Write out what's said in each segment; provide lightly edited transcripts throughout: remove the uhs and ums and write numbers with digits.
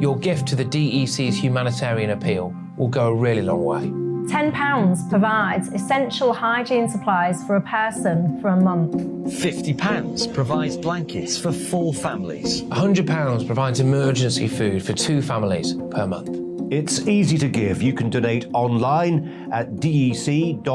your gift to the DEC's humanitarian appeal will go a really long way. £10 provides essential hygiene supplies for a person for a month. £50 provides blankets for 4 families. £100 provides emergency food for 2 families per month. It's easy to give. You can donate online at dec.org.uk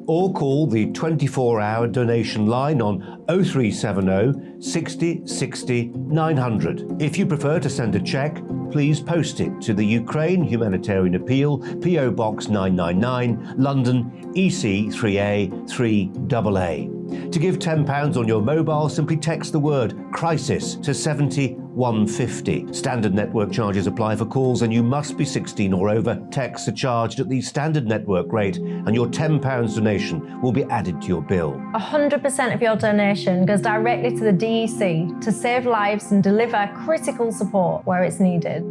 or call the 24-hour donation line on 0370 60 60 900. If you prefer to send a cheque, please post it to the Ukraine Humanitarian Appeal, PO Box 999, London, EC 3A 3AA. To give £10 on your mobile, simply text the word crisis to 70150. Standard network charges apply for calls and you must be 16 or over. Texts are charged at the standard network rate and your £10 donation will be added to your bill. 100% of your donation goes directly to the DEC to save lives and deliver critical support where it's needed.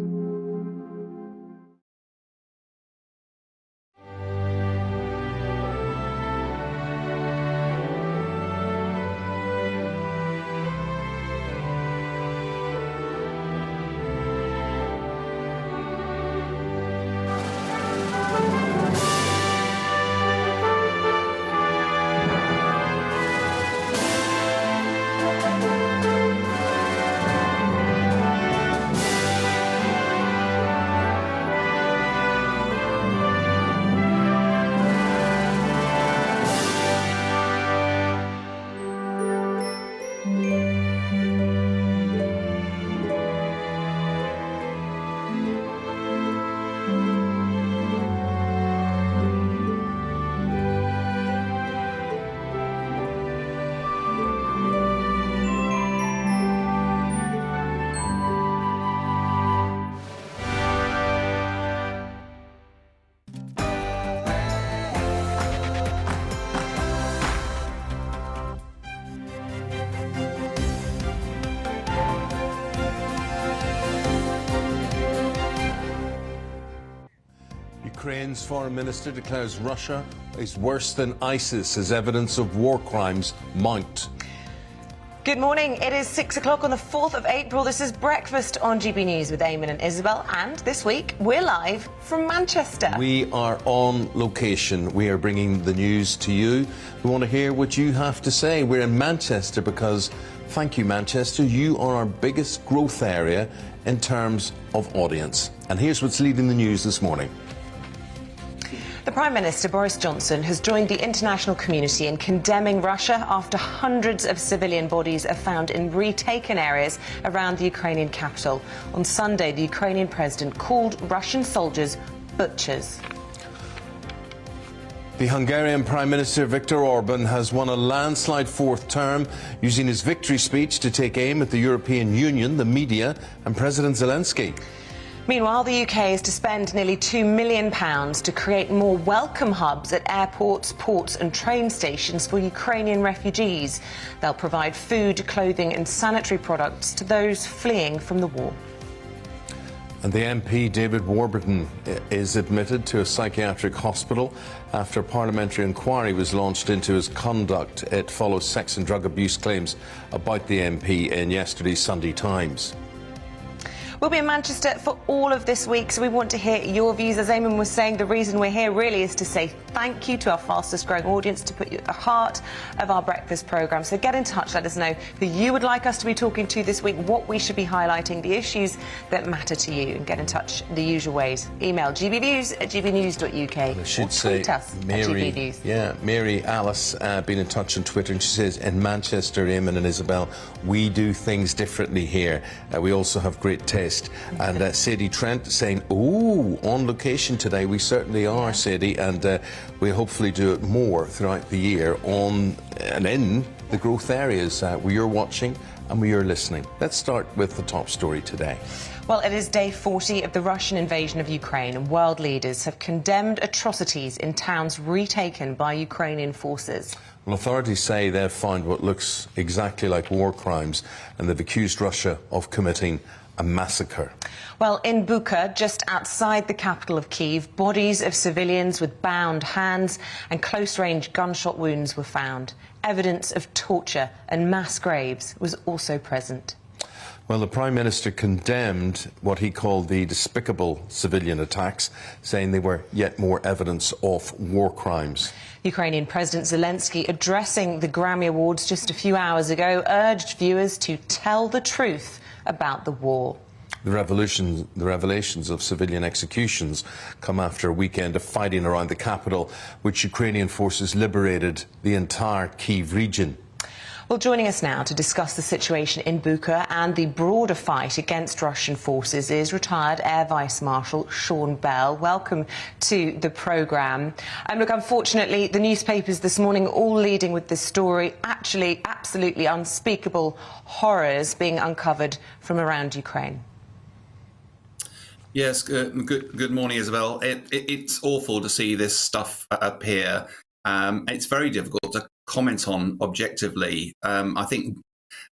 Ukraine's foreign minister declares Russia is worse than ISIS as evidence of war crimes mount. Good morning. It is 6 o'clock on the 4th of April. This is Breakfast on GB News with Eamonn and Isabel. And this week, we're live from Manchester. We are on location. We are bringing the news to you. We want to hear what you have to say. We're in Manchester because, thank you, Manchester, you are our biggest growth area in terms of audience. And here's what's leading the news this morning. The Prime Minister, Boris Johnson, has joined the international community in condemning Russia after hundreds of civilian bodies are found in retaken areas around the Ukrainian capital. On Sunday, the Ukrainian president called Russian soldiers butchers. The Hungarian Prime Minister Viktor Orban has won a landslide 4th term, using his victory speech to take aim at the European Union, the media and President Zelensky. Meanwhile, the UK is to spend nearly £2 million to create more welcome hubs at airports, ports and train stations for Ukrainian refugees. They'll provide food, clothing and sanitary products to those fleeing from the war. And the MP, David Warburton, is admitted to a psychiatric hospital after a parliamentary inquiry was launched into his conduct. It follows sex and drug abuse claims about the MP in yesterday's Sunday Times. We'll be in Manchester for all of this week, so we want to hear your views. As Eamonn was saying, the reason we're here really is to say thank you to our fastest growing audience, to put you at the heart of our breakfast programme. So get in touch, let us know who you would like us to be talking to this week, what we should be highlighting, the issues that matter to you, and get in touch the usual ways. Email gbnews@gbnews.uk. I should say, Mary, Mary Alice been in touch on Twitter, and she says, in Manchester, Eamonn and Isabel, we do things differently here. We also have great taste. And Sadie Trent saying, ooh, on location today. We certainly are, Sadie, and we'll hopefully do it more throughout the year on and in the growth areas where you're watching and where you're listening. Let's start with the top story today. Well, it is day 40 of the Russian invasion of Ukraine, and world leaders have condemned atrocities in towns retaken by Ukrainian forces. Well, authorities say they've found what looks exactly like war crimes, and they've accused Russia of committing a massacre. Well, in Bucha, just outside the capital of Kyiv, bodies of civilians with bound hands and close-range gunshot wounds were found. Evidence of torture and mass graves was also present. Well, the Prime Minister condemned what he called the despicable civilian attacks, saying they were yet more evidence of war crimes. Ukrainian President Zelensky, addressing the Grammy Awards just a few hours ago, urged viewers to tell the truth about the war. The revelations of civilian executions come after a weekend of fighting around the capital, which Ukrainian forces liberated the entire Kyiv region. Well, joining us now to discuss the situation in Bucha and the broader fight against Russian forces is retired Air Vice Marshal Sean Bell. Welcome to the programme. Look, unfortunately, the newspapers this morning all leading with this story, actually absolutely unspeakable horrors being uncovered from around Ukraine. Yes, good morning, Isabel. It's awful to see this stuff appear. It's very difficult to comment on objectively. I think,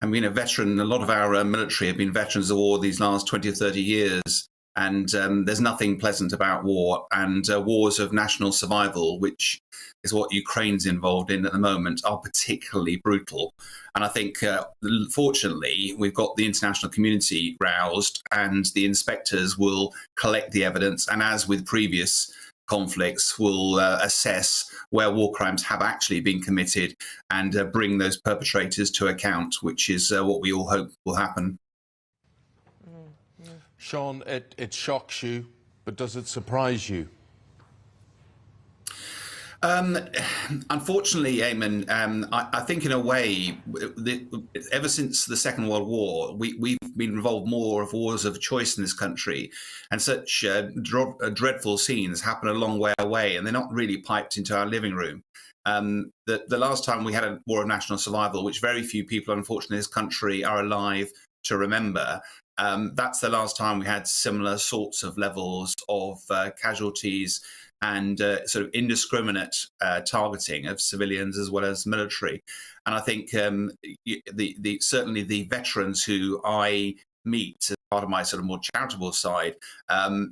a veteran, a lot of our military have been veterans of war these last 20 or 30 years, and there's nothing pleasant about war. And wars of national survival, which is what Ukraine's involved in at the moment, are particularly brutal. And I think, fortunately, we've got the international community roused, and the inspectors will collect the evidence. And as with previous conflicts, will assess where war crimes have actually been committed and bring those perpetrators to account, which is what we all hope will happen. Sean, it shocks you, but does it surprise you? Unfortunately, Eamonn, I think in a way, ever since the Second World War, we've been involved more of wars of choice in this country, and such dreadful scenes happen a long way away, and they're not really piped into our living room. The last time we had a war of national survival, which very few people, unfortunately, in this country are alive to remember, that's the last time we had similar sorts of levels of casualties and sort of indiscriminate targeting of civilians as well as military. And I think certainly the veterans who I meet as part of my sort of more charitable side,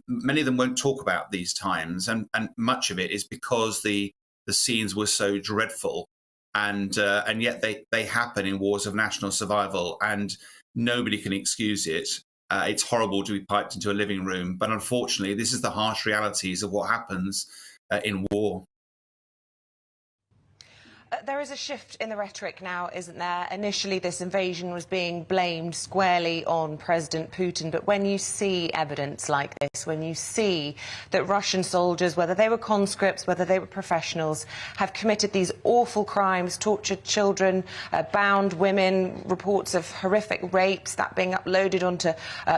many of them won't talk about these times, and much of it is because the scenes were so dreadful, and yet they happen in wars of national survival, and nobody can excuse it. It's horrible to be piped into a living room, but unfortunately, this is the harsh realities of what happens in war. There is a shift in the rhetoric now, isn't there? Initially, this invasion was being blamed squarely on President Putin, but when you see evidence like this, when you see that Russian soldiers, whether they were conscripts, whether they were professionals, have committed these awful crimes, tortured children, bound women, reports of horrific rapes, that being uploaded onto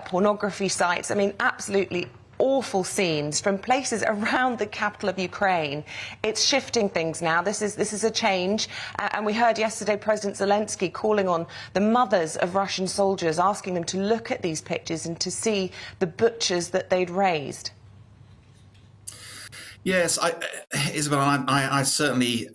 pornography sites, I mean, absolutely awful scenes from places around the capital of Ukraine. It's shifting things now. This is a change. And we heard yesterday President Zelensky calling on the mothers of Russian soldiers, asking them to look at these pictures and to see the butchers that they'd raised. Yes, Isabel, I certainly,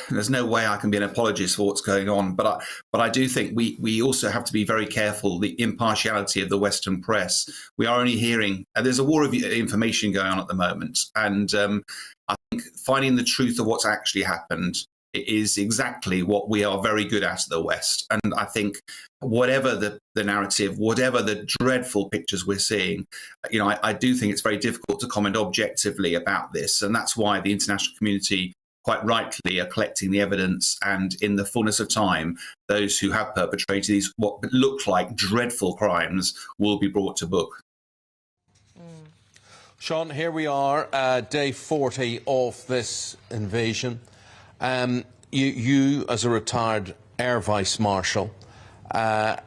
there's no way I can be an apologist for what's going on, but I do think we also have to be very careful, the impartiality of the Western press. We are only hearing, there's a war of information going on at the moment, and I think finding the truth of what's actually happened is exactly what we are very good at the West. And I think whatever the narrative, whatever the dreadful pictures we're seeing, I do think it's very difficult to comment objectively about this. And that's why the international community quite rightly are collecting the evidence, and in the fullness of time, those who have perpetrated these what look like dreadful crimes will be brought to book. Sean, here we are, day 40 of this invasion. You, as a retired Air Vice Marshal, have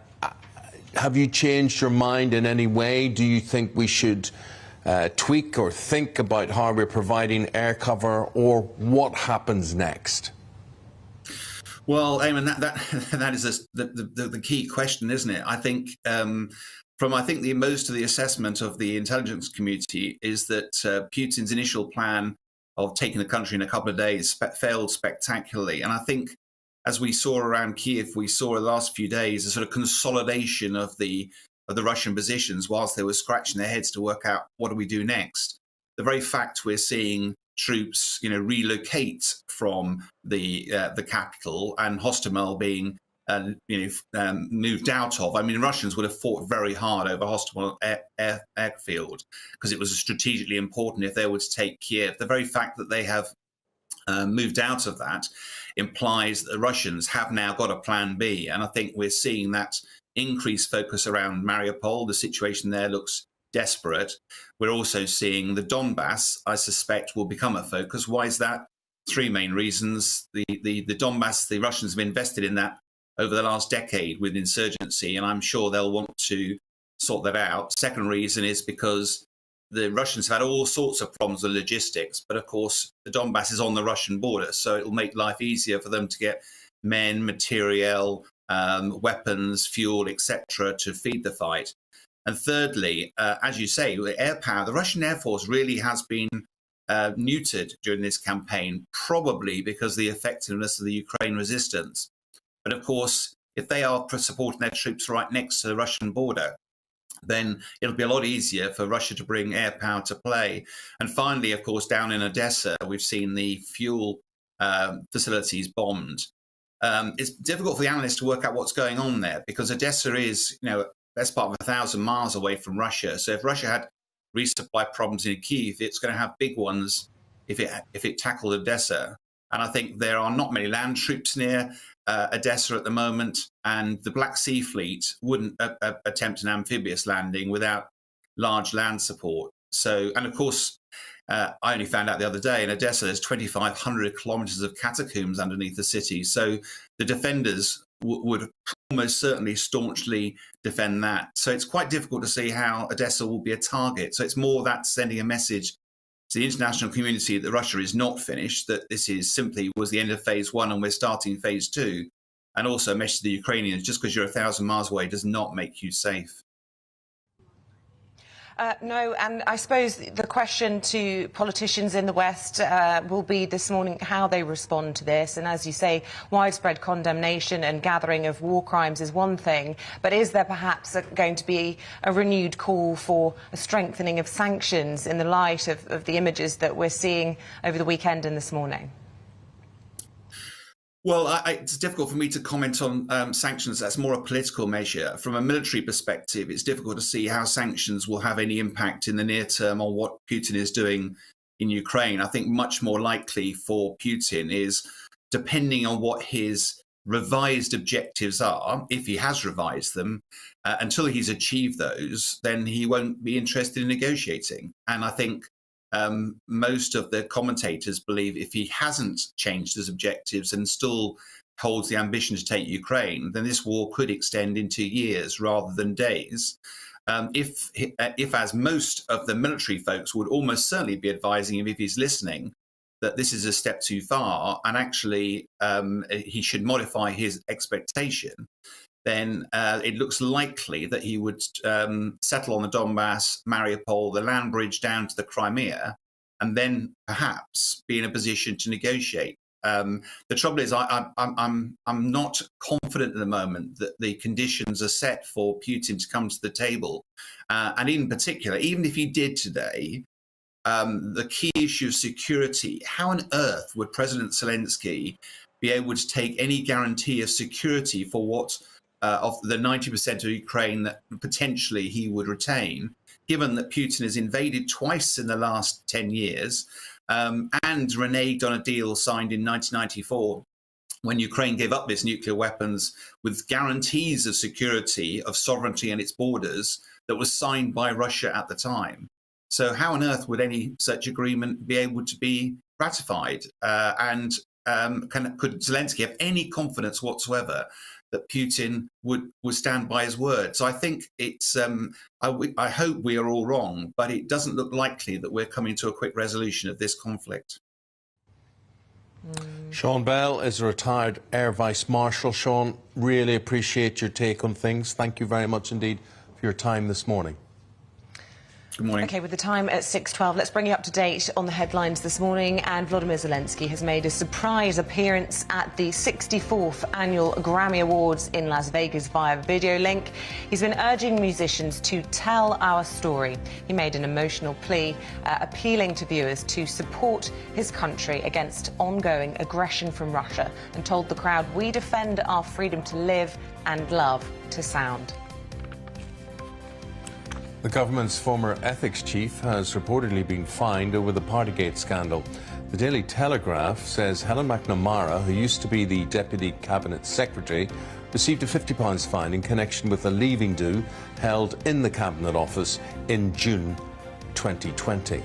you changed your mind in any way? Do you think we should tweak or think about how we're providing air cover, or what happens next? Well, Eamonn, that is the key question, isn't it? I think most of the assessment of the intelligence community is that Putin's initial plan of taking the country in a couple of days failed spectacularly. And I think, as we saw around Kiev, we saw in the last few days a sort of consolidation of the Russian positions whilst they were scratching their heads to work out what do we do next. The very fact we're seeing troops, relocate from the capital, and Hostomel being moved out of. I mean, Russians would have fought very hard over Hostomel airfield because it was strategically important if they were to take Kiev. The very fact that they have moved out of that implies that the Russians have now got a plan B. And I think we're seeing that increased focus around Mariupol. The situation there looks desperate. We're also seeing the Donbass, I suspect, will become a focus. Why is that? Three main reasons. The Donbass, the Russians have invested in that over the last decade with insurgency, and I'm sure they'll want to sort that out. Second reason is because the Russians have had all sorts of problems with logistics, but of course the Donbass is on the Russian border, so it'll make life easier for them to get men, material, weapons, fuel, etc. to feed the fight. And thirdly, as you say, air power, the Russian Air Force really has been neutered during this campaign, probably because of the effectiveness of the Ukraine resistance. But of course, if they are supporting their troops right next to the Russian border, then it'll be a lot easier for Russia to bring air power to play. And finally, of course, down in Odessa, we've seen the fuel facilities bombed. It's difficult for the analysts to work out what's going on there because Odessa is, best part of 1,000 miles away from Russia. So if Russia had resupply problems in Kyiv, it's going to have big ones if it tackled Odessa. And I think there are not many land troops near Odessa at the moment, and the Black Sea Fleet wouldn't attempt an amphibious landing without large land support. So, and of course, I only found out the other day in Odessa, there's 2,500 kilometers of catacombs underneath the city. So the defenders would almost certainly staunchly defend that. So it's quite difficult to see how Odessa will be a target. So it's more that sending a message to the international community that Russia is not finished, that this is simply was the end of phase one and we're starting phase two. And also a message to the Ukrainians, just because you're 1,000 miles away does not make you safe. No, and I suppose the question to politicians in the West will be this morning how they respond to this. And as you say, widespread condemnation and gathering of war crimes is one thing, but is there perhaps going to be a renewed call for a strengthening of sanctions in the light of the images that we're seeing over the weekend and this morning? Well, it's difficult for me to comment on sanctions. That's more a political measure. From a military perspective, it's difficult to see how sanctions will have any impact in the near term on what Putin is doing in Ukraine. I think much more likely for Putin is, depending on what his revised objectives are, if he has revised them, until he's achieved those, then he won't be interested in negotiating. And I think most of the commentators believe if he hasn't changed his objectives and still holds the ambition to take Ukraine, then this war could extend into years rather than days. If as most of the military folks would almost certainly be advising him, if he's listening, that this is a step too far and actually he should modify his expectation, then it looks likely that he would settle on the Donbass, Mariupol, the land bridge down to the Crimea, and then perhaps be in a position to negotiate. The trouble is, I'm not confident at the moment that the conditions are set for Putin to come to the table. And in particular, even if he did today, the key issue of security, how on earth would President Zelensky be able to take any guarantee of security for what of the 90% of Ukraine that potentially he would retain, given that Putin has invaded twice in the last 10 years and reneged on a deal signed in 1994 when Ukraine gave up its nuclear weapons with guarantees of security, of sovereignty and its borders that was signed by Russia at the time. So how on earth would any such agreement be able to be ratified? Could Zelensky have any confidence whatsoever that Putin would stand by his word? So I think it's, I hope we are all wrong, but it doesn't look likely that we're coming to a quick resolution of this conflict. Sean Bell is a retired Air Vice Marshal. Sean, really appreciate your take on things. Thank you very much indeed for your time this morning. Good morning. OK, with the time at 6:12, let's bring you up to date on the headlines this morning. And Volodymyr Zelensky has made a surprise appearance at the 64th Annual Grammy Awards in Las Vegas via video link. He's been urging musicians to tell our story. He made an emotional plea, appealing to viewers to support his country against ongoing aggression from Russia, and told the crowd, "We defend our freedom to live and love to sound." The government's former ethics chief has reportedly been fined over the Partygate scandal. The Daily Telegraph says Helen McNamara, who used to be the Deputy Cabinet Secretary, received a £50 fine in connection with a leaving do held in the Cabinet Office in June 2020.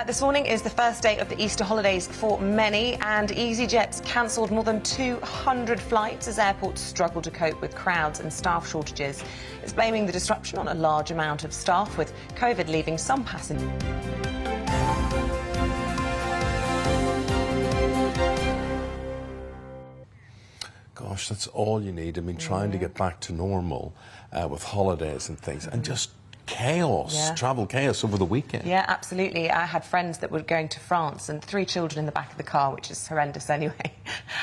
This morning is the first day of the Easter holidays for many, and EasyJet's cancelled more than 200 flights as airports struggle to cope with crowds and staff shortages. It's blaming the disruption on a large amount of staff, with COVID leaving some passengers. Gosh, that's all you need. I mean, trying to get back to normal with holidays and things, and just chaos, travel chaos over the weekend. Yeah, absolutely. I had friends that were going to France, and 3 children in the back of the car, which is horrendous anyway,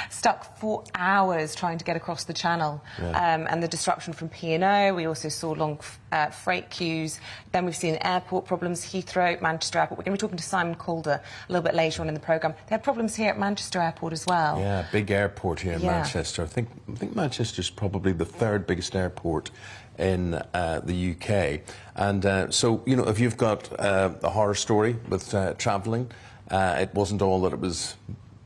stuck for hours trying to get across the channel. And the disruption from P&O. We also saw long freight queues. Then we've seen airport problems, Heathrow, Manchester Airport. We're going to be talking to Simon Calder a little bit later on in the programme. They had problems here at Manchester Airport as well. Yeah, big airport here in Manchester. I think Manchester's probably the 3rd biggest airport in the UK. And so, you know, if you've got a horror story with travelling, it wasn't all that it was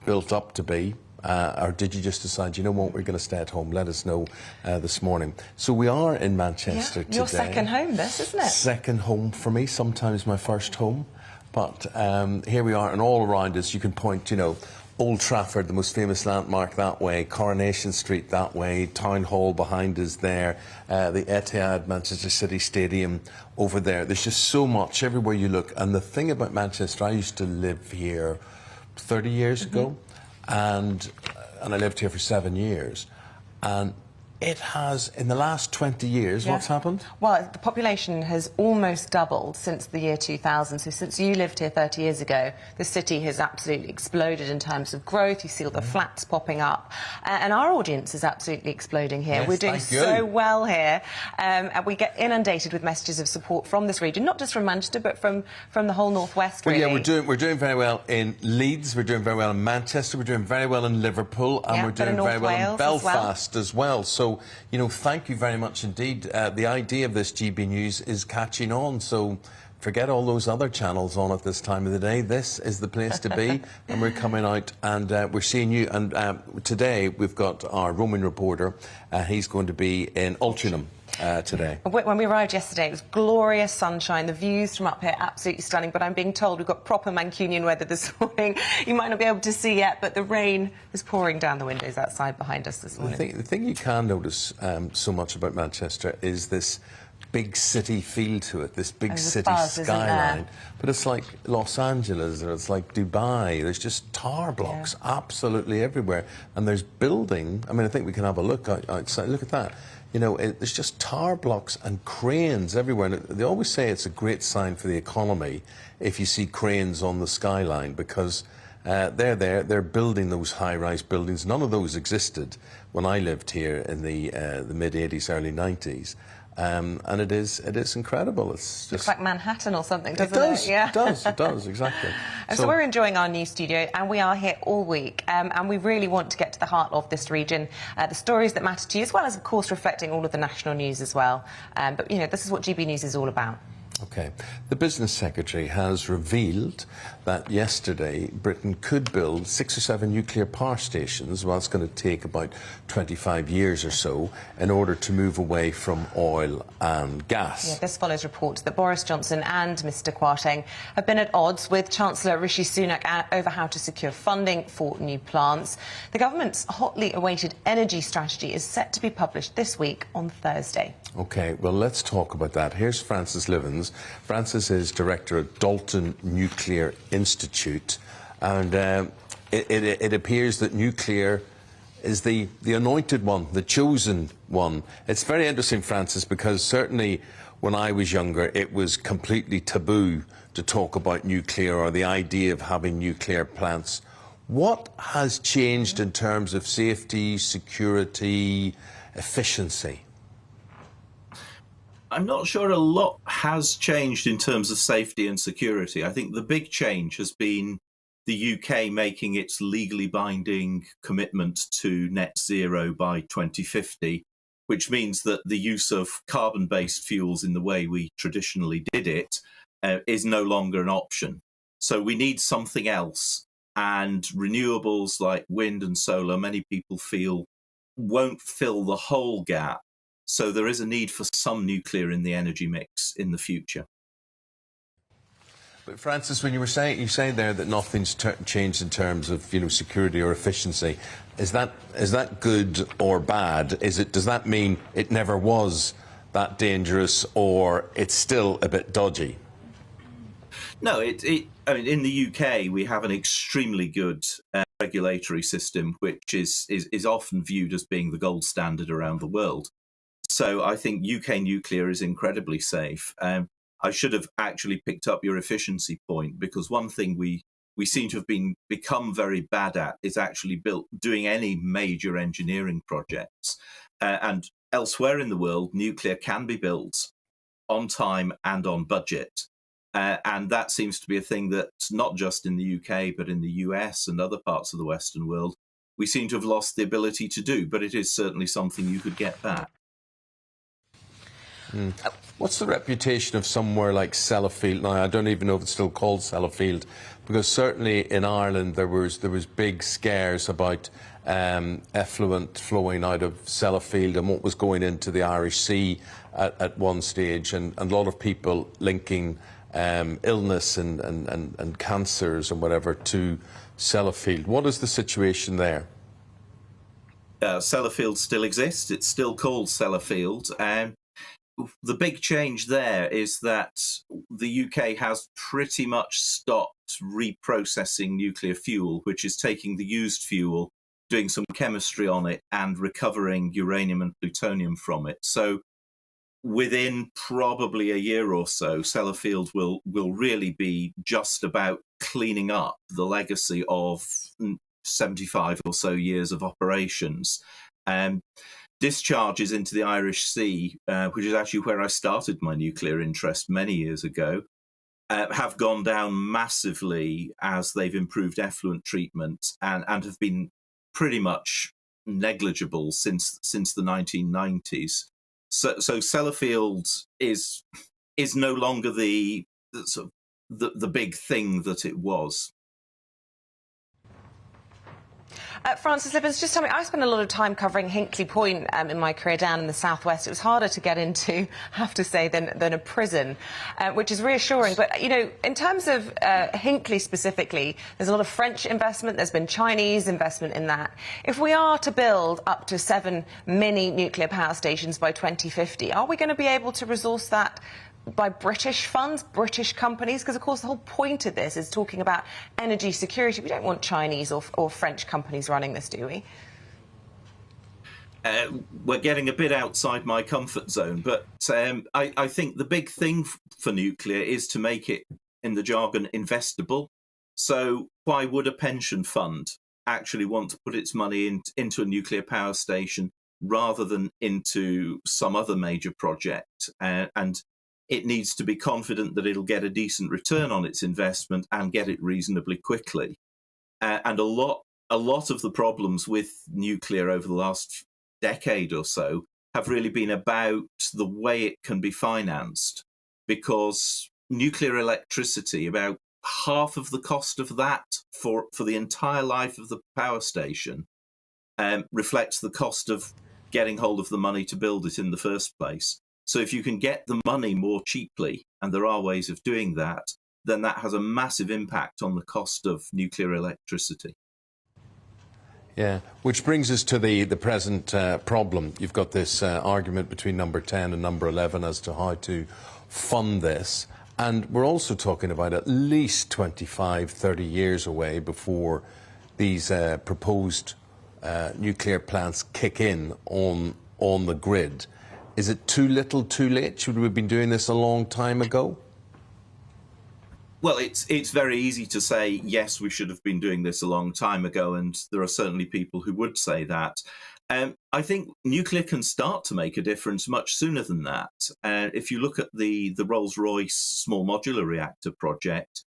built up to be, or did you just decide, you know what, we're going to stay at home? Let us know this morning. So we are in Manchester today. Your second home, this, isn't it? Second home for me, sometimes my first home. But here we are, and all around us you can point, you know, Old Trafford, the most famous landmark that way, Coronation Street that way, Town Hall behind us there, the Etihad, Manchester City Stadium over there. There's just so much everywhere you look. And the thing about Manchester, I used to live here 30 years ago, and I lived here for 7 years. And it has, in the last 20 years, what's happened? Well, the population has almost doubled since the year 2000. So since you lived here 30 years ago, the city has absolutely exploded in terms of growth. You see all the flats popping up. And our audience is absolutely exploding here. Yes, we're doing so well here. And we get inundated with messages of support from this region, not just from Manchester, but from the whole northwest, really. Well, yeah, we're doing very well in Leeds, we're doing very well in Manchester, we're doing very well in Liverpool, and we're doing very well in Belfast as well. So, you know, thank you very much indeed. The idea of this GB News is catching on, so forget all those other channels on at this time of the day. This is the place to be, and we're coming out and we're seeing you. And today we've got our roaming reporter. He's going to be in Altrincham today. When we arrived yesterday, it was glorious sunshine. The views from up here, absolutely stunning. But I'm being told we've got proper Mancunian weather this morning. You might not be able to see yet, but the rain is pouring down the windows outside behind us this morning. The thing you can notice so much about Manchester is this big city feel to it, this big city skyline. But it's like Los Angeles, or it's like Dubai. There's just tar blocks absolutely everywhere. And there's building. I mean, I think we can have a look outside. Look at that. You know, there's just tar blocks and cranes everywhere. And they always say it's a great sign for the economy if you see cranes on the skyline, because they're building those high-rise buildings. None of those existed when I lived here in the mid-80s, early 90s. And it is incredible. It's just looks like Manhattan or something, doesn't it? Yeah. It does, exactly. So we're enjoying our new studio, and we are here all week. And we really want to get to the heart of this region, the stories that matter to you, as well as, of course, reflecting all of the national news as well. But, you know, this is what GB News is all about. OK. The Business Secretary has revealed that yesterday Britain could build 6 or 7 nuclear power stations. Well, it's going to take about 25 years or so in order to move away from oil and gas. Yeah, this follows reports that Boris Johnson and Mr Kwarteng have been at odds with Chancellor Rishi Sunak over how to secure funding for new plants. The government's hotly awaited energy strategy is set to be published this week on Thursday. OK, well, let's talk about that. Here's Francis Livens. Francis is director at Dalton Nuclear Institute, and it appears that nuclear is the anointed one, the chosen one. It's very interesting, Francis, because certainly when I was younger, it was completely taboo to talk about nuclear or the idea of having nuclear plants. What has changed in terms of safety, security, efficiency? I'm not sure a lot has changed in terms of safety and security. I think the big change has been the UK making its legally binding commitment to net zero by 2050, which means that the use of carbon-based fuels in the way we traditionally did it is no longer an option. So we need something else. And renewables like wind and solar, many people feel, won't fill the whole gap. So there is a need for some nuclear in the energy mix in the future. But Francis, when you saying there that nothing's changed in terms of security or efficiency, is that good or bad? Does that mean it never was that dangerous, or it's still a bit dodgy? No, I mean, in the UK we have an extremely good regulatory system, which is often viewed as being the gold standard around the world. So I think UK nuclear is incredibly safe. I should have actually picked up your efficiency point, because one thing we seem to have become very bad at is actually doing any major engineering projects. And elsewhere in the world, nuclear can be built on time and on budget. And that seems to be a thing that's not just in the UK, but in the US and other parts of the Western world, we seem to have lost the ability to do. But it is certainly something you could get back. What's the reputation of somewhere like Sellafield? Now, I don't even know if it's still called Sellafield, because certainly in Ireland there was big scares about effluent flowing out of Sellafield and what was going into the Irish Sea at one stage, and a lot of people linking illness and cancers and whatever to Sellafield. What is the situation there? Sellafield still exists. It's still called Sellafield. The big change there is that the UK has pretty much stopped reprocessing nuclear fuel, which is taking the used fuel, doing some chemistry on it, and recovering uranium and plutonium from it. So within probably a year or so, Sellafield will really be just about cleaning up the legacy of 75 or so years of operations. Discharges into the Irish Sea, which is actually where I started my nuclear interest many years ago, have gone down massively as they've improved effluent treatment and have been pretty much negligible since the 1990s. So Sellafield is no longer the big thing that it was. Francis Lippens, just tell me, I spent a lot of time covering Hinkley Point in my career down in the southwest. It was harder to get into, I have to say, than a prison, which is reassuring. But, in terms of Hinkley specifically, there's a lot of French investment, there's been Chinese investment in that. If we are to build up to 7 mini nuclear power stations by 2050, are we going to be able to resource that by British funds, British companies? Because, of course, the whole point of this is talking about energy security. We don't want Chinese or French companies running this, do we? We're getting a bit outside my comfort zone, but I think the big thing for nuclear is to make it, in the jargon, investable. So why would a pension fund actually want to put its money into a nuclear power station rather than into some other major project? And it needs to be confident that it'll get a decent return on its investment and get it reasonably quickly. And a lot of the problems with nuclear over the last decade or so have really been about the way it can be financed, because nuclear electricity, about half of the cost of that for the entire life of the power station reflects the cost of getting hold of the money to build it in the first place. So if you can get the money more cheaply, and there are ways of doing that, then that has a massive impact on the cost of nuclear electricity. Yeah, which brings us to the present problem. You've got this argument between number 10 and number 11 as to how to fund this. And we're also talking about at least 25, 30 years away before these proposed nuclear plants kick in on the grid. Is it too little, too late? Should we have been doing this a long time ago? Well, it's very easy to say, yes, we should have been doing this a long time ago, and there are certainly people who would say that. I think nuclear can start to make a difference much sooner than that. If you look at the Rolls-Royce small modular reactor project,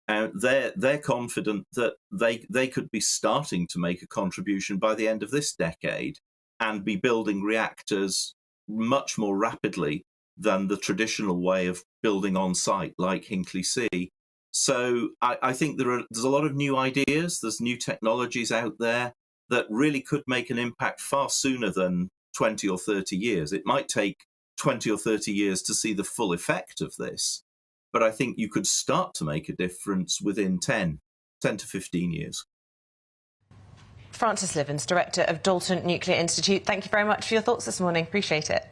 they're confident that they could be starting to make a contribution by the end of this decade and be building reactors much more rapidly than the traditional way of building on site like Hinkley C. So I think there's a lot of new ideas, there's new technologies out there that really could make an impact far sooner than 20 or 30 years. It might take 20 or 30 years to see the full effect of this, but I think you could start to make a difference within 10 to 15 years. Francis Livens, Director of Dalton Nuclear Institute, thank you very much for your thoughts this morning. Appreciate it.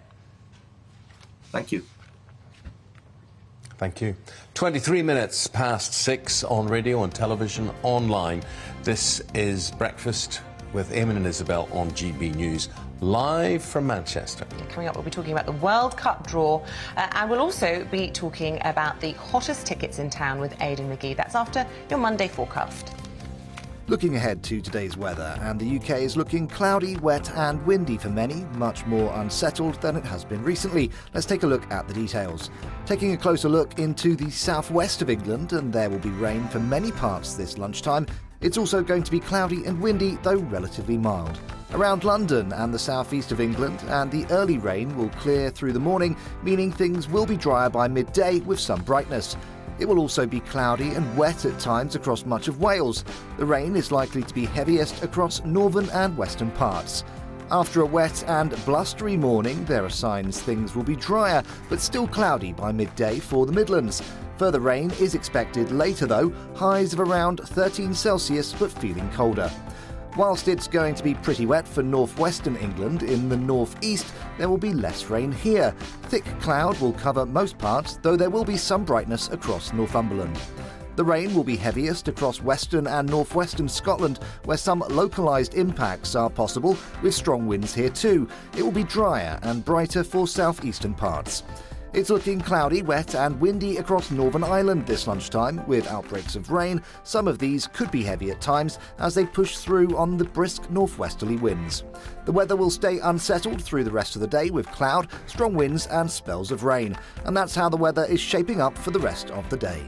Thank you. Thank you. 23 minutes past 6 on radio, on television, online. This is Breakfast with Eamonn and Isabel on GB News, live from Manchester. Coming up, we'll be talking about the World Cup draw, and we'll also be talking about the hottest tickets in town with Aidan McGee. That's after your Monday forecast. Looking ahead to today's weather, and the UK is looking cloudy, wet and windy for many, much more unsettled than it has been recently. Let's take a look at the details. Taking a closer look into the southwest of England, and there will be rain for many parts this lunchtime. It's also going to be cloudy and windy, though relatively mild. Around London and the southeast of England, and the early rain will clear through the morning, meaning things will be drier by midday with some brightness. It will also be cloudy and wet at times across much of Wales. The rain is likely to be heaviest across northern and western parts. After a wet and blustery morning, there are signs things will be drier, but still cloudy by midday for the Midlands. Further rain is expected later though, highs of around 13 Celsius but feeling colder. Whilst it's going to be pretty wet for northwestern England, in the northeast there will be less rain here. Thick cloud will cover most parts, though there will be some brightness across Northumberland. The rain will be heaviest across western and northwestern Scotland, where some localised impacts are possible, with strong winds here too. It will be drier and brighter for southeastern parts. It's looking cloudy, wet and windy across Northern Ireland this lunchtime, with outbreaks of rain. Some of these could be heavy at times as they push through on the brisk northwesterly winds. The weather will stay unsettled through the rest of the day with cloud, strong winds and spells of rain. And that's how the weather is shaping up for the rest of the day.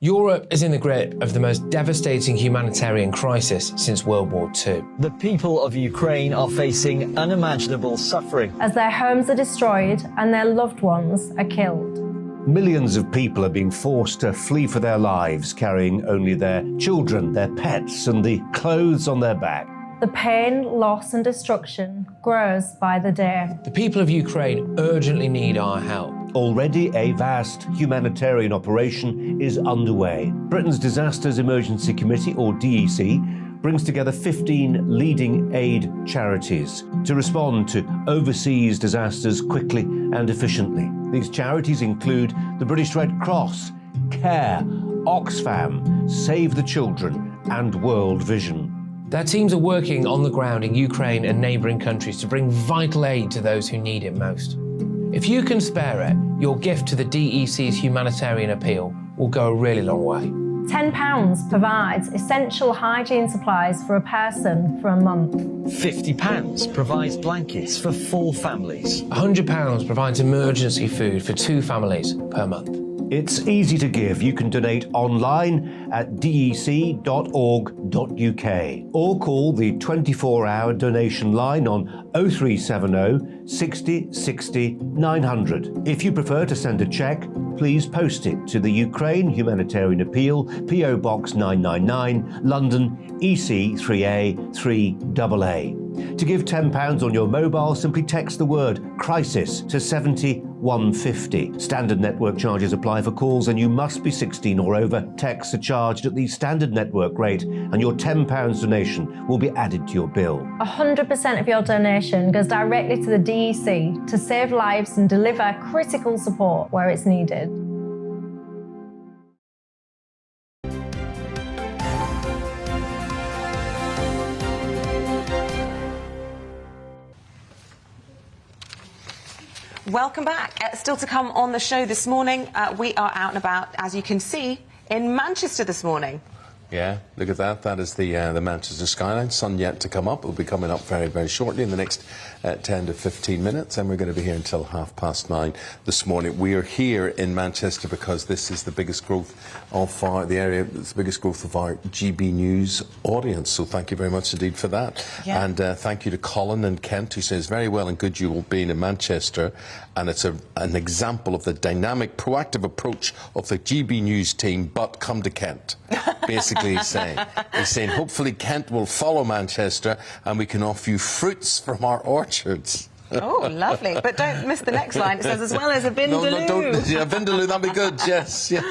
Europe is in the grip of the most devastating humanitarian crisis since World War II. The people of Ukraine are facing unimaginable suffering as their homes are destroyed and their loved ones are killed. Millions of people are being forced to flee for their lives, carrying only their children, their pets, and the clothes on their back. The pain, loss and destruction grows by the day. The people of Ukraine urgently need our help. Already a vast humanitarian operation is underway. Britain's Disasters Emergency Committee, or DEC, brings together 15 leading aid charities to respond to overseas disasters quickly and efficiently. These charities include the British Red Cross, CARE, Oxfam, Save the Children and World Vision. Their teams are working on the ground in Ukraine and neighbouring countries to bring vital aid to those who need it most. If you can spare it, your gift to the DEC's humanitarian appeal will go a really long way. £10 provides essential hygiene supplies for a person for a month. £50 provides blankets for 4 families. £100 provides emergency food for 2 families per month. It's easy to give. You can donate online at dec.org.uk or call the 24-hour donation line on 0370 60 60 900. If you prefer to send a cheque, please post it to the Ukraine Humanitarian Appeal, PO Box 999, London, EC 3A 3AA. To give £10 on your mobile, simply text the word CRISIS to 70 150. Standard network charges apply for calls and you must be 16 or over. Texts are charged at the standard network rate and your £10 donation will be added to your bill. 100% of your donation goes directly to the DEC to save lives and deliver critical support where it's needed. Welcome back. Still to come on the show this morning, we are out and about, as you can see, in Manchester this morning. Yeah, look at that. That is the Manchester skyline. Sun yet to come up. It will be coming up very, very shortly in the next 10 to 15 minutes, and we're going to be here until 9:30 this morning. We are here in Manchester because this is the biggest growth of the area. It's the biggest growth of our GB News audience. So thank you very much indeed for that. Yeah. And thank you to Colin and Kent, who says very well and good you will be in Manchester, and it's an example of the dynamic, proactive approach of the GB News team. But come to Kent. Basically, he's saying hopefully Kent will follow Manchester and we can offer you fruits from our orchards. Oh, lovely. But don't miss the next line. It says, as well as a vindaloo. No, don't. Yeah, vindaloo, that'd be good. Yes, yes.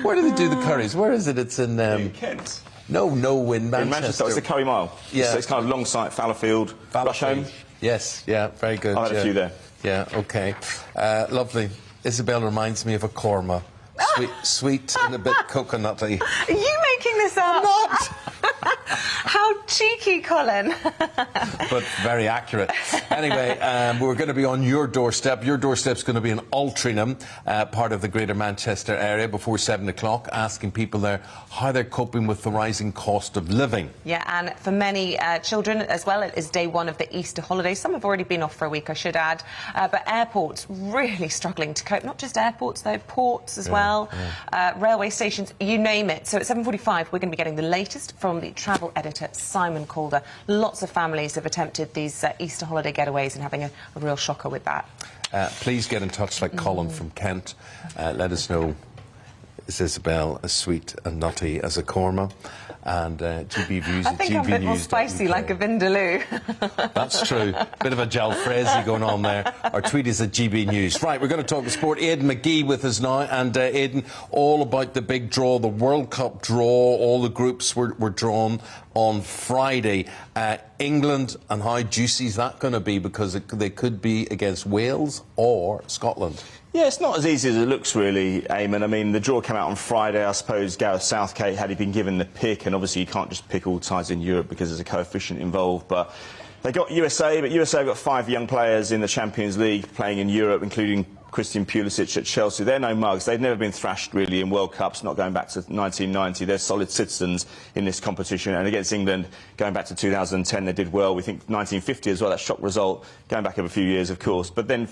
Where do they do the curries? Where is it? It's in Kent. No, in Manchester. In Manchester, it's the Curry Mile. Yeah. So it's kind of Longsight, Fallowfield, Rushholme. Yes, yeah, very good. I had a few there. Yeah, OK. Lovely. Isabel reminds me of a korma. Sweet and a bit coconutty. Are you making this up? Not. How cheeky, Colin. But very accurate. Anyway, we're going to be on your doorstep. Your doorstep's going to be in Altrincham, part of the Greater Manchester area, before 7 o'clock, asking people there how they're coping with the rising cost of living. Yeah, and for many children as well, it is day one of the Easter holidays. Some have already been off for a week, I should add. But airports really struggling to cope. Not just airports, though, ports as well. Railway stations, you name it. So at 7:45, we're going to be getting the latest from the travel editor, Simon Calder. Lots of families have attempted these Easter holiday getaways and having a real shocker with that. Please get in touch like Colin from Kent. Let us know, is Isabel as sweet and nutty as a korma? And GB Views I think I'm a bit more spicy, like a vindaloo. That's true. Bit of a jalfrezi going on there. Our tweet is at GB News. Right, we're going to talk to sport. Aidan McGee with us now. And Aidan, all about the big draw, the World Cup draw. All the groups were drawn on Friday. England, and how juicy is that going to be? Because they could be against Wales or Scotland. Yeah, it's not as easy as it looks, really, Eamonn. I mean, the draw came out on Friday. I suppose Gareth Southgate, had he been given the pick, and obviously you can't just pick all sides in Europe because there's a coefficient involved, but they got USA, but USA have got 5 young players in the Champions League playing in Europe, including Christian Pulisic at Chelsea. They're no mugs. They've never been thrashed, really, in World Cups, not going back to 1990. They're solid citizens in this competition. And against England, going back to 2010, they did well. We think 1950 as well, that shock result, going back over a few years, of course. But then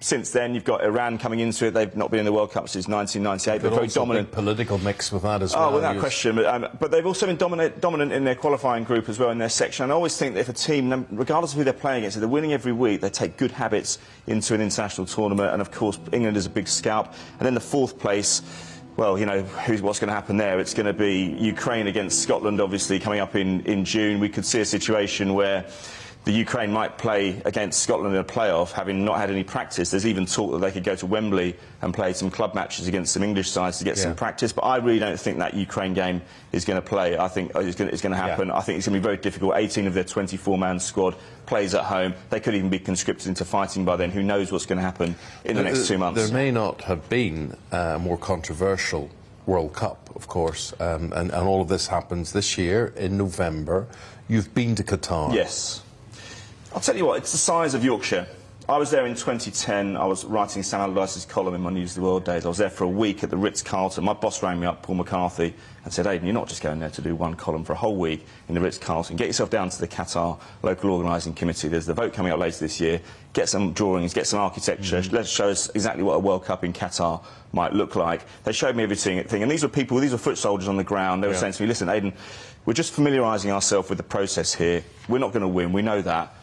since then, you've got Iran coming into it. They've not been in the World Cup since 1998. They're very dominant. A big political mix with that as well. Oh, without question. But they've also been dominant in their qualifying group as well, in their section. And I always think that if a team, regardless of who they're playing against, if they're winning every week, they take good habits into an international tournament. And, of course, England is a big scalp. And then the 4th place, well, you know, what's going to happen there? It's going to be Ukraine against Scotland, obviously, coming up in June. We could see a situation where the Ukraine might play against Scotland in a playoff, having not had any practice. There's even talk that they could go to Wembley and play some club matches against some English sides to get some practice. But I really don't think that Ukraine game is going to play. I think it's going to happen. I think it's going to be very difficult. 18 of their 24-man squad plays at home. They could even be conscripted into fighting by then. Who knows what's going to happen in the next 2 months? There may not have been a more controversial World Cup, of course, and all of this happens this year in November. You've been to Qatar. Yes. I'll tell you what, it's the size of Yorkshire. I was there in 2010. I was writing Sam Allardyce's column in my News of the World days. I was there for a week at the Ritz-Carlton. My boss rang me up, Paul McCarthy, and said, Aidan, you're not just going there to do one column for a whole week in the Ritz-Carlton. Get yourself down to the Qatar local organising committee. There's the vote coming up later this year. Get some drawings, get some architecture. Let's show us exactly what a World Cup in Qatar might look like. They showed me everything. And these were people, these were foot soldiers on the ground. They were saying to me, listen, Aidan, we're just familiarising ourselves with the process here. We're not going to win. We know that.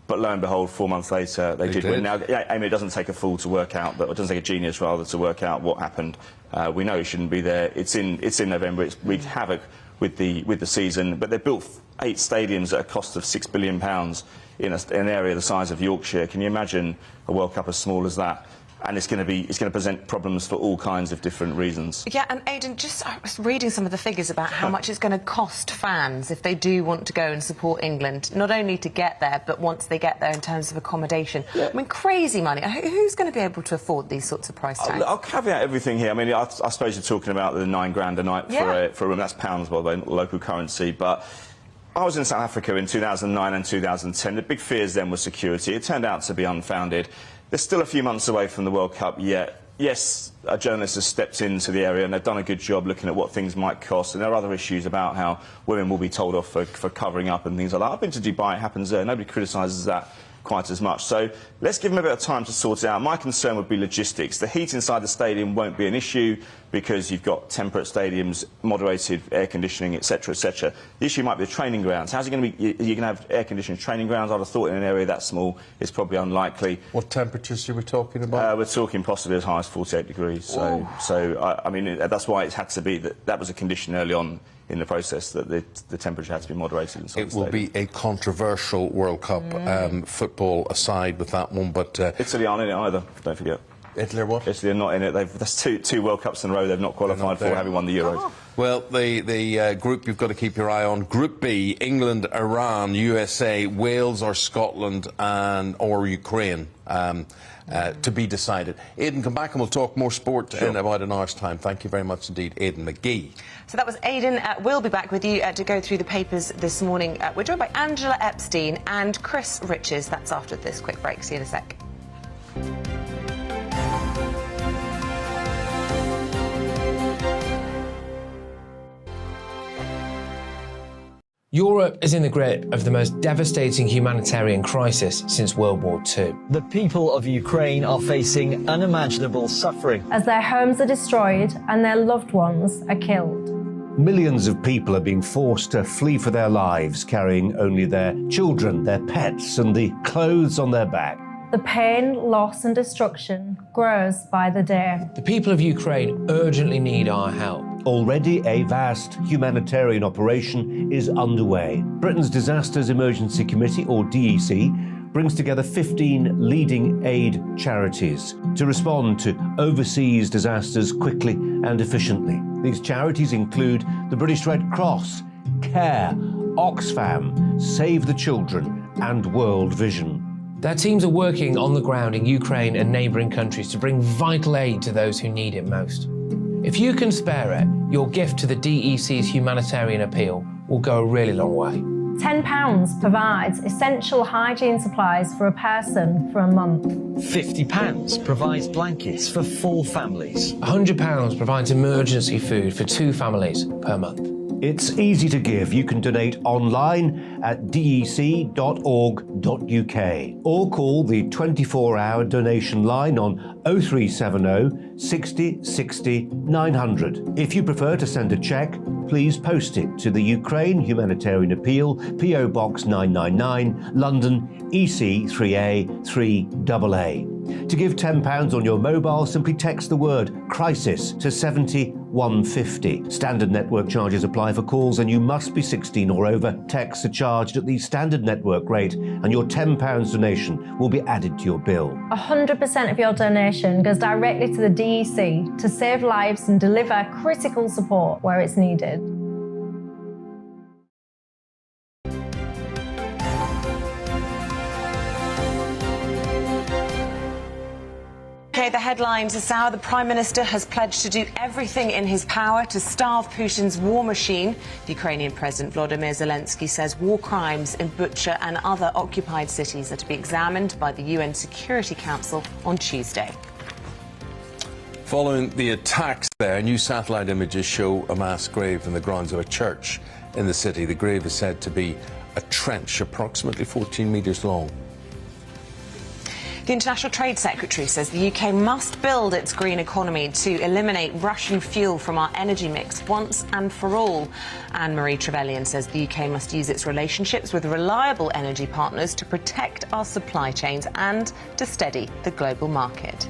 But lo and behold, 4 months later, they did win. Now, Eamonn, it doesn't take a fool to work out, but it doesn't take a genius, rather, to work out what happened. We know he shouldn't be there. It's in November. It's wreaked havoc with the season. But they built 8 stadiums at a cost of £6 billion in an area the size of Yorkshire. Can you imagine a World Cup as small as that? and it's going to present problems for all kinds of different reasons. Yeah, and Aidan, I was reading some of the figures about how much it's going to cost fans if they do want to go and support England, not only to get there, but once they get there in terms of accommodation. Yeah. I mean, crazy money. Who's going to be able to afford these sorts of price tags? I'll caveat everything here. I mean, I suppose you're talking about the £9 a night for a room. That's pounds, by the way, not local currency, but I was in South Africa in 2009 and 2010. The big fears then were security. It turned out to be unfounded. They're still a few months away from the World Cup yet. Yes, a journalist has stepped into the area and they've done a good job looking at what things might cost, and there are other issues about how women will be told off for covering up and things like that. I've been to Dubai, it happens there. Nobody criticises that quite as much. So let's give them a bit of time to sort it out. My concern would be logistics. The heat inside the stadium won't be an issue because you've got temperate stadiums, moderated air conditioning, etc., etc. The issue might be the training grounds. How's it going to be? Are you going to have air-conditioned training grounds? I'd have thought in an area that small it's probably unlikely. What temperatures are we talking about? We're talking possibly as high as 48 degrees. So I mean, that's why it had to be that was a condition early on in the process, that the temperature had to be moderated. It will be a controversial World Cup, football aside with that one, but... Italy aren't in it either, don't forget. Italy are what? Italy are not in it. That's two World Cups in a row they've not qualified for, having won the Euros. Oh. Well, the group you've got to keep your eye on, Group B, England, Iran, USA, Wales or Scotland or Ukraine, to be decided. Aidan, come back and we'll talk more sport in about an hour's time. Thank you very much indeed, Aidan McGee. So that was Aidan. We'll be back with you to go through the papers this morning. We're joined by Angela Epstein and Chris Riches. That's after this quick break. See you in a sec. Europe is in the grip of the most devastating humanitarian crisis since World War II. The people of Ukraine are facing unimaginable suffering as their homes are destroyed and their loved ones are killed. Millions of people are being forced to flee for their lives, carrying only their children, their pets, and the clothes on their back. The pain, loss and destruction grows by the day. The people of Ukraine urgently need our help. Already a vast humanitarian operation is underway. Britain's Disasters Emergency Committee, or DEC, brings together 15 leading aid charities to respond to overseas disasters quickly and efficiently. These charities include the British Red Cross, CARE, Oxfam, Save the Children and World Vision. Their teams are working on the ground in Ukraine and neighbouring countries to bring vital aid to those who need it most. If you can spare it, your gift to the DEC's humanitarian appeal will go a really long way. £10 provides essential hygiene supplies for a person for a month. £50 provides blankets for 4 families. £100 provides emergency food for 2 families per month. It's easy to give. You can donate online at dec.org.uk or call the 24-hour donation line on 0370 60 60 900. If you prefer to send a cheque, please post it to the Ukraine Humanitarian Appeal, PO Box 999, London, EC 3A 3AA. To give £10 on your mobile, simply text the word crisis to 70150. Standard network charges apply for calls and you must be 16 or over. Texts are charged at the standard network rate and your £10 donation will be added to your bill. 100% of your donation goes directly to the DEC to save lives and deliver critical support where it's needed. Okay, the headlines are now the Prime Minister has pledged to do everything in his power to starve Putin's war machine. The Ukrainian President Volodymyr Zelensky says war crimes in Bucha and other occupied cities are to be examined by the UN Security Council on Tuesday. Following the attacks there, new satellite images show a mass grave in the grounds of a church in the city. The grave is said to be a trench approximately 14 metres long. The International Trade Secretary says the UK must build its green economy to eliminate Russian fuel from our energy mix once and for all. Anne-Marie Trevelyan says the UK must use its relationships with reliable energy partners to protect our supply chains and to steady the global market.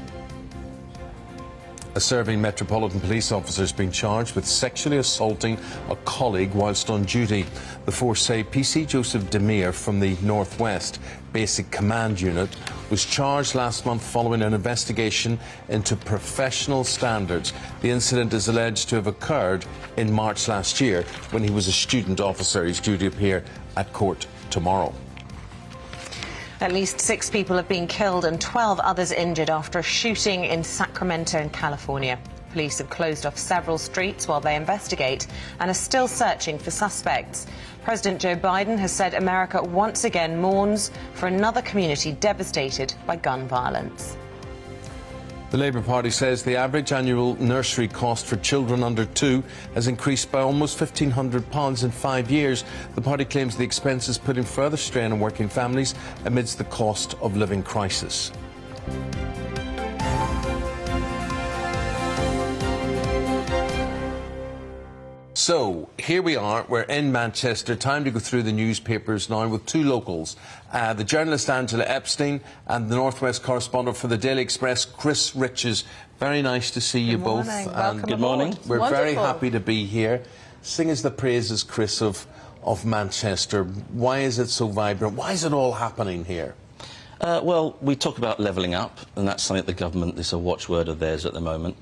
A serving Metropolitan Police officer has been charged with sexually assaulting a colleague whilst on duty. The force say PC Joseph Demir from the North West Basic Command Unit was charged last month following an investigation into professional standards. The incident is alleged to have occurred in March last year when he was a student officer. He's due to appear at court tomorrow. At least 6 people have been killed and 12 others injured after a shooting in Sacramento in California. Police have closed off several streets while they investigate and are still searching for suspects. President Joe Biden has said America once again mourns for another community devastated by gun violence. The Labour Party says the average annual nursery cost for children under 2 has increased by almost £1,500 in 5 years. The party claims the expense is putting further strain on working families amidst the cost of living crisis. So, here we are, we're in Manchester. Time to go through the newspapers now with 2 locals. The journalist Angela Epstein and the North West correspondent for the Daily Express, Chris Riches. Very nice to see you both. Welcome Good morning. We're very happy to be here. Sing us the praises, Chris, of Manchester. Why is it so vibrant? Why is it all happening here? Well, we talk about levelling up, and that's something the government, is a watchword of theirs at the moment.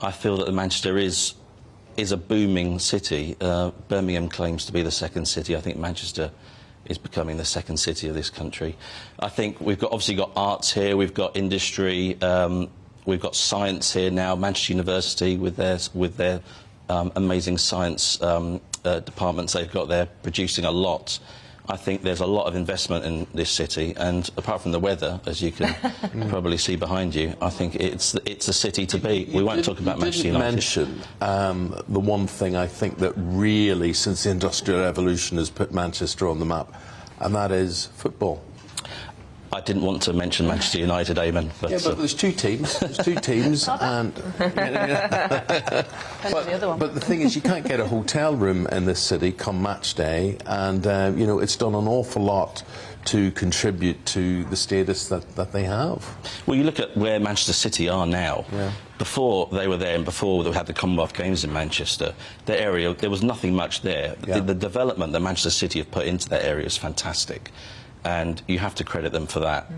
I feel that Manchester is a booming city. Birmingham claims to be the second city. I think Manchester is becoming the second city of this country. I think we've obviously got arts here, we've got industry, we've got science here now. Manchester University with their amazing science departments they've got there, producing a lot. I think there's a lot of investment in this city, and apart from the weather, as you can probably see behind you, I think it's a city to be. We won't talk about Manchester United. Mention the one thing I think that really, since the Industrial Revolution, has put Manchester on the map, and that is football. I didn't want to mention Manchester United, Eamonn. But, yeah, but there's 2 teams. There's 2 teams, and but the thing is, you can't get a hotel room in this city come match day, and you know, it's done an awful lot to contribute to the status that they have. Well, you look at where Manchester City are now. Yeah. Before they were there, and before they had the Commonwealth Games in Manchester, the area, there was nothing much there. Yeah. The development that Manchester City have put into that area is fantastic, and you have to credit them for that.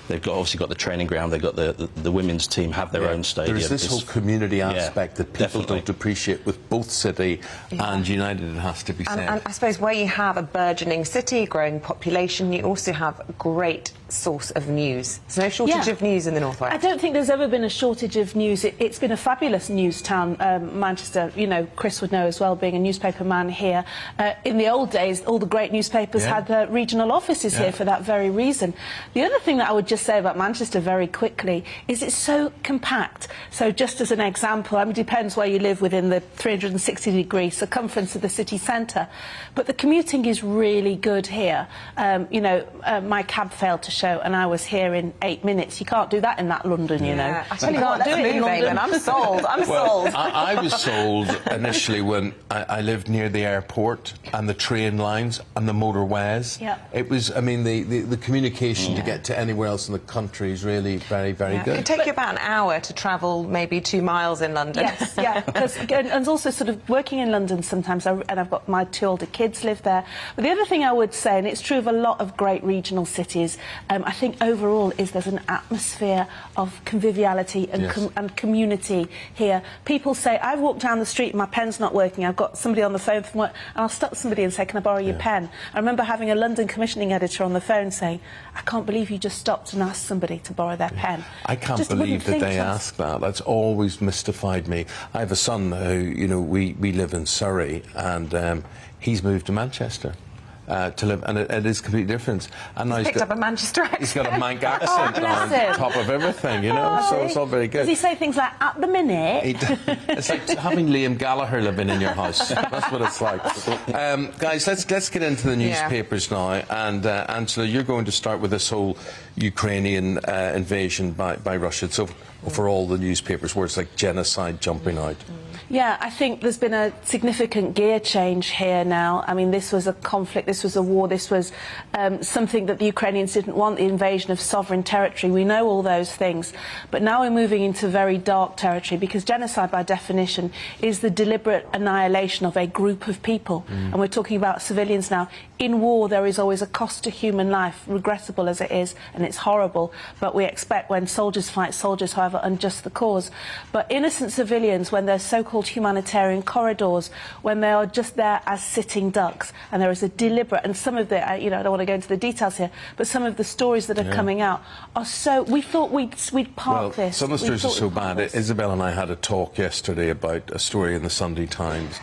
They've obviously got the training ground, they've got the women's team have their own stadium. There's this whole community aspect that people don't appreciate with both City and United, it has to be said. And I suppose where you have a burgeoning city, growing population, you also have a great source of news. There's no shortage of news in the North West. I don't think there's ever been a shortage of news. It's been a fabulous news town, Manchester. You know, Chris would know as well, being a newspaper man here. In the old days, all the great newspapers had regional offices here for that very reason. The other thing that I would just say about Manchester very quickly is it's so compact. So just as an example, I mean, it depends where you live within the 360-degree circumference of the city centre, but the commuting is really good here. You know, my cab failed to show and I was here in 8 minutes. You can't do that in that London, you know. I tell you what, let's move, Eamonn. I'm sold. I'm sold. I was sold initially when I lived near the airport and the train lines and the motorways. Yeah. It was, I mean, the communication to get to anywhere else in the country is really very, very good. It could take you about an hour to travel maybe 2 miles in London. Yes, yeah. And also sort of working in London sometimes, and I've got my 2 older kids live there. But the other thing I would say, and it's true of a lot of great regional cities, I think overall is there's an atmosphere of conviviality and community here. People say, I've walked down the street and my pen's not working, I've got somebody on the phone from work, and I'll stop somebody and say, can I borrow your pen? I remember having a London commissioning editor on the phone saying, I can't believe you just stopped and asked somebody to borrow their pen. I can't believe that they ask that. That's always mystified me. I have a son who, you know, we live in Surrey, and he's moved to Manchester. To live, and it is completely different. And now he's picked up a Manchester accent. He's got a Manc accent on top of everything, you know, so it's all very good. Does he say things like, at the minute? It's like having Liam Gallagher living in your house. That's what it's like. Guys, let's get into the newspapers now. And Angela, you're going to start with this whole Ukrainian invasion by Russia. So for all the newspapers, words like genocide jumping out. Yeah, I think there's been a significant gear change here now. I mean, this was a conflict, this was a war, this was something that the Ukrainians didn't want, the invasion of sovereign territory. We know all those things. But now we're moving into very dark territory, because genocide, by definition, is the deliberate annihilation of a group of people. And we're talking about civilians now. In war, there is always a cost to human life, regrettable as it is, and it's horrible. But we expect when soldiers fight soldiers, however unjust the cause. But innocent civilians, when there's so-called humanitarian corridors, when they are just there as sitting ducks, and there is a deliberate, and some of the, you know, I don't want to go into the details here, but some of the stories that are coming out are so, we thought we'd park this. Some of the stories are so bad. Isabel and I had a talk yesterday about a story in the Sunday Times,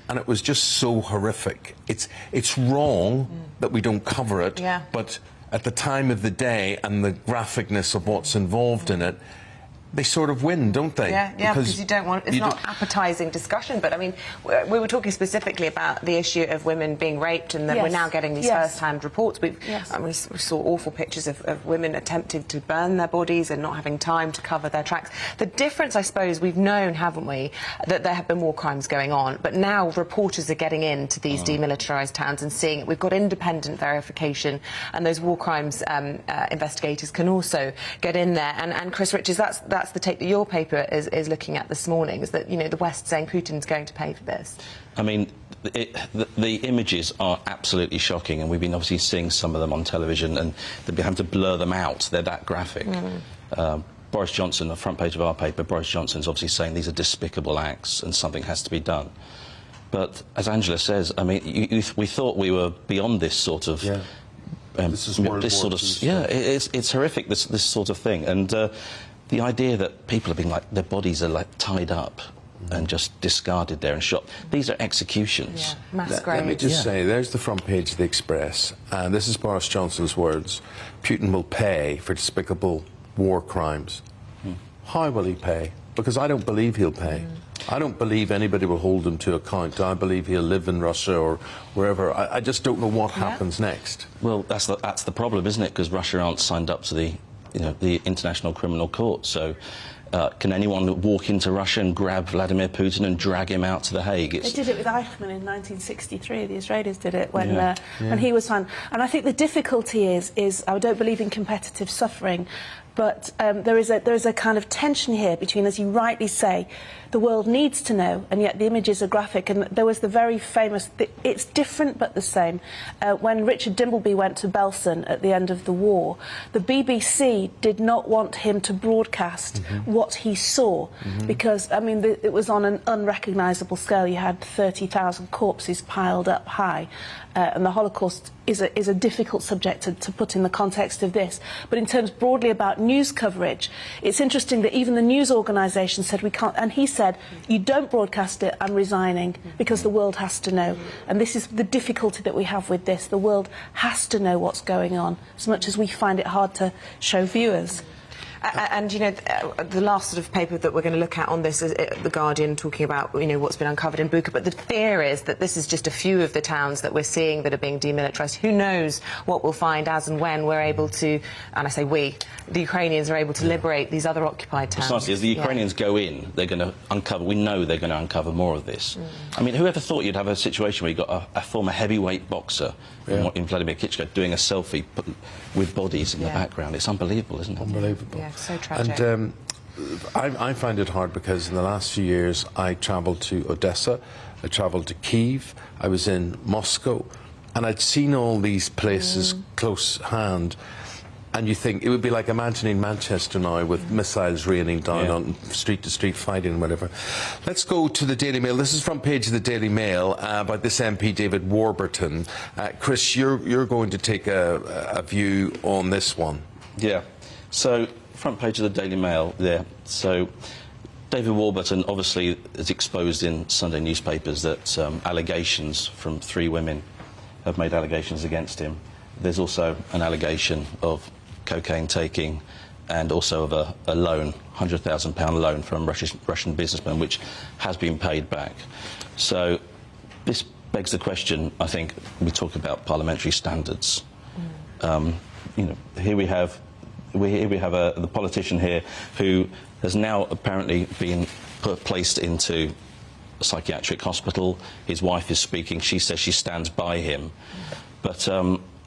and it was just so horrific. It's wrong that we don't cover it, but at the time of the day and the graphicness of what's involved in it, they sort of win, don't they? Yeah, because you don't want... It's not appetising discussion, but, I mean, we were talking specifically about the issue of women being raped, and that we're now getting these first-hand reports. We saw awful pictures of women attempting to burn their bodies and not having time to cover their tracks. The difference, I suppose, we've known, haven't we, that there have been war crimes going on, but now reporters are getting into these demilitarised towns and seeing it. We've got independent verification, and those war crimes investigators can also get in there. And Chris Richards, that's the take that your paper is looking at this morning, is that, you know, the West saying Putin's going to pay for this. I mean, the images are absolutely shocking, and we've been obviously seeing some of them on television, and they've been having to blur them out. They're that graphic. Boris Johnson, the front page of our paper, Boris Johnson's obviously saying these are despicable acts and something has to be done. But as Angela says, I mean, we thought we were beyond this sort of... this is World War II. It's horrific, this sort of thing. And the idea that people are being like, their bodies are like tied up and just discarded there and shot. These are executions. Mass graves. Let me just say, there's the front page of the Express, and this is Boris Johnson's words. Putin will pay for despicable war crimes. How will he pay? Because I don't believe he'll pay. I don't believe anybody will hold him to account. I believe he'll live in Russia or wherever. I just don't know what happens next. Well, that's the problem, isn't it? Because Russia aren't signed up to the International Criminal Court. So can anyone walk into Russia and grab Vladimir Putin and drag him out to The Hague? They did it with Eichmann in 1963. The Israelis did it when he was found. And I think the difficulty is I don't believe in competitive suffering, but there is a kind of tension here between, as you rightly say, the world needs to know, and yet the images are graphic. And there was the very famous, it's different but the same, when Richard Dimbleby went to Belsen at the end of the war, the BBC did not want him to broadcast what he saw, because, I mean, it was on an unrecognisable scale. You had 30,000 corpses piled up high, and the Holocaust is a difficult subject to put in the context of this. But in terms broadly about news coverage, it's interesting that even the news organisation said we can't, and he said, you don't broadcast it, I'm resigning, because the world has to know. And this is the difficulty that we have with this. The world has to know what's going on, as much as we find it hard to show viewers. And, you know, the last sort of paper that we're going to look at on this is The Guardian, talking about, you know, what's been uncovered in Bucha. But the fear is that this is just a few of the towns that we're seeing that are being demilitarised. Who knows what we'll find as and when we're able to, and I say we, the Ukrainians are able to liberate these other occupied towns. Precisely. As the Ukrainians go in, they're going to uncover, we know they're going to uncover more of this. I mean, whoever thought you'd have a situation where you've got a former heavyweight boxer in Vladimir Klitschko doing a selfie with bodies in the background? It's unbelievable, isn't it? Unbelievable. Yeah, so tragic. And I find it hard because in the last few years I travelled to Odessa, I travelled to Kyiv, I was in Moscow, and I'd seen all these places close hand, and you think it would be like imagining Manchester now with missiles raining down on street to street fighting and whatever. Let's go to the Daily Mail. This is front page of the Daily Mail about this MP David Warburton. Chris, you're going to take a view on this one. Yeah. So front page of the Daily Mail there. So David Warburton obviously is exposed in Sunday newspapers that allegations from 3 women have made allegations against him. There's also an allegation of cocaine taking and also of a loan, £100,000 loan from a Russian businessman, which has been paid back. So this begs the question, I think, we talk about parliamentary standards. You know, here we have the politician here who has now apparently been placed into psychiatric hospital. His wife is speaking. She says she stands by him. But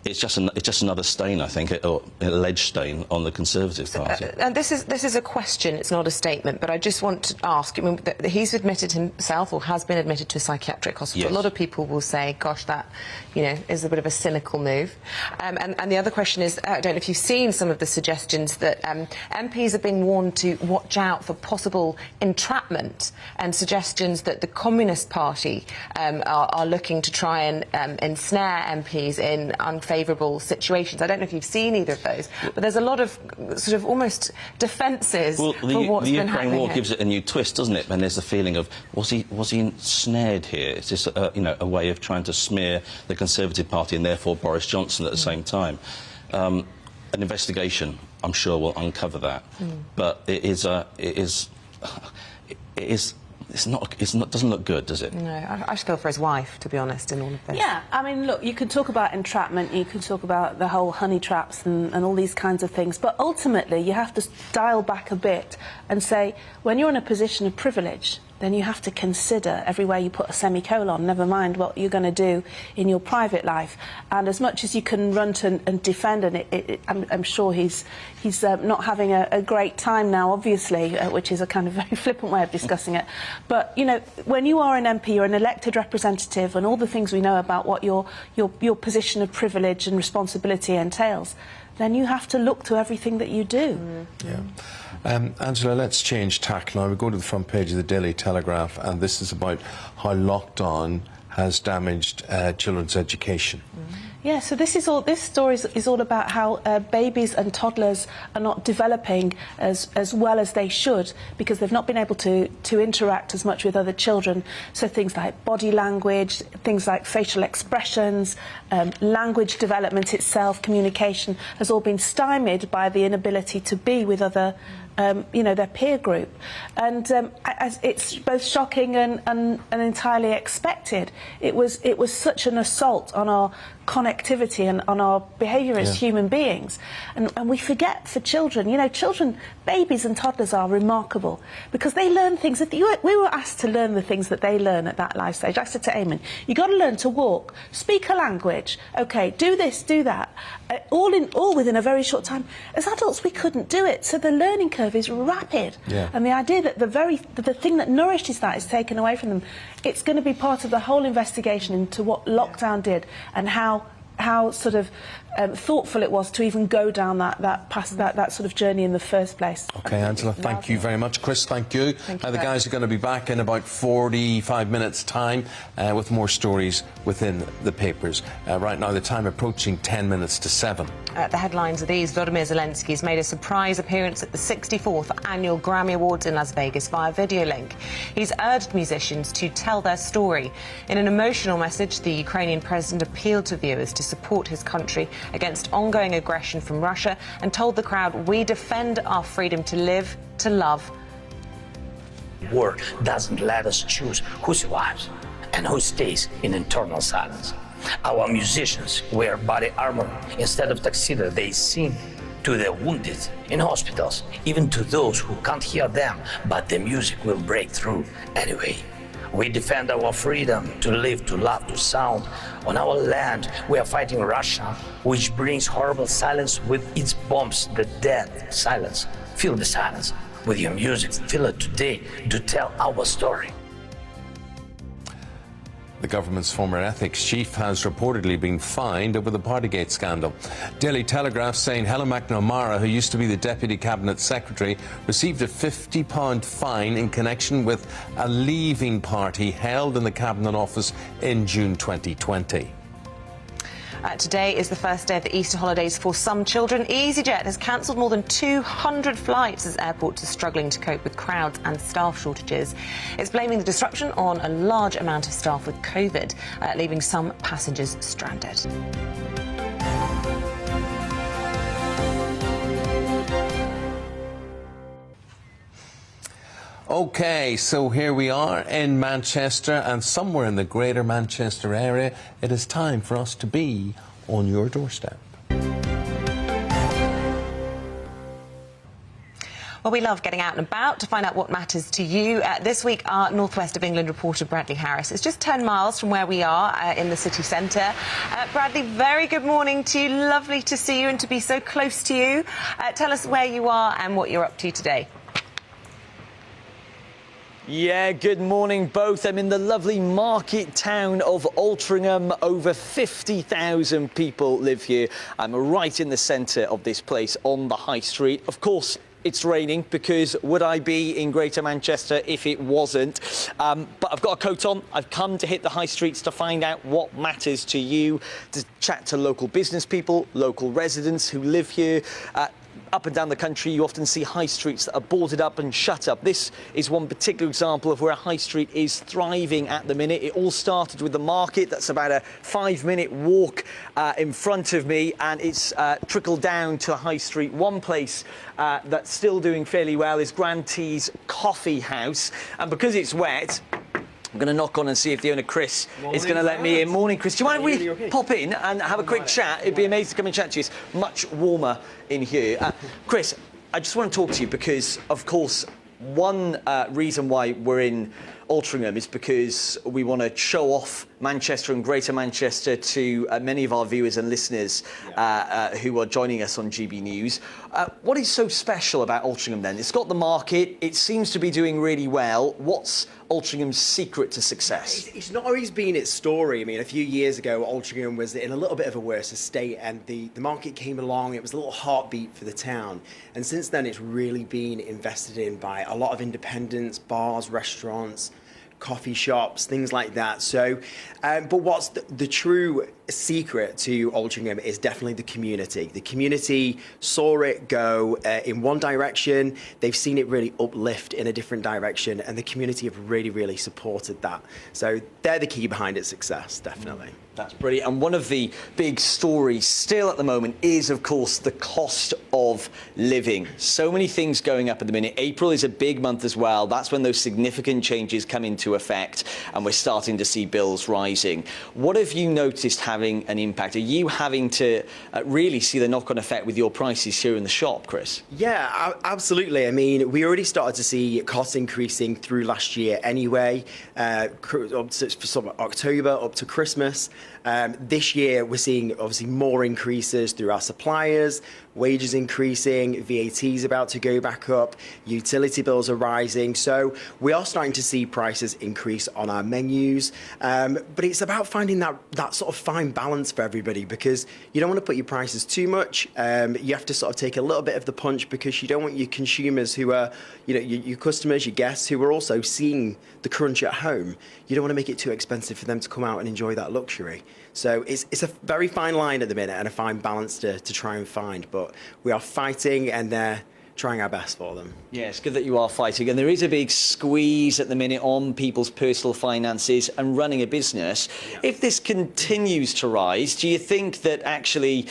it's just another stain, I think, or an alleged stain on the Conservative Party. And this is a question, it's not a statement, but I just want to ask, I mean, he's admitted himself, or has been admitted to a psychiatric hospital. Yes. A lot of people will say, gosh, that, you know, is a bit of a cynical move. And the other question is, I don't know if you've seen some of the suggestions that MPs have been warned to watch out for possible entrapment, and suggestions that the Communist Party are looking to try and ensnare MPs in unfavourable situations. I don't know if you've seen either of those, but there's a lot of sort of almost defences for what's been happening. The Ukraine war here. gives it a new twist, doesn't it? And there's the feeling of, was he snared here? Is this you know, a way of trying to smear the Conservative Party and therefore Boris Johnson at the same time? An investigation, I'm sure, will uncover that. But it doesn't look good, does it? No, I just feel for his wife, to be honest, in all of this. Yeah, I mean, look, you can talk about entrapment, you can talk about the whole honey traps and all these kinds of things, but ultimately you have to dial back a bit and say, when you're in a position of privilege, then you have to consider everywhere you put a semicolon, never mind what you're going to do in your private life. And as much as you can run to and defend, and I'm sure he's not having a great time now, obviously, which is a kind of very flippant way of discussing it. But, you know, when you are an MP, you're an elected representative, and all the things we know about what your position of privilege and responsibility entails, then you have to look to everything that you do. Yeah. Angela, let's change tack now. We go to the front page of the Daily Telegraph, and this is about how lockdown has damaged children's education. Yeah, so this story is all about how babies and toddlers are not developing as well as they should, because they've not been able to interact as much with other children. So things like body language, things like facial expressions, language development itself, communication, has all been stymied by the inability to be with other you know, their peer group. And it's both shocking and entirely expected. It was such an assault on our connectivity and on our behaviour as human beings. And we forget, for children, you know, babies and toddlers are remarkable because they learn things. We were asked to learn the things that they learn at that life stage. I said to Eamonn, you've got to learn to walk, speak a language, OK, do this, do that, all within a very short time. As adults, we couldn't do it, so the learning curve is rapid. And the idea that the thing that nourishes that is taken away from them, it's going to be part of the whole investigation into what lockdown did and how sort of thoughtful it was to even go down that sort of journey in the first place. OK, Angela, thank you very much. Chris, thank you. The guys are going to be back in about 45 minutes' time with more stories within the papers. Right now, the time approaching 10 minutes to 7. The headlines are these. Volodymyr Zelensky has made a surprise appearance at the 64th Annual Grammy Awards in Las Vegas via video link. He's urged musicians to tell their story. In an emotional message, the Ukrainian president appealed to viewers to support his country against ongoing aggression from Russia and told the crowd, "We defend our freedom to live, to love." War doesn't let us choose who survives and who stays in internal silence. Our musicians wear body armor instead of tuxedo. They sing to the wounded in hospitals, even to those who can't hear them, but the music will break through anyway. We defend our freedom to live, to love, to sound. On our land, we are fighting Russia, which brings horrible silence with its bombs, the dead silence. Feel the silence with your music. Feel it today to tell our story. The government's former ethics chief has reportedly been fined over the Partygate scandal. Daily Telegraph saying Helen McNamara, who used to be the Deputy Cabinet Secretary, received a £50 fine in connection with a leaving party held in the Cabinet Office in June 2020. Today is the first day of the Easter holidays for some children. EasyJet has cancelled more than 200 flights as airports are struggling to cope with crowds and staff shortages. It's blaming the disruption on a large amount of staff with COVID, leaving some passengers stranded. OK, so here we are in Manchester, and somewhere in the greater Manchester area, it is time for us to be on your doorstep. Well, we love getting out and about to find out what matters to you. This week, our North West of England reporter, Bradley Harris, is just 10 miles from where we are in the city centre. Bradley, very good morning to you. Lovely to see you and to be so close to you. Tell us where you are and what you're up to today. Yeah, good morning both. I'm in the lovely market town of Altrincham. Over 50,000 people live here. I'm right in the centre of this place on the high street. Of course, it's raining, because would I be in Greater Manchester if it wasn't? But I've got a coat on. I've come to hit the high streets to find out what matters to you, to chat to local business people, local residents who live here. Up and down the country, you often see high streets that are boarded up and shut up. This is one particular example of where a high street is thriving at the minute. It all started with the market. That's about a 5-minute walk in front of me, and it's trickled down to a high street. One place that's still doing fairly well is Grantee's Coffee House, and because it's wet, I'm going to knock on and see if the owner, Chris, is going to let me in. Morning, Chris. Do you mind if we pop in and have a quick chat? It'd be amazing to come and chat to you. It's much warmer in here. Chris, I just want to talk to you because, of course, one reason why we're in Altrincham is because we want to show off Manchester and Greater Manchester to many of our viewers and listeners who are joining us on GB News. What is so special about Altrincham then? It's got the market. It seems to be doing really well. What's Altrincham's secret to success? It's not always been its story. I mean, a few years ago, Altrincham was in a little bit of a worse estate, and the market came along. It was a little heartbeat for the town. And since then, it's really been invested in by a lot of independents, bars, restaurants, coffee shops, things like that. So, but what's the true secret to Altrincham is definitely the community. The community saw it go in one direction. They've seen it really uplift in a different direction, and the community have really, really supported that. So they're the key behind its success, definitely. That's brilliant. And one of the big stories still at the moment is, of course, the cost of living. So many things going up at the minute. April is a big month as well. That's when those significant changes come into effect, and we're starting to see bills rising. What have you noticed having an impact? Are you having to really see the knock-on effect with your prices here in the shop, Chris? Yeah, absolutely. I mean, we already started to see costs increasing through last year anyway, up to October, up to Christmas. This year, we're seeing obviously more increases through our suppliers, wages increasing, VAT's about to go back up, utility bills are rising. So we are starting to see prices increase on our menus. But it's about finding that sort of fine balance for everybody, because you don't want to put your prices too much. You have to sort of take a little bit of the punch, because you don't want your consumers who are, your customers, your guests who are also seeing the crunch at home. You don't want to make it too expensive for them to come out and enjoy that luxury. So it's a very fine line at the minute, and a fine balance to try and find. But we are fighting and trying our best for them. Yeah, it's good that you are fighting. And there is a big squeeze at the minute on people's personal finances and running a business. Yeah. If this continues to rise, do you think that actually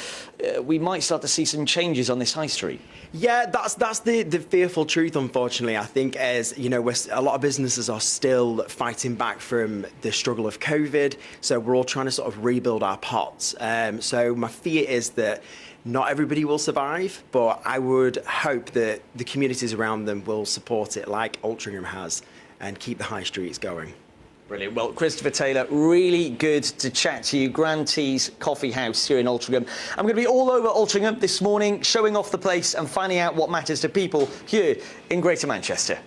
we might start to see some changes on this high street? Yeah, that's the fearful truth, unfortunately. I think as, a lot of businesses are still fighting back from the struggle of COVID, so we're all trying to sort of rebuild our pots. So my fear is that not everybody will survive, but I would hope that the communities around them will support it like Altrincham has and keep the high streets going. Brilliant. Well, Christopher Taylor, really good to chat to you. Grantee's Coffee House here in Altrincham. I'm going to be all over Altrincham this morning, showing off the place and finding out what matters to people here in Greater Manchester.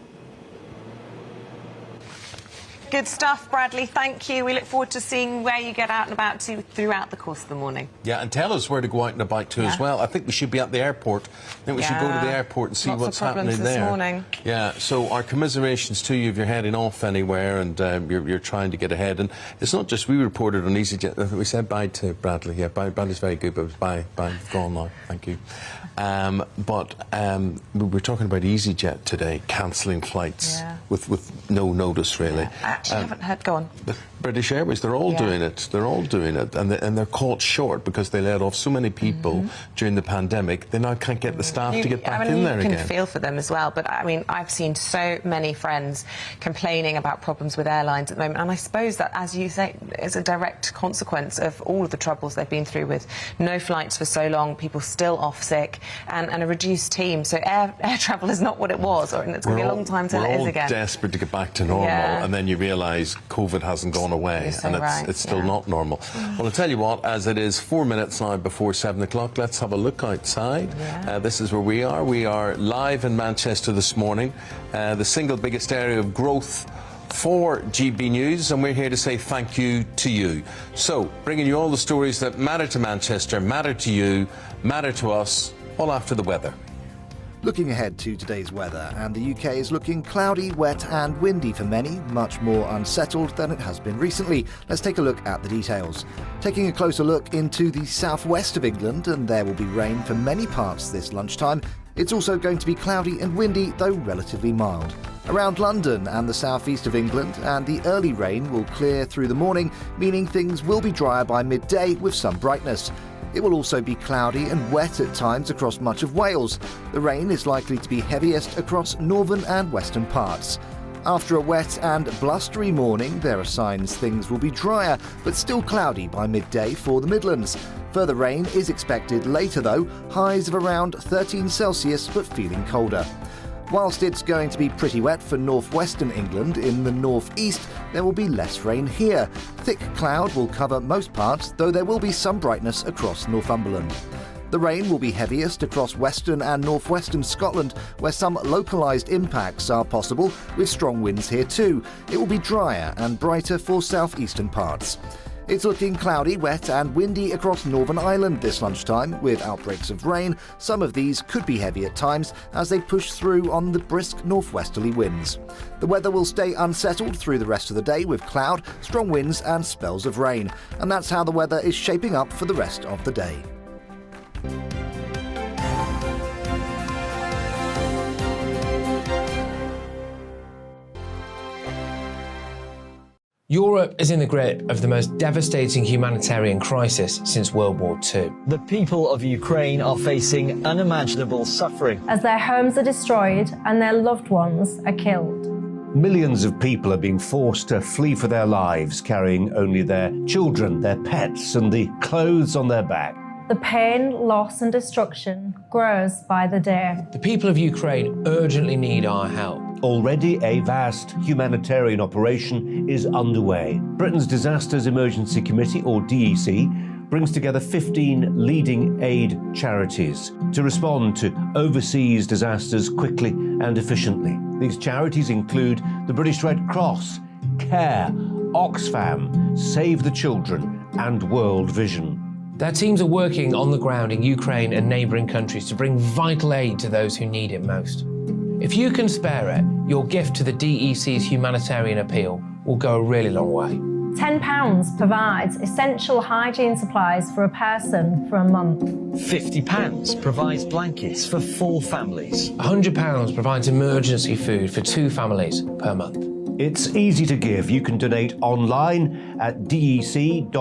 Good stuff, Bradley. Thank you. We look forward to seeing where you get out and about to throughout the course of the morning. Yeah, and tell us where to go out and about to as well. I think we should be at the airport. I think we should go to the airport and see what's happening there. This morning. Yeah, so our commiserations to you if you're heading off anywhere and you're trying to get ahead. And it's not just we reported on EasyJet. We said bye to Bradley. Yeah, Bradley's very good, but it was bye. Gone now. Thank you. But we were talking about EasyJet today, cancelling flights with no notice, really. I actually haven't heard. Go on. British Airways, they're all doing it. They're all doing it, and they're caught short because they let off so many people during the pandemic. They now can't get the staff to get back in there again. You again. can feel for them as well, but I mean, I've seen so many friends complaining about problems with airlines at the moment, and I suppose that, as you say, is a direct consequence of all of the troubles they've been through with no flights for so long, people still off sick, and a reduced team. So air travel is not what it was, and it's going to be a long time till it is again. We're all desperate to get back to normal, and then you realise COVID hasn't gone away, so and it's still not normal. Well, I'll tell you what, as it is 4 minutes now before 7 o'clock, let's have a look outside. This is where we are. We are live in Manchester this morning, the single biggest area of growth for GB News, and we're here to say thank you to you. So, bringing you all the stories that matter to Manchester, matter to you, matter to us, all after the weather. Looking ahead to today's weather, and the UK is looking cloudy, wet and windy for many, much more unsettled than it has been recently. Let's take a look at the details. Taking a closer look into the southwest of England, and there will be rain for many parts this lunchtime. It's also going to be cloudy and windy, though relatively mild. Around London and the southeast of England, and the early rain will clear through the morning, meaning things will be drier by midday with some brightness. It will also be cloudy and wet at times across much of Wales. The rain is likely to be heaviest across northern and western parts. After a wet and blustery morning, there are signs things will be drier, but still cloudy by midday for the Midlands. Further rain is expected later though, highs of around 13 Celsius but feeling colder. Whilst it's going to be pretty wet for northwestern England, in the northeast there will be less rain here. Thick cloud will cover most parts, though there will be some brightness across Northumberland. The rain will be heaviest across western and northwestern Scotland, where some localised impacts are possible, with strong winds here too. It will be drier and brighter for southeastern parts. It's looking cloudy, wet and windy across Northern Ireland this lunchtime, with outbreaks of rain. Some of these could be heavy at times as they push through on the brisk northwesterly winds. The weather will stay unsettled through the rest of the day with cloud, strong winds and spells of rain. And that's how the weather is shaping up for the rest of the day. Europe is in the grip of the most devastating humanitarian crisis since World War II. The people of Ukraine are facing unimaginable suffering as their homes are destroyed and their loved ones are killed. Millions of people are being forced to flee for their lives, carrying only their children, their pets, and the clothes on their back. The pain, loss and destruction grows by the day. The people of Ukraine urgently need our help. Already a vast humanitarian operation is underway. Britain's Disasters Emergency Committee, or DEC, brings together 15 leading aid charities to respond to overseas disasters quickly and efficiently. These charities include the British Red Cross, CARE, Oxfam, Save the Children and World Vision. Their teams are working on the ground in Ukraine and neighbouring countries to bring vital aid to those who need it most. If you can spare it, your gift to the DEC's humanitarian appeal will go a really long way. £10 provides essential hygiene supplies for a person for a month. £50 provides blankets for 4 families. £100 provides emergency food for 2 families per month. It's easy to give. You can donate online at dec.org.uk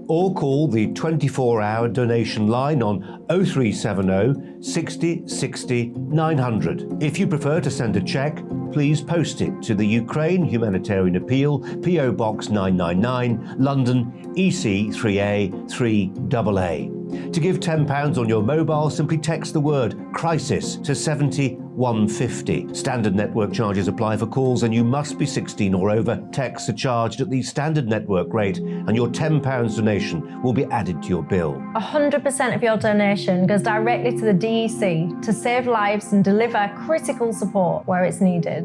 or call the 24-hour donation line on 0370 60 60 900. If you prefer to send a cheque, please post it to the Ukraine Humanitarian Appeal, PO Box 999, London, EC 3A 3AA. To give £10 on your mobile, simply text the word crisis to 70150. Standard network charges apply for calls and you must be 16 or over. Texts are charged at the standard network rate and your £10 donation will be added to your bill. 100% of your donation goes directly to the DEC to save lives and deliver critical support where it's needed.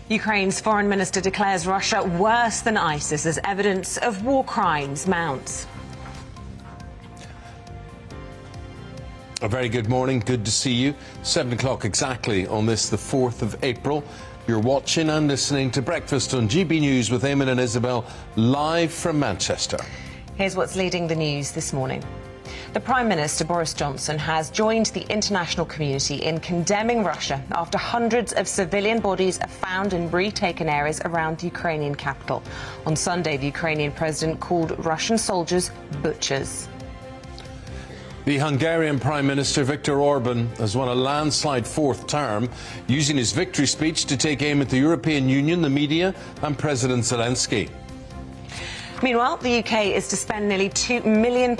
Ukraine's foreign minister declares Russia worse than ISIS as evidence of war crimes mounts. A very good morning. Good to see you. 7 o'clock exactly on this, the 4th of April. You're watching and listening to Breakfast on GB News with Eamonn and Isabel, live from Manchester. Here's what's leading the news this morning. The Prime Minister, Boris Johnson, has joined the international community in condemning Russia after hundreds of civilian bodies are found in retaken areas around the Ukrainian capital. On Sunday, the Ukrainian president called Russian soldiers butchers. The Hungarian Prime Minister Viktor Orban has won a landslide fourth term, using his victory speech to take aim at the European Union, the media and President Zelensky. Meanwhile, the UK is to spend nearly £2 million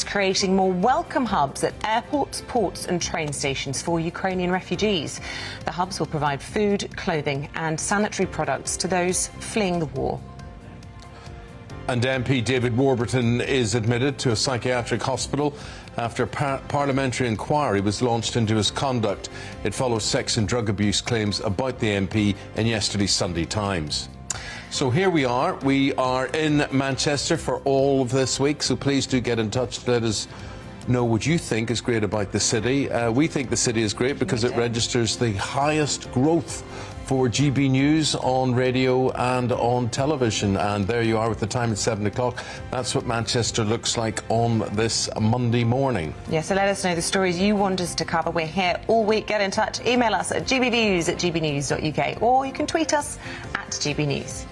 creating more welcome hubs at airports, ports and train stations for Ukrainian refugees. The hubs will provide food, clothing and sanitary products to those fleeing the war. And MP David Warburton is admitted to a psychiatric hospital after a parliamentary inquiry was launched into his conduct. It follows sex and drug abuse claims about the MP in yesterday's Sunday Times. So here we are in Manchester for all of this week, so please do get in touch to let us know what you think is great about the city. We think the city is great because it registers the highest growth for GB News on radio and on television. And there you are with the time at 7 o'clock. That's what Manchester looks like on this Monday morning. Yeah, so let us know the stories you want us to cover. We're here all week. Get in touch. Email us at gbnews@gbnews.uk or you can tweet us at gbnews.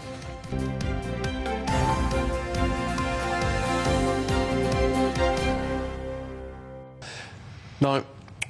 Now,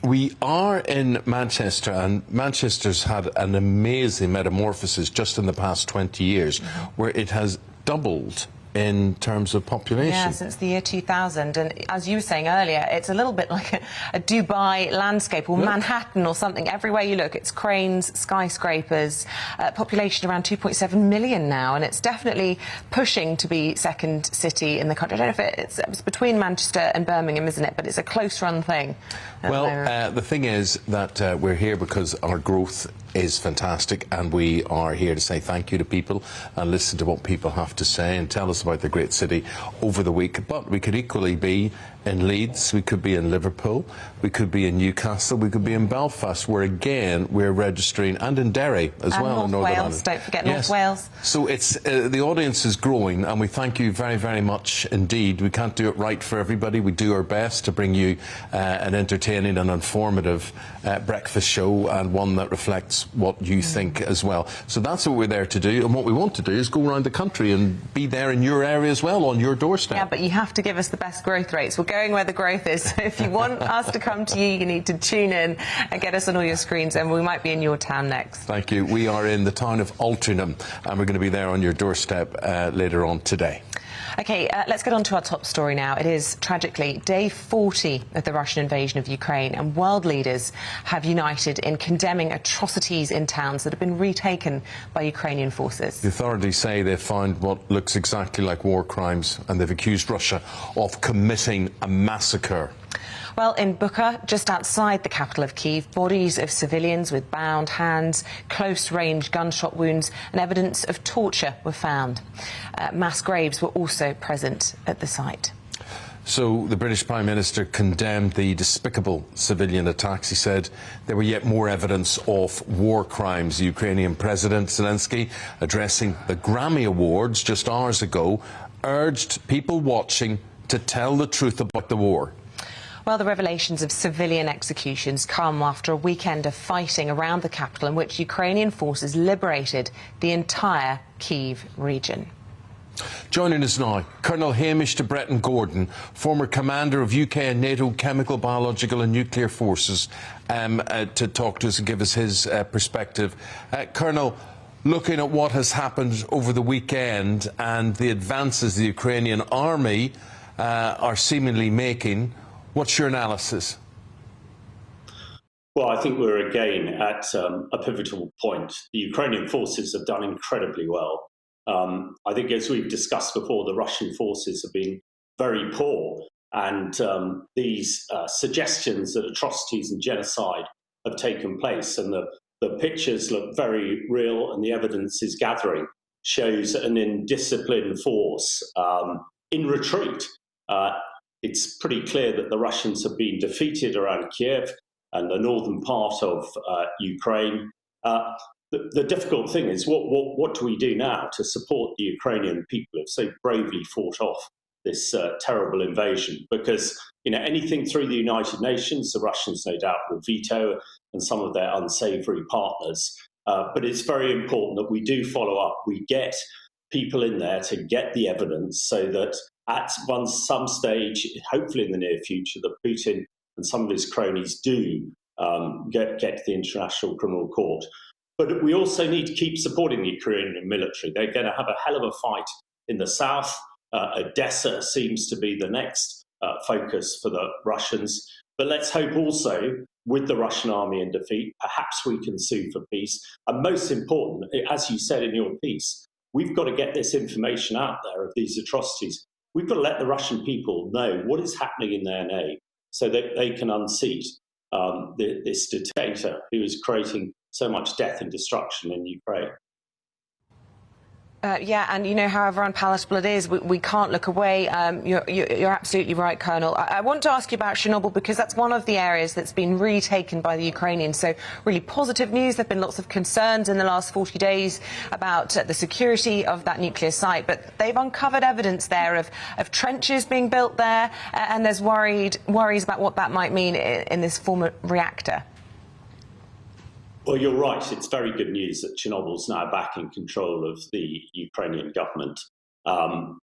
we are in Manchester, and Manchester's had an amazing metamorphosis just in the past 20 years, where it has doubled in terms of population. Yeah, since the year 2000. And as you were saying earlier, it's a little bit like a Dubai landscape or Manhattan or something. Everywhere you look, it's cranes, skyscrapers, population around 2.7 million now. And it's definitely pushing to be second city in the country. I don't know if it's between Manchester and Birmingham, isn't it? But it's a close-run thing. Well, the thing is that we're here because our growth is fantastic, and we are here to say thank you to people and listen to what people have to say and tell us about the great city over the week. But we could equally be in Leeds, we could be in Liverpool, we could be in Newcastle, we could be in Belfast, where again we're registering, and in Derry as well. And North Wales, don't forget North Wales. So it's the audience is growing, and we thank you very, very much indeed. We can't do it right for everybody. We do our best to bring you an entertaining and informative breakfast show, and one that reflects what you think as well. So that's what we're there to do, and what we want to do is go around the country and be there in your area as well, on your doorstep. Yeah, but you have to give us the best growth rates. We're going where the growth is. So if you want us to come to you, you need to tune in and get us on all your screens, and we might be in your town next. Thank you. We are in the town of Altrincham, and we're going to be there on your doorstep later on today. OK, let's get on to our top story now. It is, tragically, day 40 of the Russian invasion of Ukraine, and world leaders have united in condemning atrocities in towns that have been retaken by Ukrainian forces. The authorities say they've found what looks exactly like war crimes, and they've accused Russia of committing a massacre. Well, in Bucha, just outside the capital of Kyiv, bodies of civilians with bound hands, close-range gunshot wounds and evidence of torture were found. Mass graves were also present at the site. So the British Prime Minister condemned the despicable civilian attacks. He said there were yet more evidence of war crimes. The Ukrainian President Zelensky, addressing the Grammy Awards just hours ago, urged people watching to tell the truth about the war. Well, the revelations of civilian executions come after a weekend of fighting around the capital in which Ukrainian forces liberated the entire Kyiv region. Joining us now, Colonel Hamish de Breton Gordon, former commander of UK and NATO chemical, biological and nuclear forces, to talk to us and give us his perspective. Colonel, looking at what has happened over the weekend and the advances the Ukrainian army are seemingly making, what's your analysis? Well, I think we're again at a pivotal point. The Ukrainian forces have done incredibly well. I think, as we've discussed before, the Russian forces have been very poor, and these suggestions that atrocities and genocide have taken place, and the pictures look very real, and the evidence is gathering, shows an indisciplined force in retreat. It's pretty clear that the Russians have been defeated around Kiev and the northern part of Ukraine. the difficult thing is what do we do now to support the Ukrainian people who have so bravely fought off this terrible invasion? Because anything through the United Nations, the Russians no doubt will veto, and some of their unsavoury partners. But it's very important that we do follow up. We get people in there to get the evidence so that at some stage, hopefully in the near future, that Putin and some of his cronies do get to the International Criminal Court. But we also need to keep supporting the Ukrainian military. They're going to have a hell of a fight in the south. Odessa seems to be the next focus for the Russians. But let's hope also, with the Russian army in defeat, perhaps we can sue for peace. And most important, as you said in your piece, we've got to get this information out there of these atrocities. We've got to let the Russian people know what is happening in their name so that they can unseat this dictator who is creating so much death and destruction in Ukraine. Yeah, and however unpalatable it is, we can't look away. You're absolutely right, Colonel. I want to ask you about Chernobyl because that's one of the areas that's been retaken by the Ukrainians. So really positive news. There have been lots of concerns in the last 40 days about the security of that nuclear site, but they've uncovered evidence there of trenches being built there, and there's worries about what that might mean in this former reactor. Well, you're right. It's very good news that Chernobyl's now back in control of the Ukrainian government.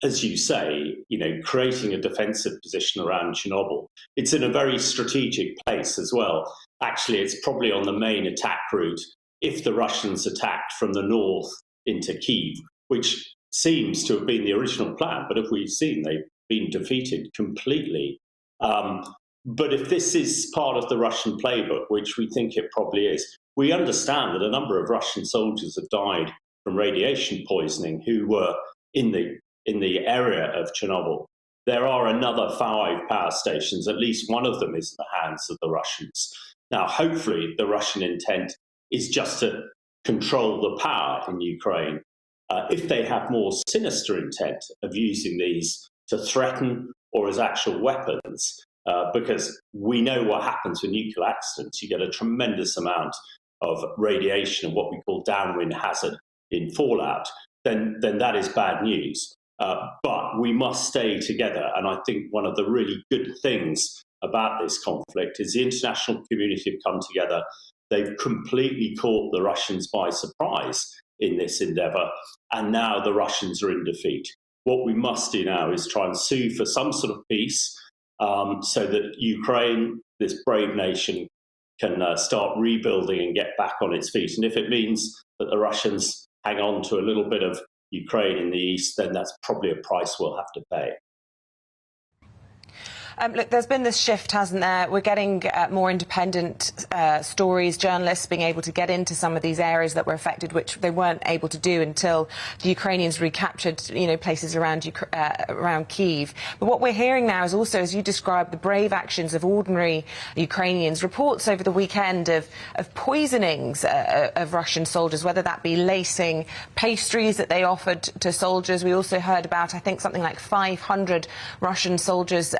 As you say, creating a defensive position around Chernobyl, it's in a very strategic place as well. Actually, it's probably on the main attack route if the Russians attacked from the north into Kyiv, which seems to have been the original plan. But if we've seen, they've been defeated completely. But if this is part of the Russian playbook, which we think it probably is, we understand that a number of Russian soldiers have died from radiation poisoning who were in the area of Chernobyl. There are another 5 power stations. At least one of them is in the hands of the Russians. Now, hopefully, the Russian intent is just to control the power in Ukraine. If they have more sinister intent of using these to threaten or as actual weapons, because we know what happens with nuclear accidents. You get a tremendous amount of radiation and what we call downwind hazard in fallout, then that is bad news. But we must stay together. And I think one of the really good things about this conflict is the international community have come together. They've completely caught the Russians by surprise in this endeavour. And now the Russians are in defeat. What we must do now is try and sue for some sort of peace so that Ukraine, this brave nation, can start rebuilding and get back on its feet. And if it means that the Russians hang on to a little bit of Ukraine in the east, then that's probably a price we'll have to pay. Look, there's been this shift, hasn't there? We're getting more independent stories, journalists being able to get into some of these areas that were affected, which they weren't able to do until the Ukrainians recaptured, places around Kyiv. But what we're hearing now is also, as you described, the brave actions of ordinary Ukrainians. Reports over the weekend of poisonings of Russian soldiers, whether that be lacing pastries that they offered to soldiers. We also heard about, I think, something like 500 Russian soldiers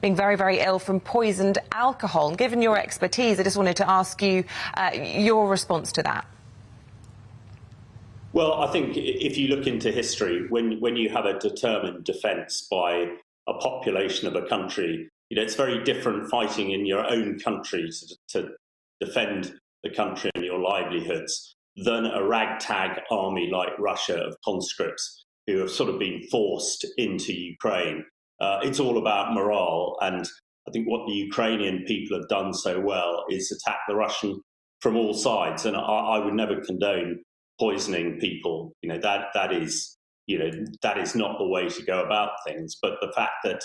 being very, very ill from poisoned alcohol. And given your expertise, I just wanted to ask you your response to that. Well, I think if you look into history, when you have a determined defence by a population of a country, it's very different fighting in your own country to defend the country and your livelihoods than a ragtag army like Russia of conscripts who have sort of been forced into Ukraine. It's all about morale, and I think what the Ukrainian people have done so well is attack the Russian from all sides. And I would never condone poisoning people. That is not the way to go about things. But the fact that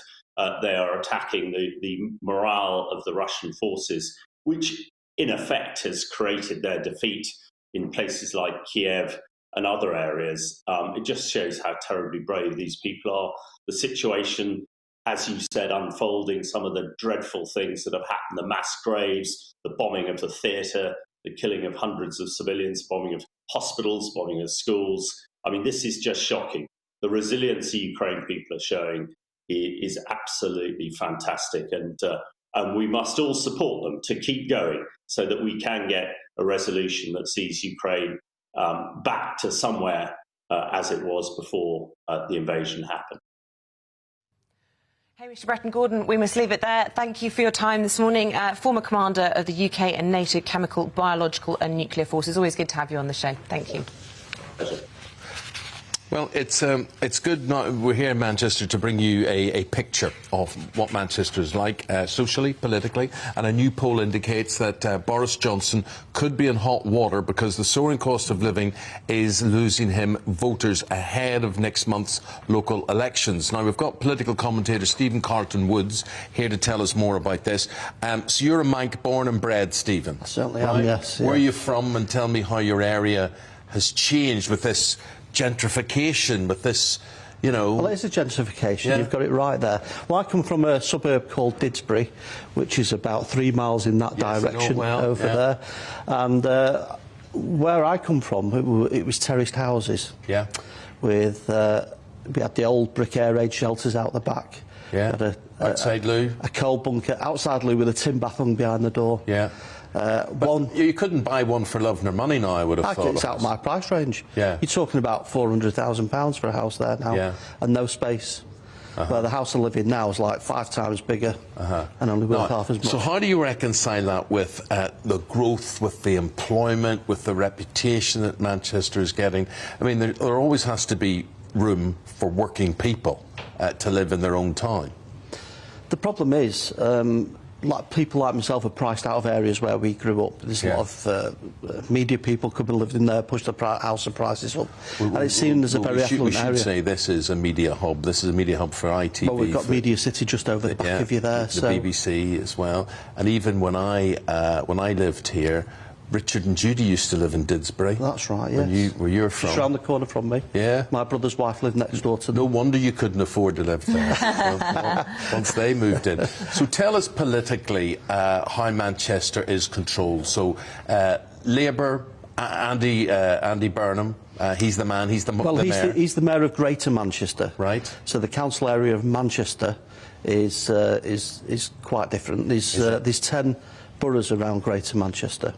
they are attacking the morale of the Russian forces, which in effect has created their defeat in places like Kiev and other areas, it just shows how terribly brave these people are. The situation, as you said, unfolding, some of the dreadful things that have happened, the mass graves, the bombing of the theatre, the killing of hundreds of civilians, bombing of hospitals, bombing of schools. I mean, this is just shocking. The resilience the Ukraine people are showing is absolutely fantastic, and we must all support them to keep going so that we can get a resolution that sees Ukraine back to somewhere as it was before the invasion happened. Mr. Breton-Gordon, we must leave it there. Thank you for your time this morning. Former commander of the UK and NATO Chemical, Biological and Nuclear Forces. Always good to have you on the show. Thank you. Pleasure. Well, it's good now we're here in Manchester to bring you a picture of what Manchester is like socially, politically, and a new poll indicates that Boris Johnson could be in hot water because the soaring cost of living is losing him voters ahead of next month's local elections. Now, we've got political commentator Stephen Carlton-Woods here to tell us more about this. So you're a Manc born and bred, Stephen? I certainly am, yes. Where are you from, and tell me how your area has changed with this gentrification, with this, you know... Well, it is a gentrification, you've got it right there. Well, I come from a suburb called Didsbury, which is about 3 miles in that direction over there. And where I come from, it was terraced houses. Yeah. With, we had the old brick air raid shelters out the back. Yeah. Outside loo. A coal bunker outside loo with a tin bath hung behind the door. Yeah. But you couldn't buy one for love nor money now, I would have thought. It's out of my price range. Yeah. You're talking about £400,000 for a house there now, and no space. Where the house I live in now is like 5 times bigger and only worth half as much. So how do you reconcile that with the growth, with the employment, with the reputation that Manchester is getting? I mean, there always has to be room for working people to live in their own town. The problem is, like people like myself are priced out of areas where we grew up. There's a lot of media people could be living there, push the house prices up, and it's seen as a very affluent area. We should say this is a media hub. This is a media hub for ITV. Well, we've got Media City just over the back of you there. The BBC as well. And even when I lived here, Richard and Judy used to live in Didsbury. That's right, yes. Where you're from. Just round the corner from me. Yeah. My brother's wife lived next door to them. No wonder you couldn't afford to live there once they moved in. So tell us politically how Manchester is controlled. So Labour, Andy Burnham, he's the man, he's the mayor. He's the mayor of Greater Manchester. Right. So the council area of Manchester is quite different. There's 10 boroughs around Greater Manchester,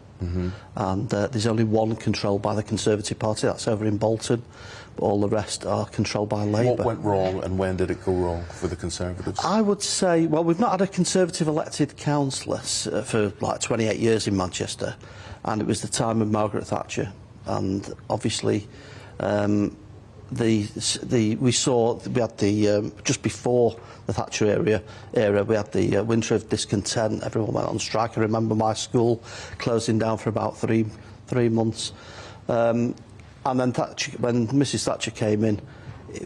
and there's only one controlled by the Conservative Party, that's over in Bolton, but all the rest are controlled by Labour. What went wrong and when did it go wrong for the Conservatives? I would say, well, we've not had a Conservative elected councillor for like 28 years in Manchester, and it was the time of Margaret Thatcher, and obviously we had the just before the Thatcher era we had the winter of discontent. Everyone went on strike. I remember my school closing down for about three months, and then when Mrs Thatcher came in,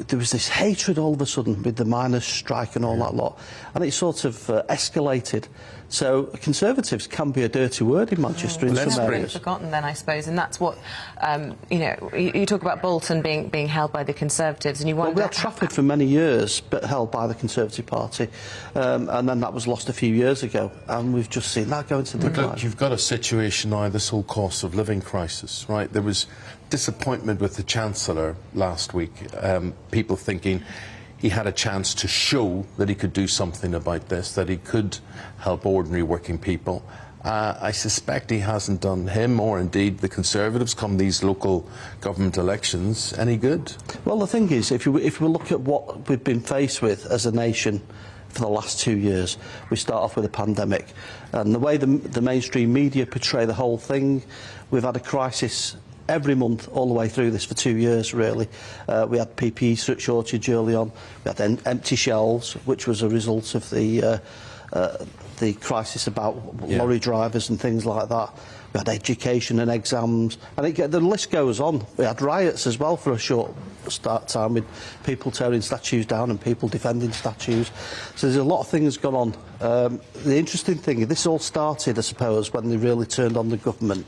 there was this hatred all of a sudden with the miners' strike and all that lot, and it sort of escalated. So Conservatives can be a dirty word in Manchester in some areas. Forgotten then, I suppose, and that's what you know. You talk about Bolton being held by the Conservatives, and you wonder. Well, we had Trafford for many years, but held by the Conservative Party, and then that was lost a few years ago, and we've just seen that go into decline. Look, you've got a situation now, this whole cost of living crisis, right? There was disappointment with the Chancellor last week, people thinking he had a chance to show that he could do something about this, that he could help ordinary working people. I suspect he hasn't done him, or indeed the Conservatives, come these local government elections, any good. Well, the thing is, if we look at what we've been faced with as a nation for the last 2 years, we start off with a pandemic, and the way the mainstream media portray the whole thing, we've had a crisis every month all the way through this for 2 years, really. We had PPE shortage early on. We had empty shelves, which was a result of the crisis about lorry drivers and things like that. We had education and exams, and the list goes on. We had riots as well for a short start time, with people tearing statues down and people defending statues. So there's a lot of things gone on. The interesting thing, this all started, I suppose, when they really turned on the government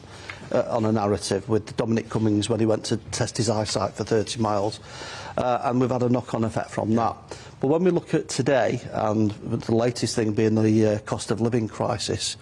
on a narrative with Dominic Cummings when he went to test his eyesight for 30 miles, and we've had a knock-on effect from that. But when we look at today, and the latest thing being the cost of living crisis,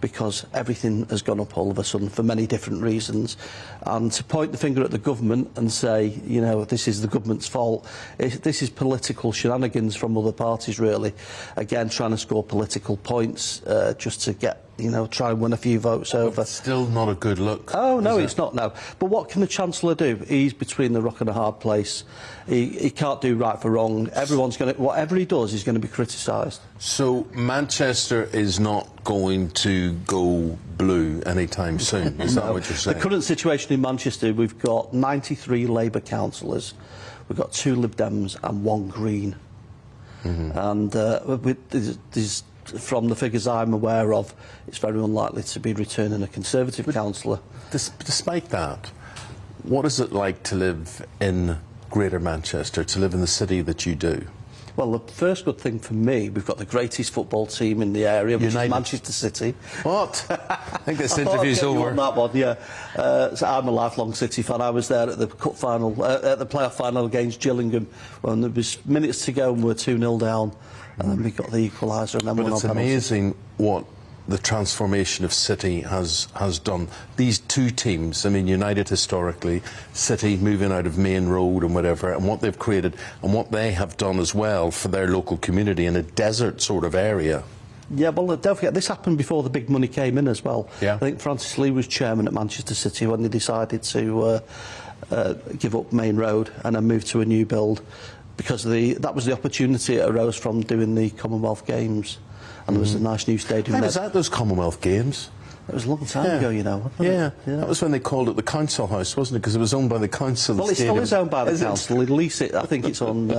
because everything has gone up all of a sudden for many different reasons, and to point the finger at the government and say, you know, this is the government's fault, this is political shenanigans from other parties, really. Again, trying to score political points just to get, you know, try and win a few votes over. It's still not a good look. Oh, no, it's not, no. But what can the Chancellor do? He's between the rock and a hard place. He can't do right for wrong. Everyone's going to, whatever he does, he's going to be criticised. So Manchester is not going to go blue anytime soon, is that what you're saying? The current situation in Manchester, we've got 93 Labour councillors, we've got 2 Lib Dems and 1 Green. And there's, from the figures I'm aware of, it's very unlikely to be returning a Conservative councillor. Despite that, what is it like to live in Greater Manchester, to live in the city that you do? Well, the first good thing for me, we've got the greatest football team in the area, which is Manchester City. What? I think this interview's over. On that one, yeah. So I'm a lifelong City fan. I was there at the cup final, at the playoff final against Gillingham, when there was minutes to go and we're 2-0 down, and then we got the equaliser and then But won on it's penalties. amazing what the transformation of City has done. These two teams, I mean, United historically, City moving out of Main Road and whatever, and what they've created and what they have done as well for their local community in a desert sort of area. Yeah, well, don't forget, this happened before the big money came in as well. Yeah. I think Francis Lee was chairman at Manchester City when they decided to give up Main Road and then move to a new build, because that was the opportunity that arose from doing the Commonwealth Games. And there was a nice new stadium. How was that, those Commonwealth Games? It was a long time ago, you know. Yeah, that was when they called it the Council House, wasn't it? Because it was owned by the council. Well, it still is owned by the council. They lease it. I think it's on...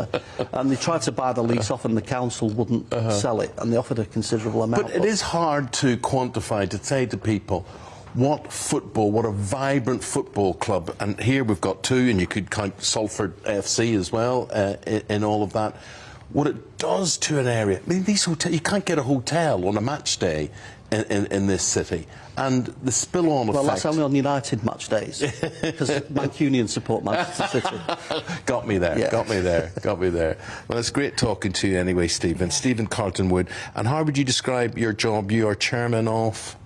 and they tried to buy the lease off and the council wouldn't sell it, and they offered a considerable amount. But it is hard to quantify, to say to people what football, what a vibrant football club, and here we've got 2, and you could count Salford AFC as well in all of that, what it does to an area. I mean, these hotels, you can't get a hotel on a match day in this city, and the spill-on effect... Well, that's only on United match days, because Mancunians support Manchester City. Got me there, Yeah. got me there. Well, it's great talking to you anyway, Stephen. Stephen Carlton-Wood. And how would you describe your job? You are chairman of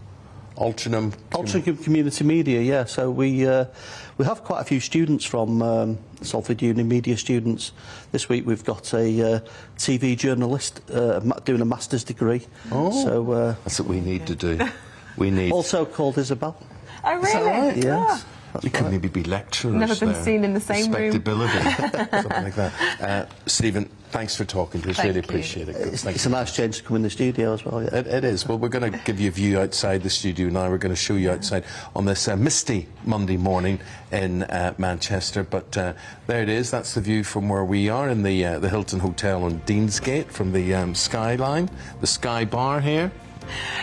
Altrincham Community Media, yeah. So we have quite a few students from Salford Uni, media students. This week we've got a TV journalist doing a master's degree. Oh, so that's what we need to do. We need... Also called Isabel. Oh, really? Is that right? Yes. We could maybe be lecturers. Never been there. seen in the same room. Respectability, something like that. Stephen, thanks for talking to us. Really appreciate it. It's a nice change to come in the studio as well. Yeah. It is. Well, we're going to give you a view outside the studio now. We're going to show you outside on this misty Monday morning in Manchester. But there it is. That's the view from where we are in the Hilton Hotel on Deansgate, from the skyline, the Sky Bar here.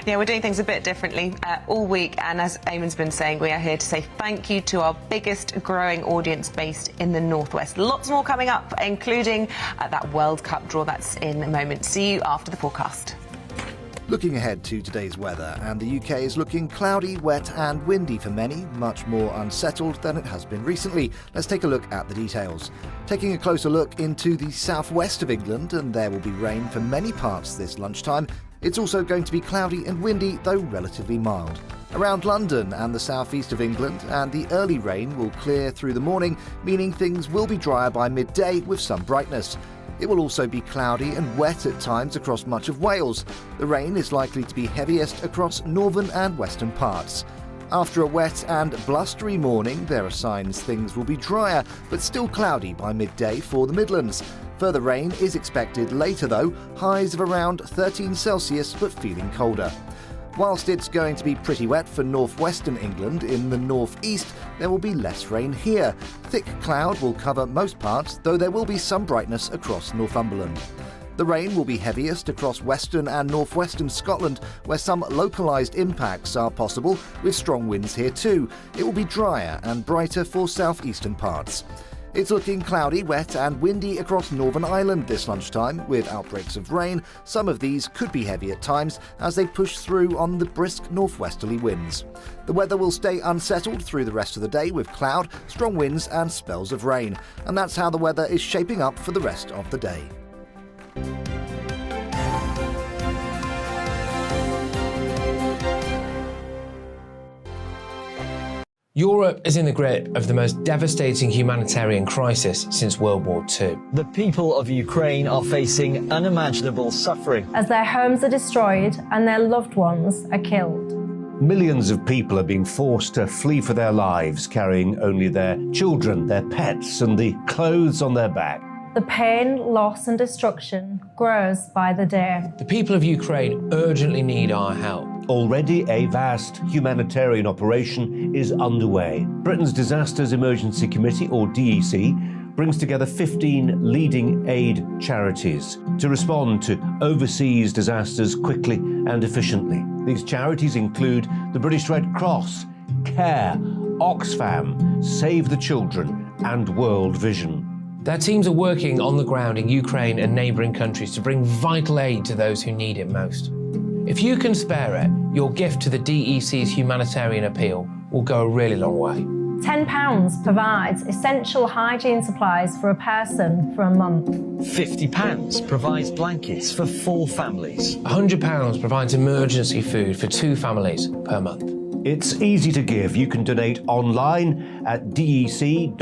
Yeah, we're doing things a bit differently all week, and as Eamonn's been saying, we are here to say thank you to our biggest growing audience based in the Northwest. Lots more coming up, including that World Cup draw that's in a moment. See you after the forecast. Looking ahead to today's weather, and the UK is looking cloudy, wet and windy for many, much more unsettled than it has been recently. Let's take a look at the details. Taking a closer look into the southwest of England, and there will be rain for many parts this lunchtime. It's also going to be cloudy and windy, though relatively mild. Around London and the southeast of England, and the early rain will clear through the morning, meaning things will be drier by midday with some brightness. It will also be cloudy and wet at times across much of Wales. The rain is likely to be heaviest across northern and western parts. After a wet and blustery morning, there are signs things will be drier, but still cloudy by midday for the Midlands. Further rain is expected later though, highs of around 13 Celsius but feeling colder. Whilst it's going to be pretty wet for northwestern England, in the northeast there will be less rain here. Thick cloud will cover most parts, though there will be some brightness across Northumberland. The rain will be heaviest across western and northwestern Scotland, where some localised impacts are possible, with strong winds here too. It will be drier and brighter for southeastern parts. It's looking cloudy, wet and windy across Northern Ireland this lunchtime, with outbreaks of rain. Some of these could be heavy at times as they push through on the brisk northwesterly winds. The weather will stay unsettled through the rest of the day with cloud, strong winds and spells of rain. And that's how the weather is shaping up for the rest of the day. Europe is in the grip of the most devastating humanitarian crisis since World War II. The people of Ukraine are facing unimaginable suffering as their homes are destroyed and their loved ones are killed. Millions of people are being forced to flee for their lives, carrying only their children, their pets, and the clothes on their back. The pain, loss and destruction grows by the day. The people of Ukraine urgently need our help. Already a vast humanitarian operation is underway. Britain's Disasters Emergency Committee, or DEC, brings together 15 leading aid charities to respond to overseas disasters quickly and efficiently. These charities include the British Red Cross, CARE, Oxfam, Save the Children and World Vision. Their teams are working on the ground in Ukraine and neighbouring countries to bring vital aid to those who need it most. If you can spare it, your gift to the DEC's humanitarian appeal will go a really long way. £10 provides essential hygiene supplies for a person for a month. £50 provides blankets for 4 families. £100 provides emergency food for 2 families per month. It's easy to give. You can donate online at dec.org.uk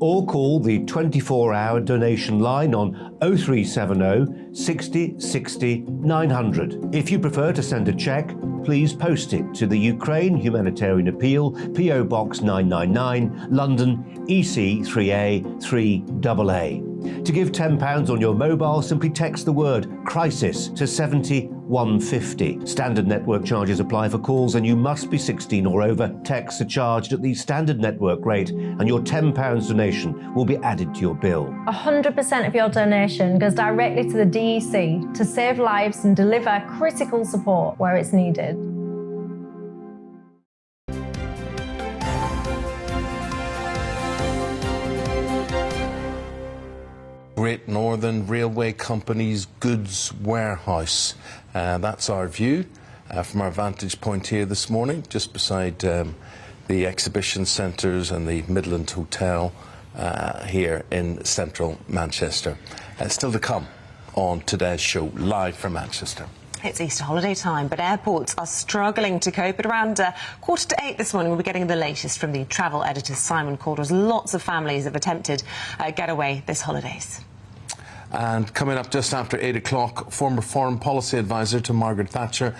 or call the 24-hour donation line on 0370 60 60 900. If you prefer to send a cheque, please post it to the Ukraine Humanitarian Appeal, PO Box 999, London, EC 3A 3AA. To give £10 on your mobile, simply text the word crisis to 70150. Standard network charges apply for calls and you must be 16 or over. Texts are charged at the standard network rate and your £10 donation will be added to your bill. 100% of your donation goes directly to the DEC to save lives and deliver critical support where it's needed. Great Northern Railway Company's goods warehouse. That's our view from our vantage point here this morning, just beside the exhibition centres and the Midland Hotel here in central Manchester. Still to come on today's show, live from Manchester. It's Easter holiday time, but airports are struggling to cope. At around 7:45 this morning, we'll be getting the latest from the travel editor, Simon Calder's. Lots of families have attempted getaway this holidays. And coming up just after 8 o'clock, former foreign policy advisor to Margaret Thatcher,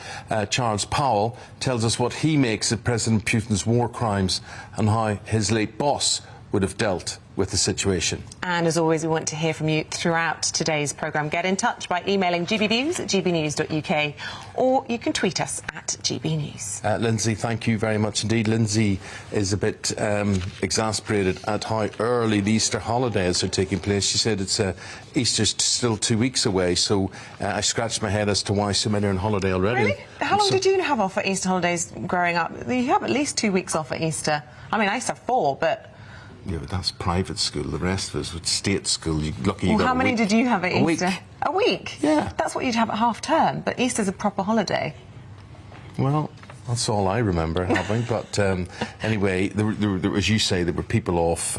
Charles Powell, tells us what he makes of President Putin's war crimes and how his late boss would have dealt with the situation. And as always, we want to hear from you throughout today's programme. Get in touch by emailing gbnews@gbnews.uk or you can tweet us at GBNews. Lindsay, thank you very much indeed. Lindsay is a bit exasperated at how early the Easter holidays are taking place. She said Easter's still 2 weeks away, so I scratched my head as to why so many are on holiday already. Really? How long did you have off at Easter holidays growing up? You have at least 2 weeks off at Easter. I mean, I used to have 4, but... Yeah, but that's private school. The rest of us with state school. You're lucky you got how many did you have at Easter? Week. A week? Yeah. That's what you'd have at half term, but Easter's a proper holiday. Well, that's all I remember having. But anyway, there, as you say, there were people off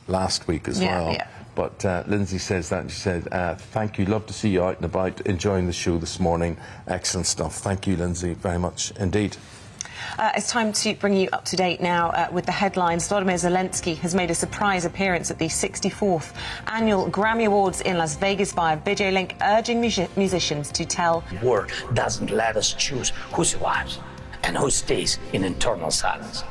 last week as well. Yeah. But Lindsay says that, and she said, thank you, love to see you out and about, enjoying the show this morning. Excellent stuff. Thank you, Lindsay, very much indeed. It's time to bring you up to date now with the headlines. Volodymyr Zelensky has made a surprise appearance at the 64th Annual Grammy Awards in Las Vegas via video link, urging musicians to tell... War doesn't let us choose who survives and who stays in internal silence.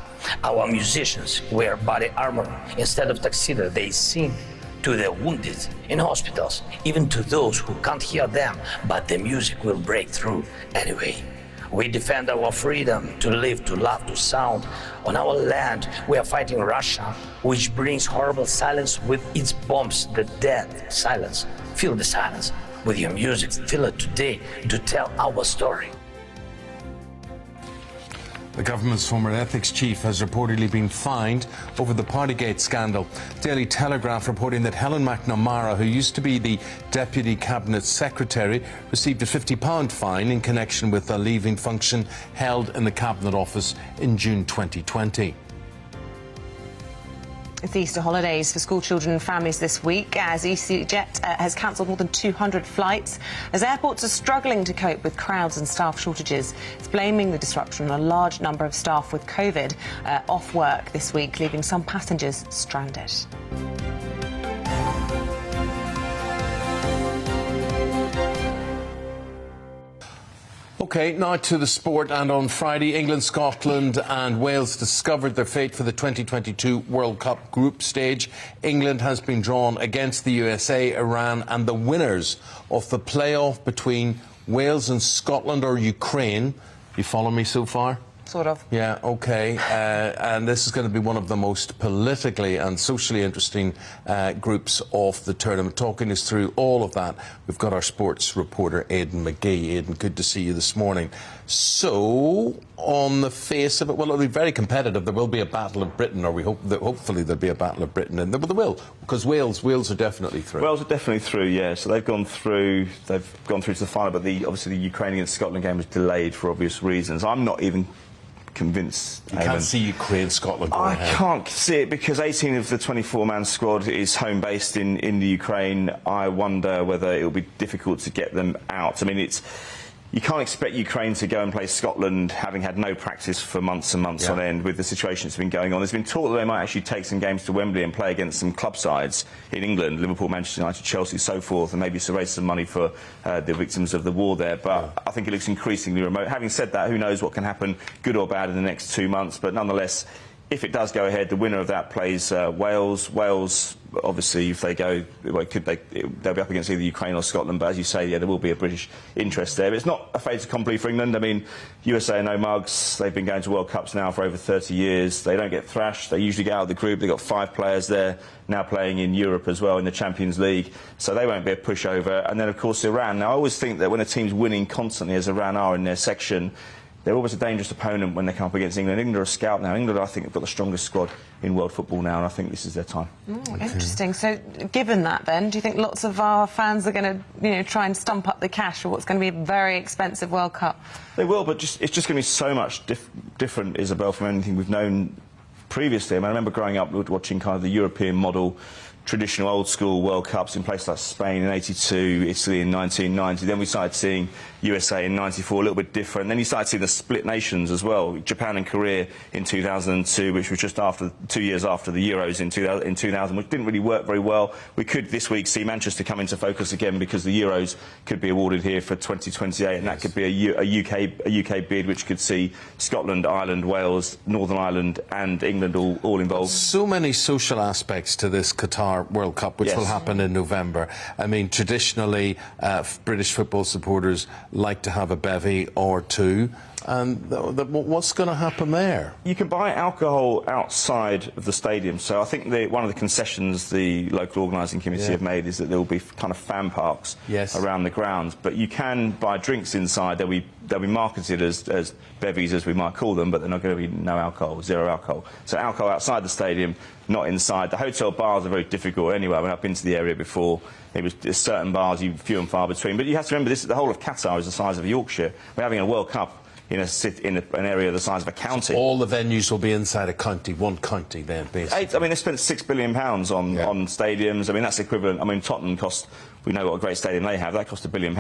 Our musicians wear body armor instead of tuxedo. They sing to the wounded in hospitals, even to those who can't hear them, but the music will break through anyway. We defend our freedom to live, to love, to sound. On our land, we are fighting Russia, which brings horrible silence with its bombs, the dead silence. Feel the silence with your music. Feel it today to tell our story. The government's former ethics chief has reportedly been fined over the Partygate scandal. Daily Telegraph reporting that Helen McNamara, who used to be the Deputy Cabinet Secretary, received a £50 fine in connection with a leaving function held in the Cabinet Office in June 2020. It's Easter holidays for school children and families this week as EasyJet has cancelled more than 200 flights as airports are struggling to cope with crowds and staff shortages. It's blaming the disruption on a large number of staff with COVID off work this week, leaving some passengers stranded. OK, now to the sport. And on Friday, England, Scotland and Wales discovered their fate for the 2022 World Cup group stage. England has been drawn against the USA, Iran and the winners of the playoff between Wales and Scotland or Ukraine. You follow me so far? Sort of. Yeah, OK. And this is going to be one of the most politically and socially interesting groups of the tournament. Talking us through all of that, we've got our sports reporter, Aidan McGee. Aidan, good to see you this morning. So, on the face of it, well, it'll be very competitive. There will be a Battle of Britain, or we hope that hopefully there'll be a Battle of Britain. And there will, because Wales are definitely through. Wales are definitely through, yeah. So they've gone through to the final, but obviously the Ukrainian and Scotland game was delayed for obvious reasons. I'm not even convinced. You can't see Ukraine, Scotland going ahead. I can't see it because 18 of the 24-man squad is home-based in the Ukraine. I wonder whether it'll be difficult to get them out. I mean, you can't expect Ukraine to go and play Scotland having had no practice for months and months on end with the situation that's been going on. There's been talk that they might actually take some games to Wembley and play against some club sides in England, Liverpool, Manchester United, Chelsea, so forth, and maybe to raise some money for the victims of the war there. But I think it looks increasingly remote. Having said that, who knows what can happen, good or bad, in the next 2 months. But nonetheless, if it does go ahead, the winner of that plays Wales. Wales, obviously, if they go, they'll be up against either Ukraine or Scotland. But as you say, yeah, there will be a British interest there. But it's not a fait accompli for England. I mean, USA are no mugs. They've been going to World Cups now for over 30 years. They don't get thrashed. They usually get out of the group. They've got 5 players there now playing in Europe as well in the Champions League. So they won't be a pushover. And then, of course, Iran. Now, I always think that when a team's winning constantly, as Iran are in their section, they're always a dangerous opponent when they come up against England. England are a scout now. England, I think, have got the strongest squad in world football now, and I think this is their time. Interesting. So, given that, then, do you think lots of our fans are going to, try and stump up the cash for what's going to be a very expensive World Cup? They will, but it's just going to be so much different, Isabel, from anything we've known previously. I mean, I remember growing up watching kind of the European model, traditional old-school World Cups in places like Spain in '82, Italy in 1990. Then we started seeing USA in '94, a little bit different. Then you started seeing the split nations as well, Japan and Korea in 2002, which was just 2 years after the Euros in 2000, which didn't really work very well. We could this week see Manchester come into focus again because the Euros could be awarded here for 2028, and that could be a UK bid, which could see Scotland, Ireland, Wales, Northern Ireland and England all involved. So many social aspects to this Qatar World Cup, which will happen in November. I mean, traditionally, British football supporters like to have a bevy or two. And what's going to happen there? You can buy alcohol outside of the stadium. So I think one of the concessions the local organising committee have made is that there will be kind of fan parks around the grounds. But you can buy drinks inside. They'll be marketed as bevies, as we might call them, but they're not going to be no alcohol, zero alcohol. So alcohol outside the stadium, not inside. The hotel bars are very difficult anyway. I mean, I've been to the area before. There's certain bars, few and far between. But you have to remember, the whole of Qatar is the size of Yorkshire. We're having a World Cup in an area the size of a county. So all the venues will be inside a county, one county then, basically. I mean, they spent £6 billion on stadiums. I mean, that's equivalent. I mean, Tottenham cost, we know what a great stadium they have, that cost £1 billion.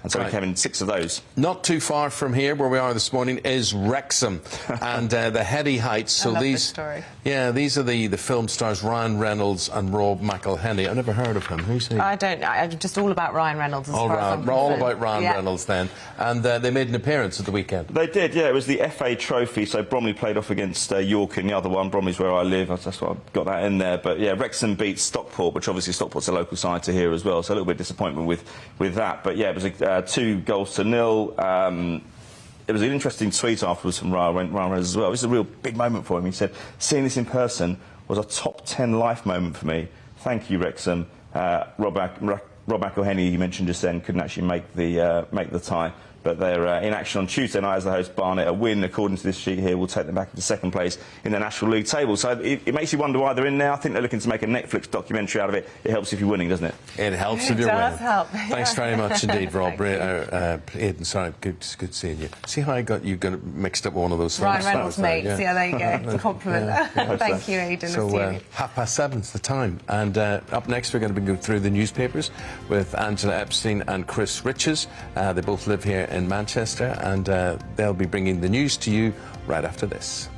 And so we came in 6 of those. Not too far from here, where we are this morning, is Wrexham and the heady heights. So this story. Yeah, these are the film stars Ryan Reynolds and Rob McElhenney. I've never heard of him. Who's he? I don't. I'm just all about Ryan Reynolds. All about Ryan Reynolds then. And they made an appearance at the weekend. They did, yeah. It was the FA Trophy. So Bromley played off against York in the other one. Bromley's where I live. That's why I got that in there. But yeah, Wrexham beat Stockport, which obviously Stockport's a local side to here as well. So a little bit of disappointment with that. But yeah, it was 2 goals to nil. It was an interesting tweet afterwards from Ryan Reynolds as well. It was a real big moment for him. He said, "Seeing this in person was a top 10 life moment for me. Thank you, Wrexham." Rob McElhenney, you mentioned just then, couldn't actually make the tie. but they're in action on Tuesday night as the host Barnet. A win, according to this sheet here, will take them back into second place in the National League table. So it makes you wonder why they're in now. I think they're looking to make a Netflix documentary out of it. It helps if you're winning, doesn't it? It helps if you're winning. It does help. Thanks very much indeed, Rob. Aidan, sorry, good seeing you. See how I got you mixed up with one of those Ryan films? Reynolds' mates. Yeah, there you go. Compliment. Thank you, Aidan. So 7:30 the time. And up next, we're going to be going through the newspapers with Angela Epstein and Chris Riches. They both live here in Manchester, and they'll be bringing the news to you right after this.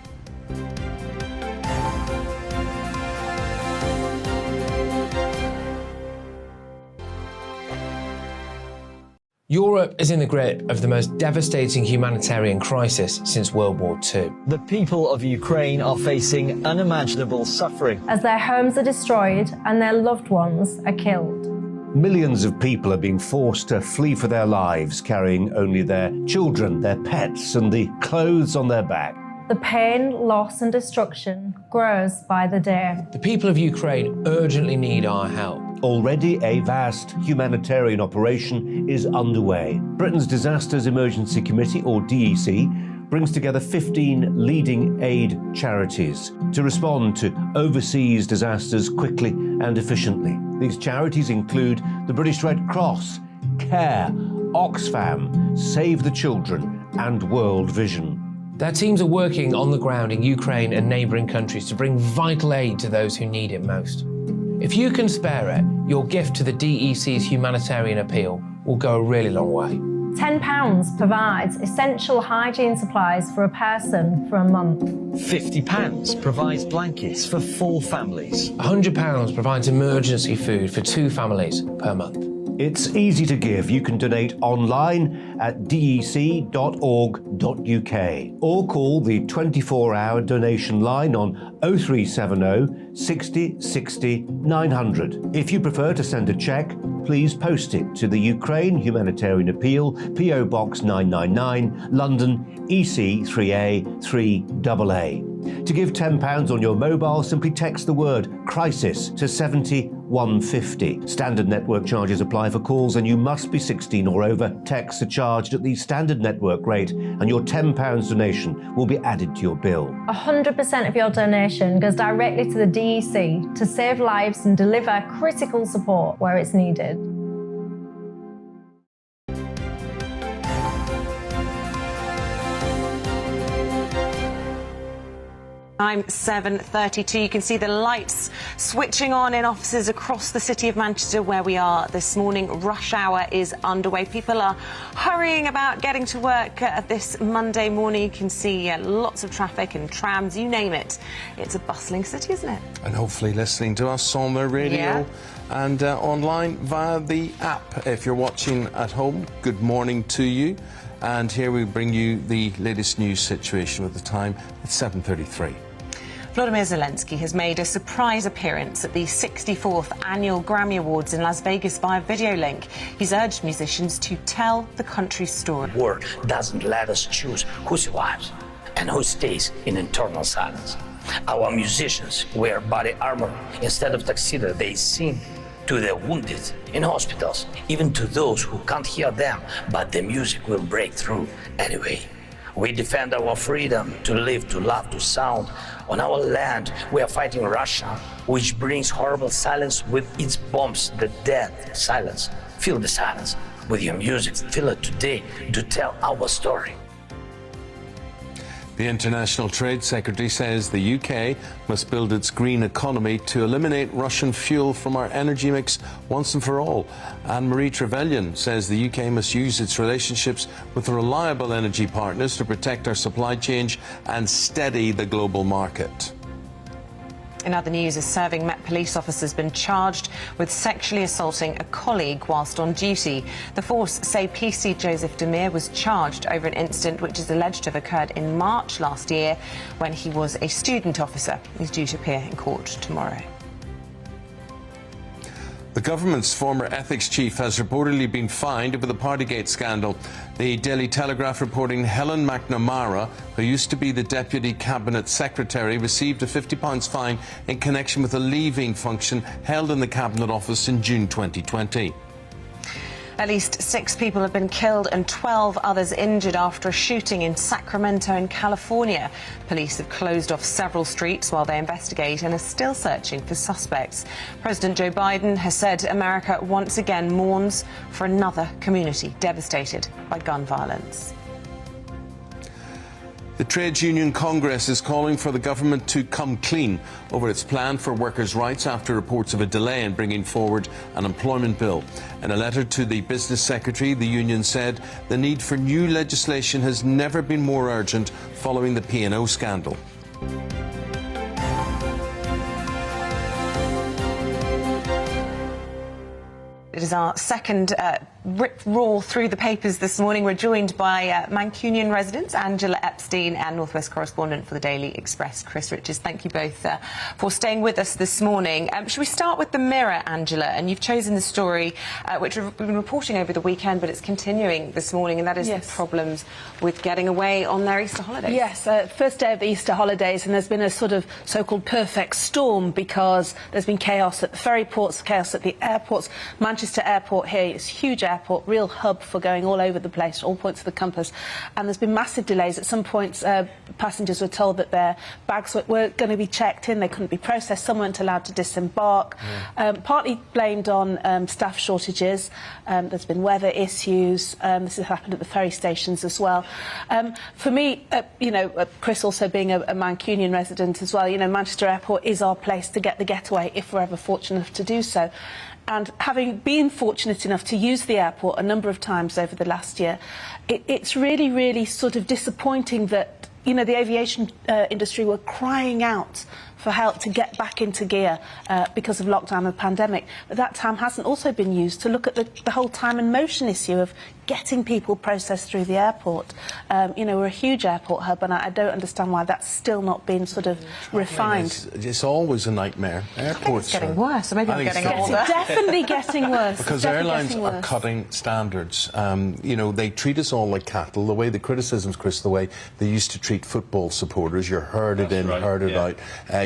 Europe is in the grip of the most devastating humanitarian crisis since World War II. The people of Ukraine are facing unimaginable suffering as their homes are destroyed and their loved ones are killed. Millions of people are being forced to flee for their lives, carrying only their children, their pets, and the clothes on their back. The pain, loss and destruction grows by the day. The people of Ukraine urgently need our help. Already a vast humanitarian operation is underway. Britain's Disasters Emergency Committee, or DEC, brings together 15 leading aid charities to respond to overseas disasters quickly and efficiently. These charities include the British Red Cross, CARE, Oxfam, Save the Children and World Vision. Their teams are working on the ground in Ukraine and neighbouring countries to bring vital aid to those who need it most. If you can spare it, your gift to the DEC's humanitarian appeal will go a really long way. £10 provides essential hygiene supplies for a person for a month. £50 provides blankets for 4 families. £100 provides emergency food for 2 families per month. It's easy to give. You can donate online at dec.org.uk or call the 24-hour donation line on 0370 60 60 900. If you prefer to send a cheque, please post it to the Ukraine Humanitarian Appeal, PO Box 999, London, EC 3A 3AA. To give £10 on your mobile, simply text the word crisis to 70150. Standard network charges apply for calls, and you must be 16 or over. Texts are charged at the standard network rate, and your £10 donation will be added to your bill. 100% of your donation goes directly to the DEC to save lives and deliver critical support where it's needed. Time 7:32. You can see the lights switching on in offices across the city of Manchester where we are this morning. Rush hour is underway. People are hurrying about getting to work this Monday morning. You can see lots of traffic and trams, you name it. It's a bustling city, isn't it? And hopefully listening to us on the radio and online via the app. If you're watching at home, good morning to you. And here we bring you the latest news situation with the time at 7:33. Volodymyr Zelensky has made a surprise appearance at the 64th Annual Grammy Awards in Las Vegas via video link. He's urged musicians to tell the country's story. War doesn't let us choose who survives and who stays in eternal silence. Our musicians wear body armor instead of tuxedo. They sing to the wounded in hospitals, even to those who can't hear them, but the music will break through anyway. We defend our freedom to live, to love, to sound. On our land, we are fighting Russia, which brings horrible silence with its bombs, the dead silence. Feel the silence with your music. Feel it today to tell our story. The International Trade Secretary says the UK must build its green economy to eliminate Russian fuel from our energy mix once and for all. Anne-Marie Trevelyan says the UK must use its relationships with reliable energy partners to protect our supply chain and steady the global market. In other news, a serving Met police officer has been charged with sexually assaulting a colleague whilst on duty. The force say PC Joseph Demir was charged over an incident which is alleged to have occurred in March last year when he was a student officer. He's due to appear in court tomorrow. The government's former ethics chief has reportedly been fined over the Partygate scandal. The Daily Telegraph reporting Helen McNamara, who used to be the Deputy Cabinet Secretary, received a £50 fine in connection with a leaving function held in the Cabinet Office in June 2020. At least 6 people have been killed and 12 others injured after a shooting in Sacramento in California. Police have closed off several streets while they investigate and are still searching for suspects. President Joe Biden has said America once again mourns for another community devastated by gun violence. The Trades Union Congress is calling for the government to come clean over its plan for workers' rights after reports of a delay in bringing forward an employment bill. In a letter to the Business Secretary, the union said the need for new legislation has never been more urgent following the P&O scandal. It is our second rip roar through the papers this morning. We're joined by Mancunian residents Angela Epstein and Northwest correspondent for the Daily Express, Chris Richards. Thank you both for staying with us this morning. Should we start with the Mirror, Angela? And you've chosen the story which we've been reporting over the weekend, but it's continuing this morning, and that is the problems with getting away on their Easter holidays. Yes, first day of the Easter holidays, and there's been a sort of so-called perfect storm because there's been chaos at the ferry ports, chaos at the airports. Manchester Airport here is a huge airport, real hub for going all over the place, all points of the compass, and there's been massive delays. At some points, passengers were told that their bags were going to be checked in, they couldn't be processed, some weren't allowed to disembark, partly blamed on staff shortages. There's been weather issues. This has happened at the ferry stations as well. For me, you know, Chris also being a Mancunian resident as well, you know, Manchester Airport is our place to get the getaway if we're ever fortunate enough to do so. And having been fortunate enough to use the airport a number of times over the last year, it's really, really sort of disappointing that, you know, the aviation industry were crying out for help to get back into gear because of lockdown and pandemic. But that time hasn't also been used to look at the whole time and motion issue of getting people processed through the airport. You know, we're a huge airport hub, and I don't understand why that's still not been sort of refined. It's always a nightmare. Airports it's getting worse, or maybe I'm getting older. It's definitely getting worse. Because airlines are cutting standards. You know, they treat us all like cattle. The way the criticisms, Chris, the way they used to treat football supporters, you're herded in, herded out.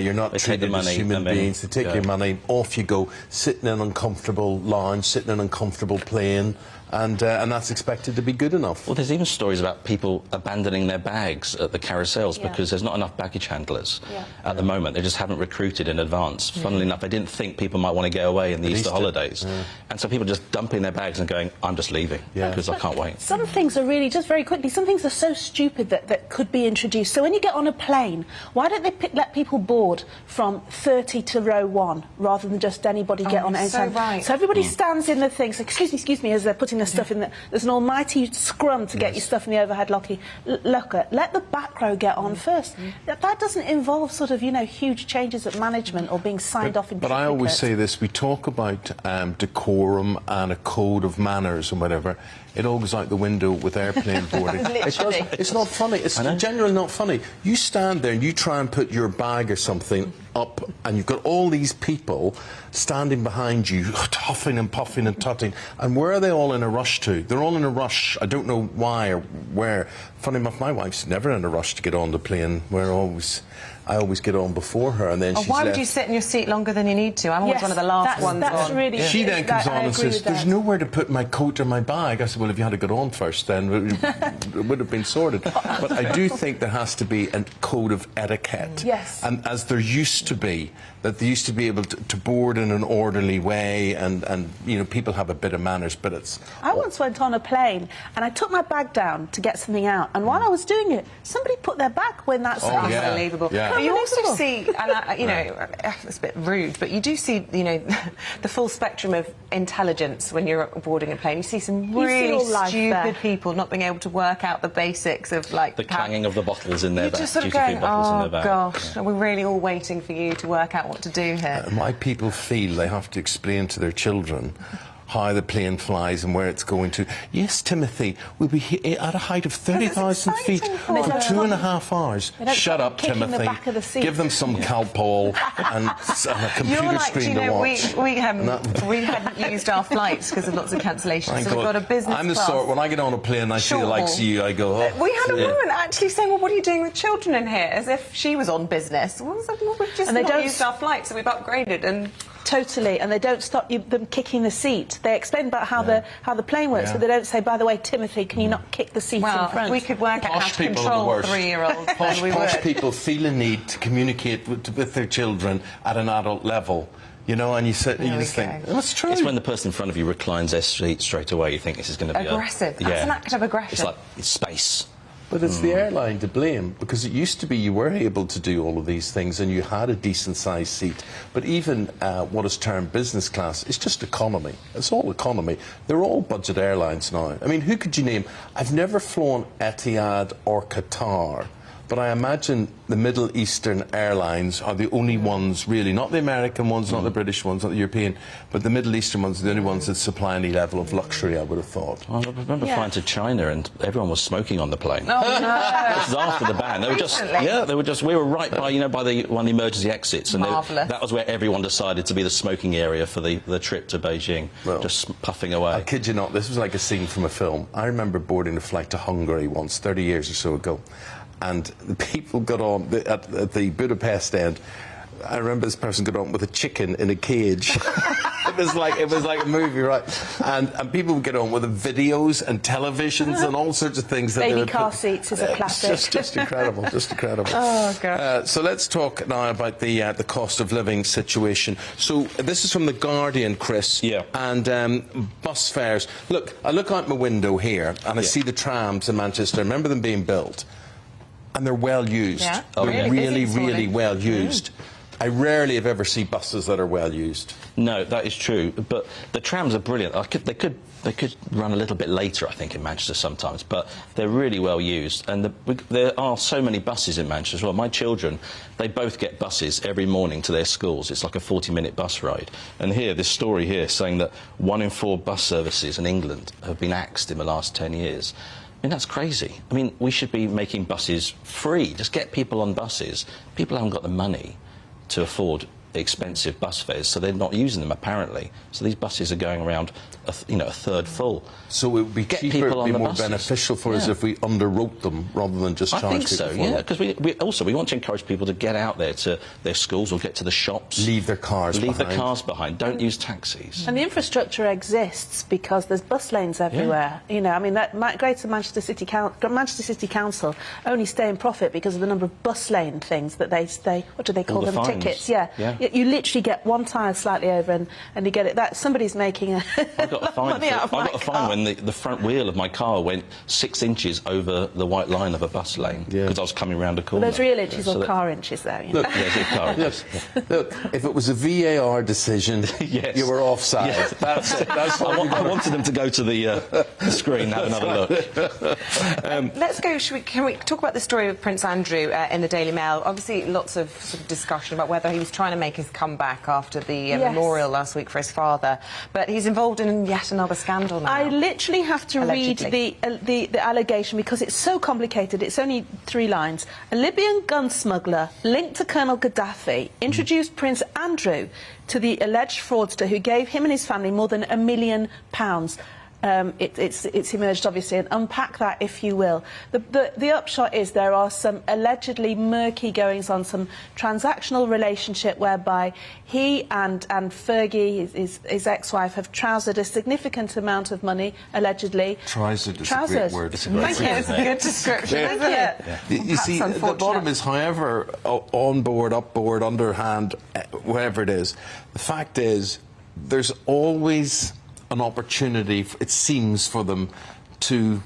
You're not treated as human beings. They take your money, off you go, sit in an uncomfortable lounge, sit in an uncomfortable plane, and that's expected to be good enough. Well, there's even stories about people abandoning their bags at the carousels because there's not enough baggage handlers at the moment. They just haven't recruited in advance. Funnily enough, they didn't think people might want to go away in the Easter holidays. And so people just dumping their bags and going, I'm just leaving because I can't wait. Some things are really, just very quickly, some things are so stupid that could be introduced. So when you get on a plane, why don't they let people board from 30 to row 1 rather than just anybody get on at any time? So everybody stands in the things, excuse me, as they're putting the stuff in there's an almighty scrum to get your stuff in the overhead locker. Let the back row get on first. That doesn't involve sort of, you know, huge changes at management or being signed off in But I always say this, we talk about decorum and a code of manners and whatever. It all goes out the window with airplane boarding. It's not funny. It's genuinely not funny. You stand there and you try and put your bag or something up, and you've got all these people standing behind you, huffing and puffing and tutting. And where are they all in a rush to? They're all in a rush. I don't know why or where. Funny enough, my wife's never in a rush to get on the plane. I always get on before her, and then she's why left. would you sit in your seat longer than you need to? I'm always one of the last ones on. Really, she then comes on and says, there's nowhere to put my coat or my bag. I said, well, if you had to get on first, then it would have been sorted. But I do think there has to be a code of etiquette. Yes. And as there used to be, that they used to be able to board in an orderly way, and you know, people have a bit of manners, but it's... I once went on a plane, and I took my bag down to get something out, and while I was doing it, somebody put their bag when that's unbelievable. But you also see, and you know, it's a bit rude, but you do see, you know, the full spectrum of intelligence when you're boarding a plane. You see some really stupid people not being able to work out the basics of, like... The clanging of the bottles in their bag. You're just sort of going, oh, gosh, are we really all waiting for you to work out what to do here? My people feel they have to explain to their children how the plane flies and where it's going to. Yes, Timothy, we'll be at a height of 30,000 feet for 2.5 hours. Shut up, Timothy. Give them some Calpol and a computer screen to watch. We hadn't used our flights because of lots of cancellations, so we've got a business I'm the class. Sort, when I get on a plane and I see the likes of you, I go, oh. We had a woman actually saying, well, what are you doing with children in here? As if she was on business. Well, we've just not used our flights, so we've upgraded, and... Totally, and they don't stop them kicking the seat. They explain about how the plane works, but they don't say, by the way, Timothy, can you not kick the seat in front? If we could work out how to control 3-year-olds, then we would. Posh people feel a need to communicate with their children at an adult level. You know, and you just think, that's true. It's when the person in front of you reclines their seat straight away, you think this is going to be aggressive. That's an act of aggression. It's like, it's space. But it's the airline to blame, because it used to be you were able to do all of these things and you had a decent-sized seat. But even what is termed business class, it's just economy. It's all economy. They're all budget airlines now. I mean, who could you name? I've never flown Etihad or Qatar, but I imagine the Middle Eastern airlines are the only ones, really, not the American ones, not the British ones, not the European, but the Middle Eastern ones are the only ones that supply any level of luxury, I would have thought. I remember flying to China and everyone was smoking on the plane. Oh, no. This is after the ban. They were just, we were right by, by one of the emergency exits, and that was where everyone decided to be the smoking area for the trip to Beijing, just puffing away. I kid you not, this was like a scene from a film. I remember boarding a flight to Hungary once, 30 years or so ago. And the people got on at the Budapest end. I remember this person got on with a chicken in a cage. It was like a movie, right? And people would get on with the videos and televisions and all sorts of things. Baby car seats is a classic. It's just incredible, just incredible. Oh God. So let's talk now about the cost of living situation. So this is from The Guardian, Chris. Yeah. And bus fares. Look, I look out my window here and I see the trams in Manchester. I remember them being built. And they're well used. Yeah. They're really well used. I rarely have ever seen buses that are well used. No, that is true. But the trams are brilliant. They could run a little bit later, I think, in Manchester sometimes. But they're really well used. And there are so many buses in Manchester as well. My children, they both get buses every morning to their schools. It's like a 40-minute bus ride. And here, this story here saying that 1 in 4 bus services in England have been axed in the last 10 years. I mean, that's crazy. I mean, we should be making buses free. Just get people on buses. People haven't got the money to afford expensive bus fares, so they're not using them, apparently. So these buses are going around, a third full. So it would be cheaper, it would be more beneficial for us if we underwrote them rather than just charge people. I think so, yeah, because we want to encourage people to get out there to their schools or get to the shops. Leave their cars behind. Don't use taxis. And the infrastructure exists because there's bus lanes everywhere. Yeah. You know, I mean, Greater Manchester City Council only stay in profit because of the number of bus lane things that they what do they call them? Fines. Tickets. Yeah. You literally get one tyre slightly over and you get it. Somebody's making a I got a fine when the front wheel of my car went 6 inches over the white line of a bus lane because I was coming round a corner. Well, there's real inches or car inches there. You know? Look, if it was a VAR decision, you were offside. Yes. That's I wanted them to go to the screen and have another look. Let's go. Can we talk about the story of Prince Andrew in the Daily Mail? Obviously, lots of discussion about whether he was trying to make his comeback after the memorial last week for his father, but he's involved in yet another scandal now. I literally have to read the allegation because it's so complicated. It's only 3 lines. A Libyan gun smuggler linked to Colonel Gaddafi introduced Prince Andrew to the alleged fraudster who gave him and his family more than £1 million. It's emerged, obviously, and unpack that, if you will. The upshot is there are some allegedly murky goings-on, some transactional relationship whereby he and Fergie, his ex-wife, have trousered a significant amount of money, allegedly. Trousered is a great word. It's a great word. It's a good description, isn't it? Yeah. You see, the bottom is, however, on board, up board, underhand, whatever it is, the fact is there's always an opportunity, it seems, for them to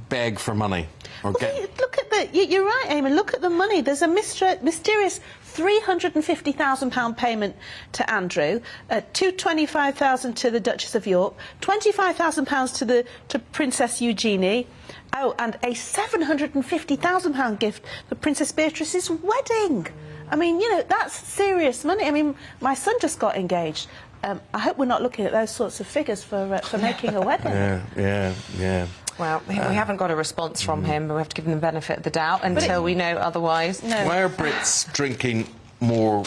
beg for money. Look at the... You're right, Eamonn. Look at the money. There's a mysterious £350,000 payment to Andrew, £225,000 to the Duchess of York, £25,000 to Princess Eugenie. Oh, and a £750,000 gift for Princess Beatrice's wedding. I mean, you know, that's serious money. I mean, my son just got engaged. I hope we're not looking at those sorts of figures for making a wedding. Yeah. Well, we haven't got a response from him, but we have to give him the benefit of the doubt until we know otherwise. Why are Brits drinking more,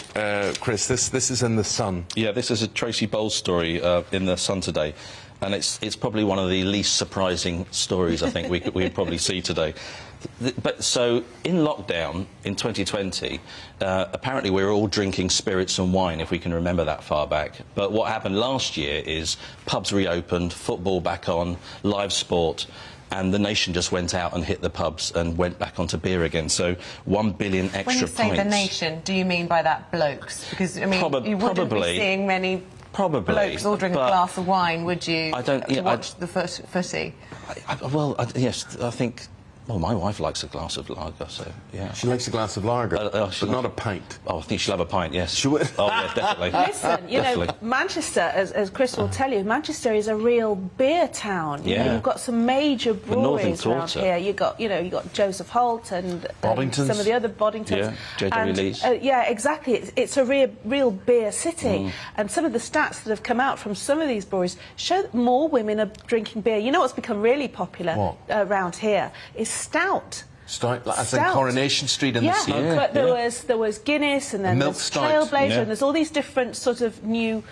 Chris. This is in The Sun. Yeah, this is a Tracy Bowles story in The Sun today. And it's probably one of the least surprising stories I think we'd probably see today. But so, in lockdown in 2020, apparently we were all drinking spirits and wine, if we can remember that far back. But what happened last year is pubs reopened, football back on, live sport, and the nation just went out and hit the pubs and went back onto beer again. So 1 billion extra When you say pints. the nation, do you mean by that blokes? Because, I mean, you wouldn't probably. be seeing many blokes ordering a glass of wine, would you, to watch the footy? Yes, I think... Well, my wife likes a glass of lager, so, yeah. She likes a glass of lager, but not a pint. Oh, I think she'll have a pint, yes. She would? Oh, yeah, definitely. Listen, you know, Manchester, as Chris will tell you, Manchester is a real beer town. You know, you've got some major breweries around here. You got Joseph Holt and some of the other Boddingtons. Yeah, J.W. Lee's. Yeah, exactly. It's a real beer city. And some of the stats that have come out from some of these breweries show that more women are drinking beer. You know what's become really popular around here is stout. Stout, as in Coronation Street in the sea. Yeah, but there was Guinness, and then there's Trailblazer, and there's all these different sort of new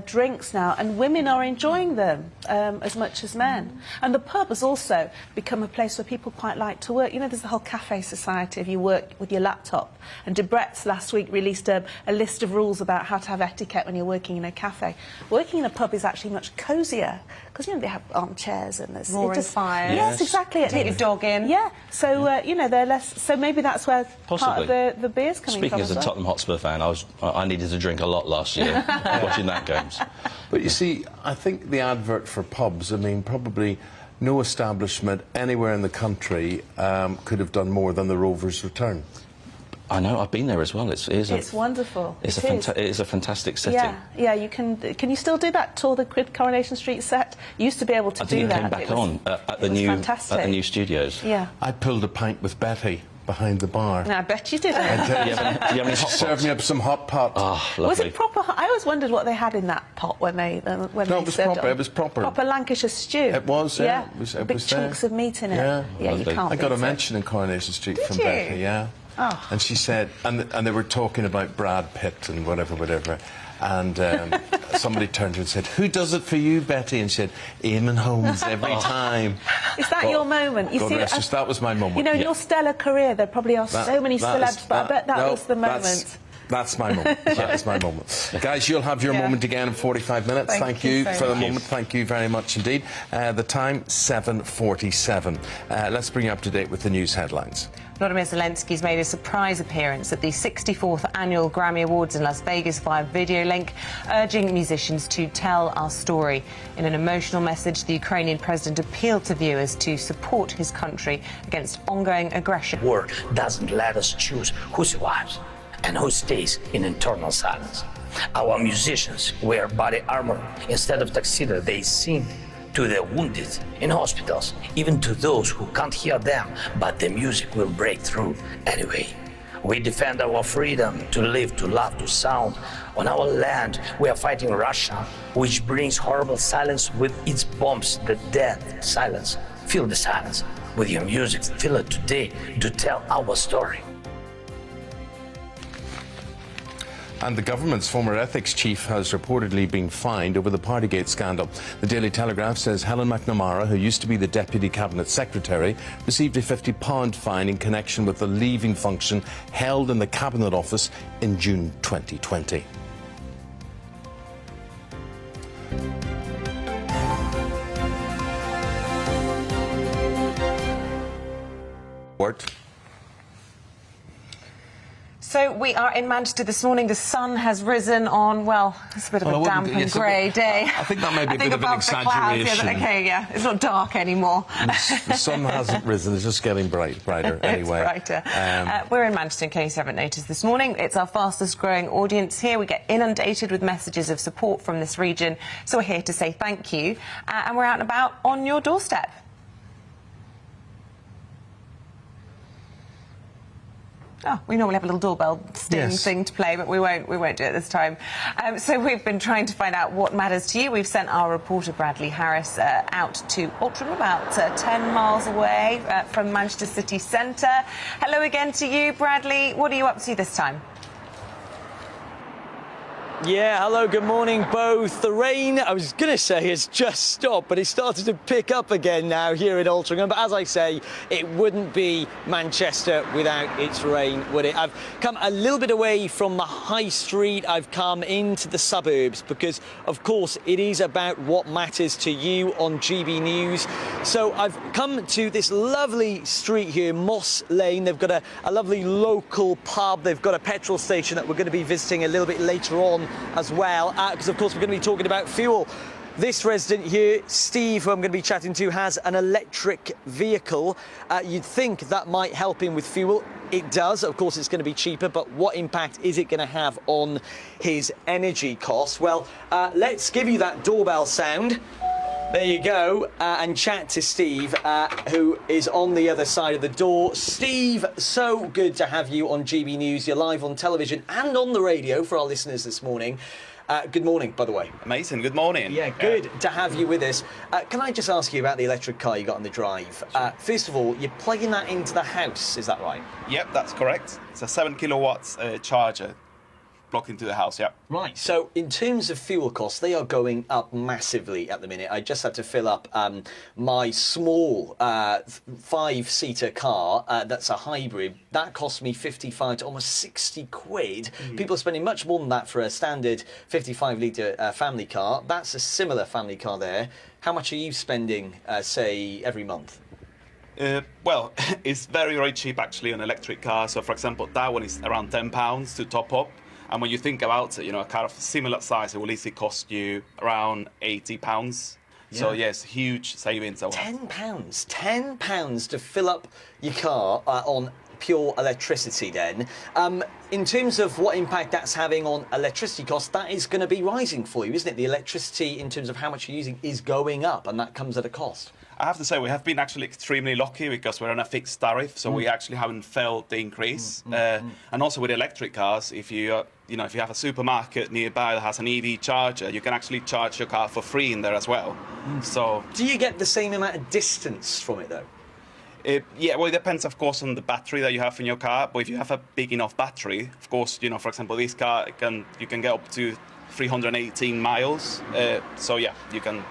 drinks now, and women are enjoying them as much as men. And the pub has also become a place where people quite like to work. You know, there's the whole cafe society if you work with your laptop. And Debrett's last week released a list of rules about how to have etiquette when you're working in a cafe. Working in a pub is actually much cosier, because, you know, they have armchairs and there's... Roaring fires. Yes, exactly. Take your dog in. Yeah, so, you know, they're less... So maybe that's where part of the beer's coming from. Speaking as a Tottenham Hotspur fan, I needed to drink a lot last year watching that games. But you see, I think the advert for pubs, I mean, probably no establishment anywhere in the country could have done more than the Rovers' return. I know, I've been there as well. It's wonderful. It is a fantastic setting. Yeah, you can you still do that tour the Coronation Street set? You used to be able to do that. I think it came back at the new studios. Yeah. I pulled a pint with Betty behind the bar. No, I bet you did. She served me up some hot pot. Oh, lovely. Was it proper? I always wondered what they had in that pot when they No, it was proper. It was proper. Proper Lancashire stew. It was. Yeah. It big was chunks of meat in it. Yeah, you can't. I got a beat mention in Coronation Street Did from you? Betty. Yeah. Oh. And she said, and they were talking about Brad Pitt and whatever. And somebody turned to her and said, "Who does it for you, Betty?" And she said, "Eamonn Holmes every time." Is that your moment? You God see, rest us, that was my moment. You know, in your stellar career, there probably are so many celebs, but I bet that was the moment. That's my moment. That is my moment. Guys, you'll have your moment again in 45 minutes. Thank you for the moment. Thank you very much indeed. The time, 7:47. Let's bring you up to date with the news headlines. Volodymyr Zelensky's made a surprise appearance at the 64th Annual Grammy Awards in Las Vegas via video link, urging musicians to tell our story. In an emotional message, the Ukrainian president appealed to viewers to support his country against ongoing aggression. War doesn't let us choose who survives and who stays in internal silence. Our musicians wear body armor instead of tuxedo. They sing to the wounded in hospitals, even to those who can't hear them, but the music will break through anyway. We defend our freedom to live, to love, to sound. On our land, we are fighting Russia, which brings horrible silence with its bombs, the death silence. Feel the silence with your music. Feel it today to tell our story. And the government's former ethics chief has reportedly been fined over the Partygate scandal. The Daily Telegraph says Helen McNamara, who used to be the Deputy Cabinet Secretary, received a £50 fine in connection with the leaving function held in the Cabinet Office in June 2020. So we are in Manchester this morning. The sun has risen on, well, it's a bit of a damp and grey day. I think that may be a bit of an exaggeration. It's not dark anymore. The sun hasn't risen, it's just getting brighter anyway. It's brighter. We're in Manchester, in case you haven't noticed this morning. It's our fastest growing audience here. We get inundated with messages of support from this region. So we're here to say thank you. And we're out and about on your doorstep. Oh, we normally have a little doorbell sting thing to play, but we won't do it this time. So we've been trying to find out what matters to you. We've sent our reporter Bradley Harris out to Altrincham, about 10 miles away from Manchester city centre. Hello again to you, Bradley. What are you up to this time? Yeah, hello, good morning both. The rain, I was going to say, has just stopped, but it started to pick up again now here in Altrincham. But as I say, it wouldn't be Manchester without its rain, would it? I've come a little bit away from the high street. I've come into the suburbs because, of course, it is about what matters to you on GB News. So I've come to this lovely street here, Moss Lane. They've got a lovely local pub. They've got a petrol station that we're going to be visiting a little bit later on as well, because of course we're going to be talking about fuel. This resident here, Steve, who I'm going to be chatting to, has an electric vehicle. You'd think that might help him with fuel. It does. Of course, it's going to be cheaper, but what impact is it going to have on his energy costs? Well, let's give you that doorbell sound. There you go, and chat to Steve, who is on the other side of the door. Steve, so good to have you on GB News. You're live on television and on the radio for our listeners this morning. Good morning, by the way. Amazing, good morning. Yeah, good to have you with us. Can I just ask you about the electric car you got on the drive? First of all, you're plugging that into the house, is that right? Yep, that's correct. It's a 7 kilowatts charger. Block into the house, yeah. Right, so in terms of fuel costs, they are going up massively at the minute. I just had to fill up my small 5-seater car, that's a hybrid. That cost me 55 to almost 60 quid. People are spending much more than that for a standard 55-litre family car. That's a similar family car there. How much are you spending, say, every month? Well, it's very, very cheap actually on electric cars. So, for example, that one is around £10 to top up. And when you think about it, you know, a car of similar size, it will easily cost you around £80. Yeah. So, yes, huge savings. £10? £10 to fill up your car on pure electricity then. In terms of what impact that's having on electricity costs, that is going to be rising for you, isn't it? The electricity, in terms of how much you're using, is going up, and that comes at a cost. I have to say we have been actually extremely lucky because we're on a fixed tariff, so we actually haven't felt the increase. And also with electric cars, if you if you have a supermarket nearby that has an EV charger, you can actually charge your car for free in there as well. So, do you get the same amount of distance from it though? Yeah, well, it depends, of course, on the battery that you have in your car. But if you have a big enough battery, of course, you know, for example, this car you can get up to 318 miles. So yeah, you can.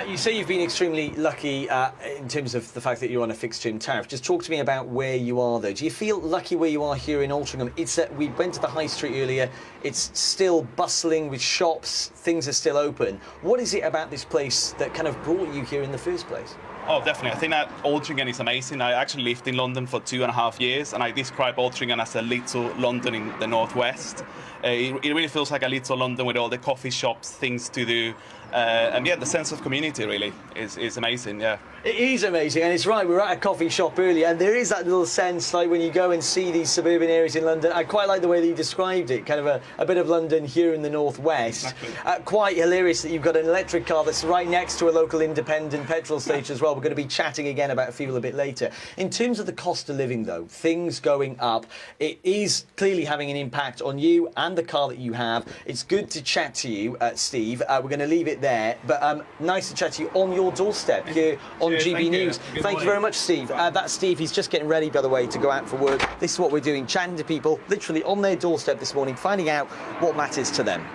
You say you've been extremely lucky in terms of the fact that you're on a fixed term tariff. Just talk to me about where you are, though. Do you feel lucky where you are here in Altrincham? It's we went to the high street earlier. It's still bustling with shops. Things are still open. What is it about this place that kind of brought you here in the first place? Oh, definitely. I think that Altrincham is amazing. I actually lived in London for 2.5 years, and I describe Altrincham as a little London in the northwest. It really feels like a little London with all the coffee shops, things to do. And yeah, the sense of community really is amazing, yeah. It is amazing, and it's right, we were at a coffee shop earlier, and there is that little sense, like when you go and see these suburban areas in London, I quite like the way that you described it, kind of a bit of London here in the northwest. Exactly. Quite hilarious that you've got an electric car that's right next to a local independent petrol station as well. We're going to be chatting again about fuel a bit later. In terms of the cost of living, though, things going up, it is clearly having an impact on you and the car that you have. It's good to chat to you, Steve. We're going to leave it there, but nice to chat to you on your doorstep here on GB News. Thank you very much, Steve. That's Steve. He's just getting ready, by the way, to go out for work. This is what we're doing, chatting to people literally on their doorstep this morning, finding out what matters to them.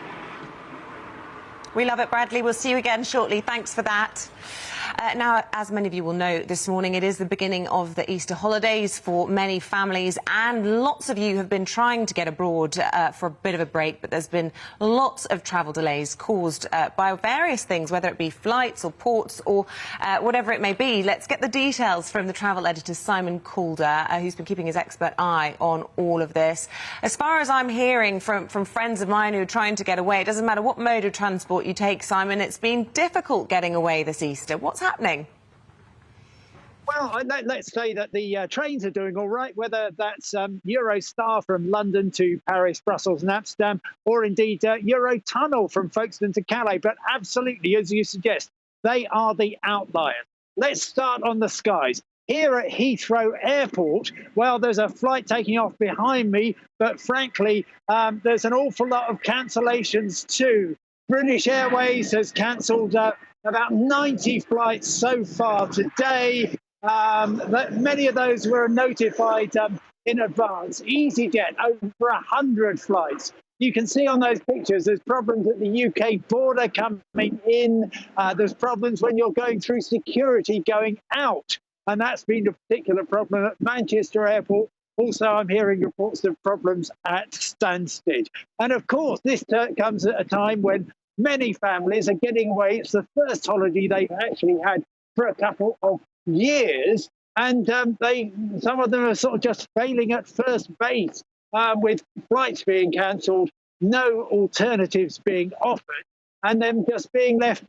We love it, Bradley. We'll see you again shortly. Thanks for that. Now, as many of you will know this morning, it is the beginning of the Easter holidays for many families, and lots of you have been trying to get abroad for a bit of a break, but there's been lots of travel delays caused by various things, whether it be flights or ports or whatever it may be. Let's get the details from the travel editor Simon Calder, who's been keeping his expert eye on all of this. As far as I'm hearing from friends of mine who are trying to get away, it doesn't matter what mode of transport you take, Simon, it's been difficult getting away this Easter. What's happening? Well, let's say that the trains are doing all right, whether that's Eurostar from London to Paris, Brussels and Amsterdam, or indeed Eurotunnel from Folkestone to Calais. But absolutely, as you suggest, they are the outliers. Let's start on the skies. Here at Heathrow Airport, well, there's a flight taking off behind me, but frankly, there's an awful lot of cancellations too. British Airways has cancelled about 90 flights so far today. Many of those were notified in advance. EasyJet, over 100 flights. You can see on those pictures there's problems at the UK border coming in. There's problems when you're going through security going out. And that's been a particular problem at Manchester Airport. Also, I'm hearing reports of problems at Stansted. And of course, this comes at a time when many families are getting away. It's the first holiday they've actually had for a couple of years. And some of them are sort of just failing at first base with flights being cancelled, no alternatives being offered, and them just being left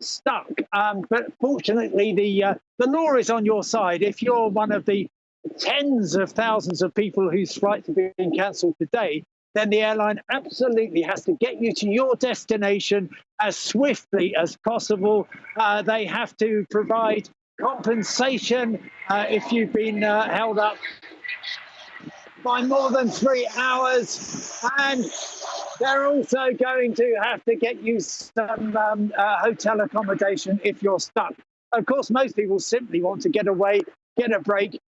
stuck. But fortunately, the law is on your side. If you're one of the tens of thousands of people whose flights are being cancelled today, then the airline absolutely has to get you to your destination as swiftly as possible. They have to provide compensation if you've been held up by more than 3 hours, and they're also going to have to get you some hotel accommodation if you're stuck. Of course, most people simply want to get away, get a break,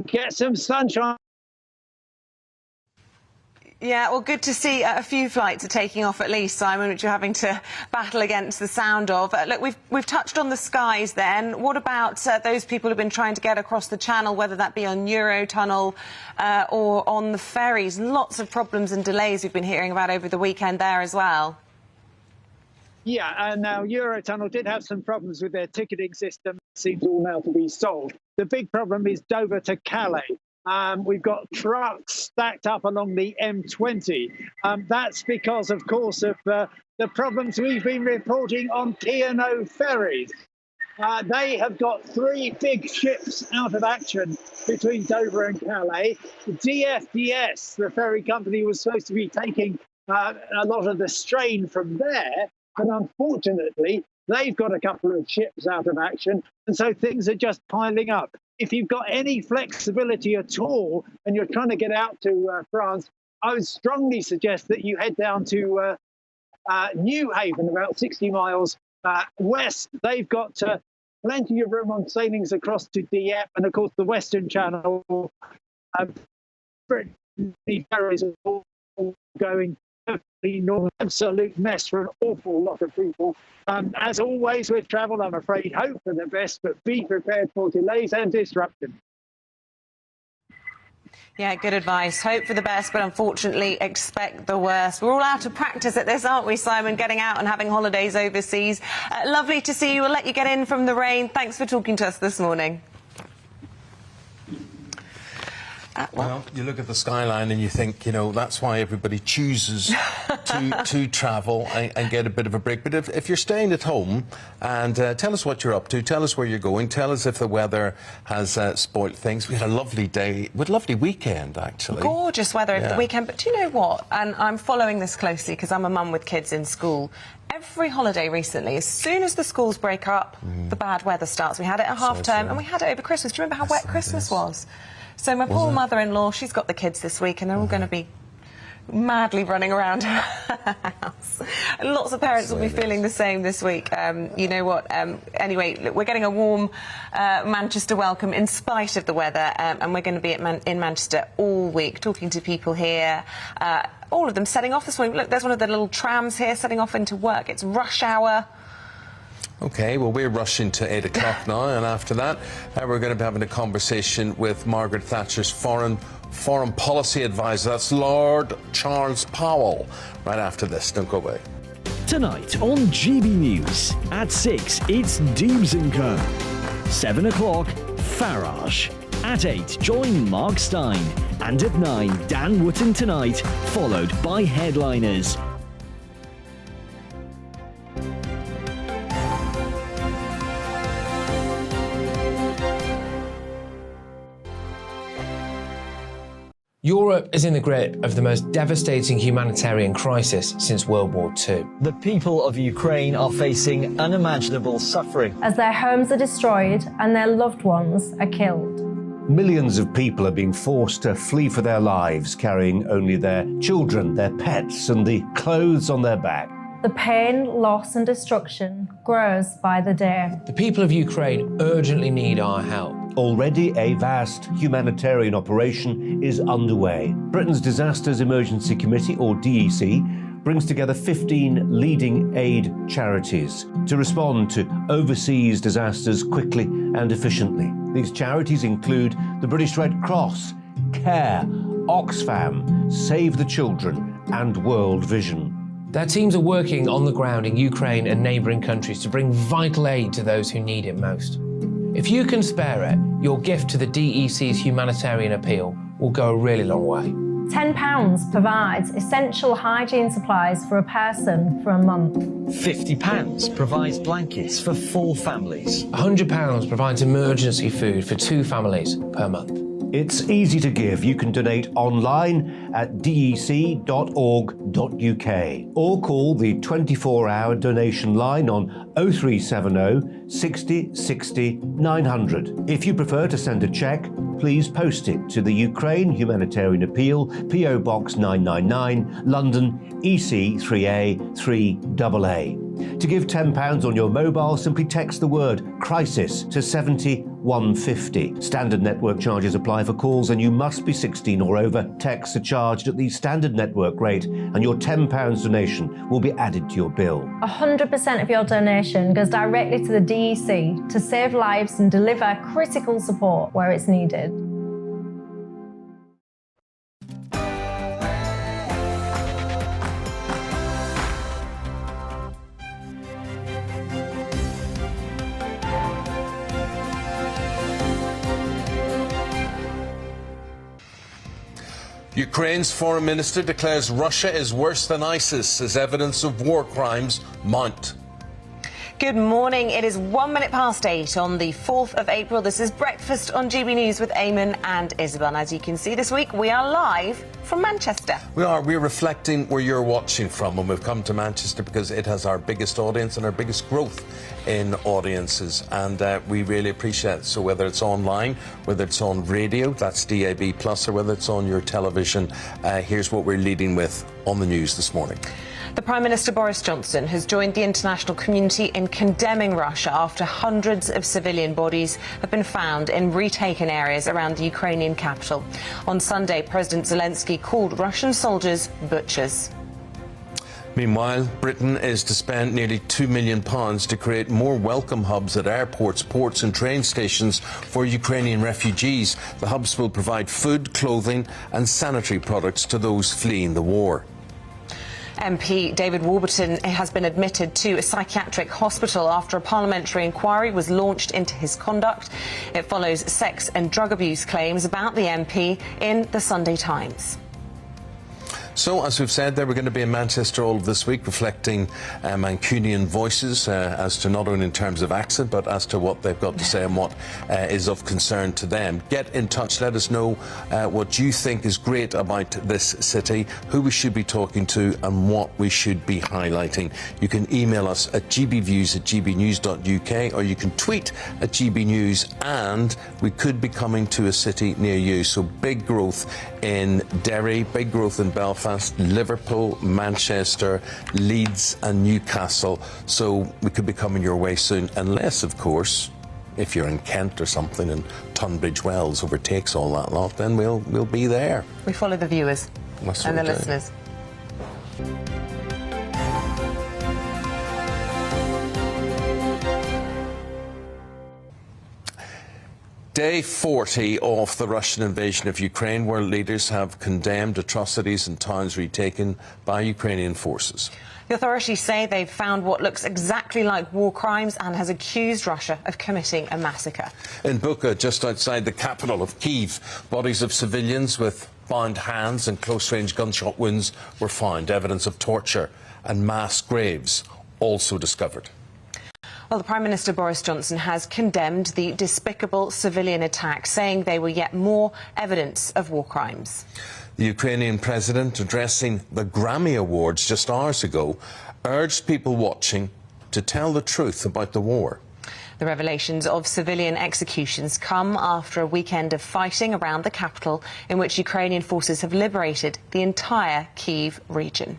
get some sunshine. Yeah, well, good to see a few flights are taking off at least, Simon, which you're having to battle against the sound of. Look, we've touched on the skies then. What about those people who've been trying to get across the Channel, whether that be on Eurotunnel or on the ferries? Lots of problems and delays we've been hearing about over the weekend there as well. Yeah, and now Eurotunnel did have some problems with their ticketing system. It seems all now to be solved. The big problem is Dover to Calais. We've got trucks stacked up along the M20. That's because, of course, of the problems we've been reporting on P&O ferries. They have got 3 big ships out of action between Dover and Calais. DFDS, the ferry company, was supposed to be taking a lot of the strain from there, but unfortunately, they've got a couple of ships out of action, and so things are just piling up. If you've got any flexibility at all and you're trying to get out to France, I would strongly suggest that you head down to New Haven, about 60 miles west. They've got plenty of room on sailings across to Dieppe, and of course the Western Channel. The ferries are all going north. Absolute mess for an awful lot of people. As always with travel, I'm afraid, hope for the best, but be prepared for delays and disruption. Yeah, good advice. Hope for the best, but unfortunately expect the worst. We're all out of practice at this, aren't we, Simon, getting out and having holidays overseas. Lovely to see you. We'll let you get in from the rain. Thanks for talking to us this morning. Well, you look at the skyline and you think, you know, that's why everybody chooses to travel and get a bit of a break. But if you're staying at home, and tell us what you're up to, tell us where you're going, tell us if the weather has spoilt things. We had a lovely day, with a lovely weekend, actually. Gorgeous weather over the weekend. But do you know what? And I'm following this closely because I'm a mum with kids in school. Every holiday recently, as soon as the schools break up, the bad weather starts. We had it at half-term and we had it over Christmas. Do you remember how wet Christmas was? So my poor mother-in-law, she's got the kids this week and they're all going to be madly running around her house. And lots of parents will be feeling the same this week. You know what? Anyway, look, we're getting a warm Manchester welcome in spite of the weather, and we're going to be in Manchester all week, talking to people here. All of them setting off this morning. Look, there's one of the little trams here setting off into work. It's rush hour. OK, well, we're rushing to 8 o'clock now, and after that, we're going to be having a conversation with Margaret Thatcher's foreign policy advisor. That's Lord Charles Powell. Right after this. Don't go away. Tonight on GB News. At 6, it's Deebs & Co. 7 o'clock, Farage. At 8, join Mark Stein. And at 9, Dan Wootton Tonight, followed by Headliners. Europe is in the grip of the most devastating humanitarian crisis since World War II. The people of Ukraine are facing unimaginable suffering as their homes are destroyed and their loved ones are killed. Millions of people are being forced to flee for their lives, carrying only their children, their pets, and the clothes on their back. The pain, loss and destruction grows by the day. The people of Ukraine urgently need our help. Already a vast humanitarian operation is underway. Britain's Disasters Emergency Committee, or DEC, brings together 15 leading aid charities to respond to overseas disasters quickly and efficiently. These charities include the British Red Cross, CARE, Oxfam, Save the Children and World Vision. Their teams are working on the ground in Ukraine and neighbouring countries to bring vital aid to those who need it most. If you can spare it, your gift to the DEC's humanitarian appeal will go a really long way. £10 provides essential hygiene supplies for a person for a month. £50 provides blankets for 4 families. £100 provides emergency food for 2 families per month. It's easy to give. You can donate online at dec.org.uk or call the 24-hour donation line on 0370 60 60 900. If you prefer to send a cheque, please post it to the Ukraine Humanitarian Appeal, PO Box 999, London, EC 3A 3AA. To give £10 on your mobile, simply text the word crisis to 70150. Standard network charges apply for calls and you must be 16 or over. Texts are charged at the standard network rate and your £10 donation will be added to your bill. 100% of your donation goes directly to the DEC to save lives and deliver critical support where it's needed. Ukraine's foreign minister declares Russia is worse than ISIS as evidence of war crimes mount. Good morning. It is 1 minute past 8 on the 4th of April. This is Breakfast on GB News with Eamonn and Isabel. And as you can see this week, we are live from Manchester. We're reflecting where you're watching from, and we've come to Manchester because it has our biggest audience and our biggest growth in audiences, and we really appreciate it. So whether it's online, whether it's on radio, that's DAB+, or whether it's on your television, here's what we're leading with on the news this morning. The Prime Minister Boris Johnson has joined the international community in condemning Russia after hundreds of civilian bodies have been found in retaken areas around the Ukrainian capital. On Sunday, President Zelensky called Russian soldiers butchers. Meanwhile, Britain is to spend nearly £2 million to create more welcome hubs at airports, ports and train stations for Ukrainian refugees. The hubs will provide food, clothing and sanitary products to those fleeing the war. MP David Warburton has been admitted to a psychiatric hospital after a parliamentary inquiry was launched into his conduct. It follows sex and drug abuse claims about the MP in the Sunday Times. So, as we've said, we're going to be in Manchester all of this week, reflecting Mancunian voices as to not only in terms of accent, but as to what they've got to say and what is of concern to them. Get in touch. Let us know what you think is great about this city, who we should be talking to and what we should be highlighting. You can email us at gbviews@gbnews.uk, or you can tweet at gbnews, and we could be coming to a city near you. So big growth in Derry, big growth in Belfast, Liverpool, Manchester, Leeds and Newcastle. So we could be coming your way soon, unless, of course, if you're in Kent or something and Tunbridge Wells overtakes all that lot, then we'll be there. We follow the viewers and the listeners. Day 40 of the Russian invasion of Ukraine. World leaders have condemned atrocities in towns retaken by Ukrainian forces. The authorities say they've found what looks exactly like war crimes and has accused Russia of committing a massacre. In Bucha, just outside the capital of Kyiv, bodies of civilians with bound hands and close-range gunshot wounds were found. Evidence of torture and mass graves also discovered. Well, the Prime Minister Boris Johnson has condemned the despicable civilian attacks, saying they were yet more evidence of war crimes. The Ukrainian president, addressing the Grammy Awards just hours ago, urged people watching to tell the truth about the war. The revelations of civilian executions come after a weekend of fighting around the capital, in which Ukrainian forces have liberated the entire Kyiv region.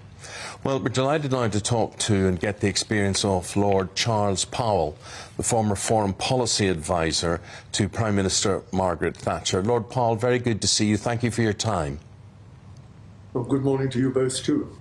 Well, we're delighted now to talk to and get the experience of Lord Charles Powell, the former Foreign Policy Advisor to Prime Minister Margaret Thatcher. Lord Powell, very good to see you. Thank you for your time. Well, good morning to you both too.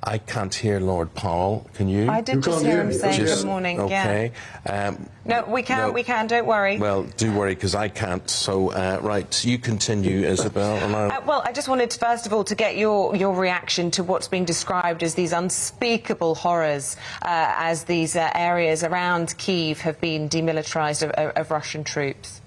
I can't hear Lord Powell. Can you? I did just hear him saying good morning. Okay. Yeah. No, we can. We can. Don't worry. Well, do worry, because I can't. So, right, you continue, Isabel. And well, I just wanted, first of all, to get your reaction to what's being described as these unspeakable horrors as these areas around Kyiv have been demilitarised of Russian troops.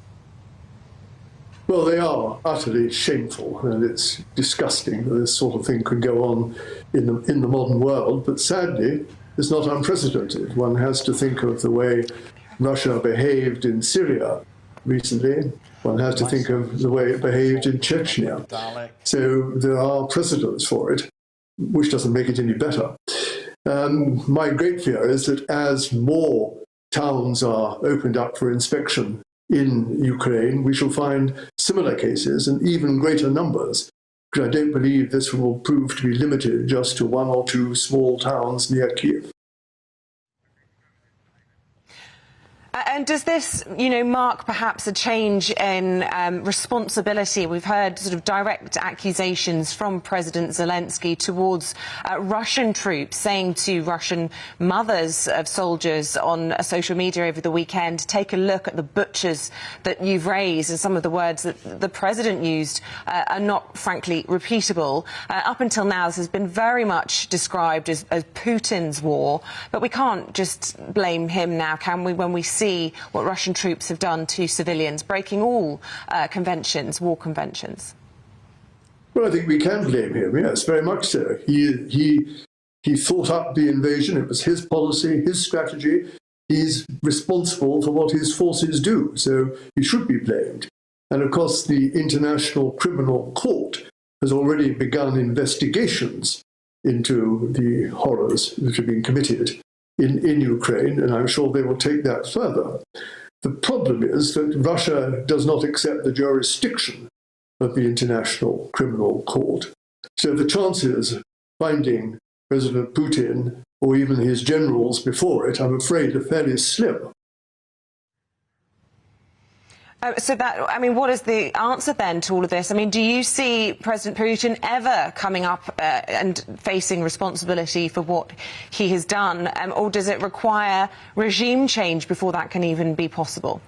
Well, they are utterly shameful, and it's disgusting that this sort of thing could go on in the modern world. But sadly, it's not unprecedented. One has to think of the way Russia behaved in Syria recently. One has to think of the way it behaved in Chechnya. So there are precedents for it, which doesn't make it any better. My great fear is that as more towns are opened up for inspection in Ukraine, we shall find similar cases and even greater numbers, because I don't believe this will prove to be limited just to one or two small towns near Kyiv. And does this, mark perhaps a change in responsibility? We've heard sort of direct accusations from President Zelensky towards Russian troops, saying to Russian mothers of soldiers on social media over the weekend, take a look at the butchers that you've raised, and some of the words that the president used are not, frankly, repeatable. Up until now, this has been very much described as Putin's war, but we can't just blame him now, can we, when we see what Russian troops have done to civilians, breaking all conventions, war conventions? Well, I think we can blame him, yes, very much so. He thought up the invasion. It was his policy, his strategy. He's responsible for what his forces do, so he should be blamed. And of course, the International Criminal Court has already begun investigations into the horrors that have been committed in Ukraine, and I'm sure they will take that further. The problem is that Russia does not accept the jurisdiction of the International Criminal Court. So the chances of finding President Putin or even his generals before it, I'm afraid, are fairly slim. What is the answer then to all of this? Do you see President Putin ever coming up and facing responsibility for what he has done, or does it require regime change before that can even be possible?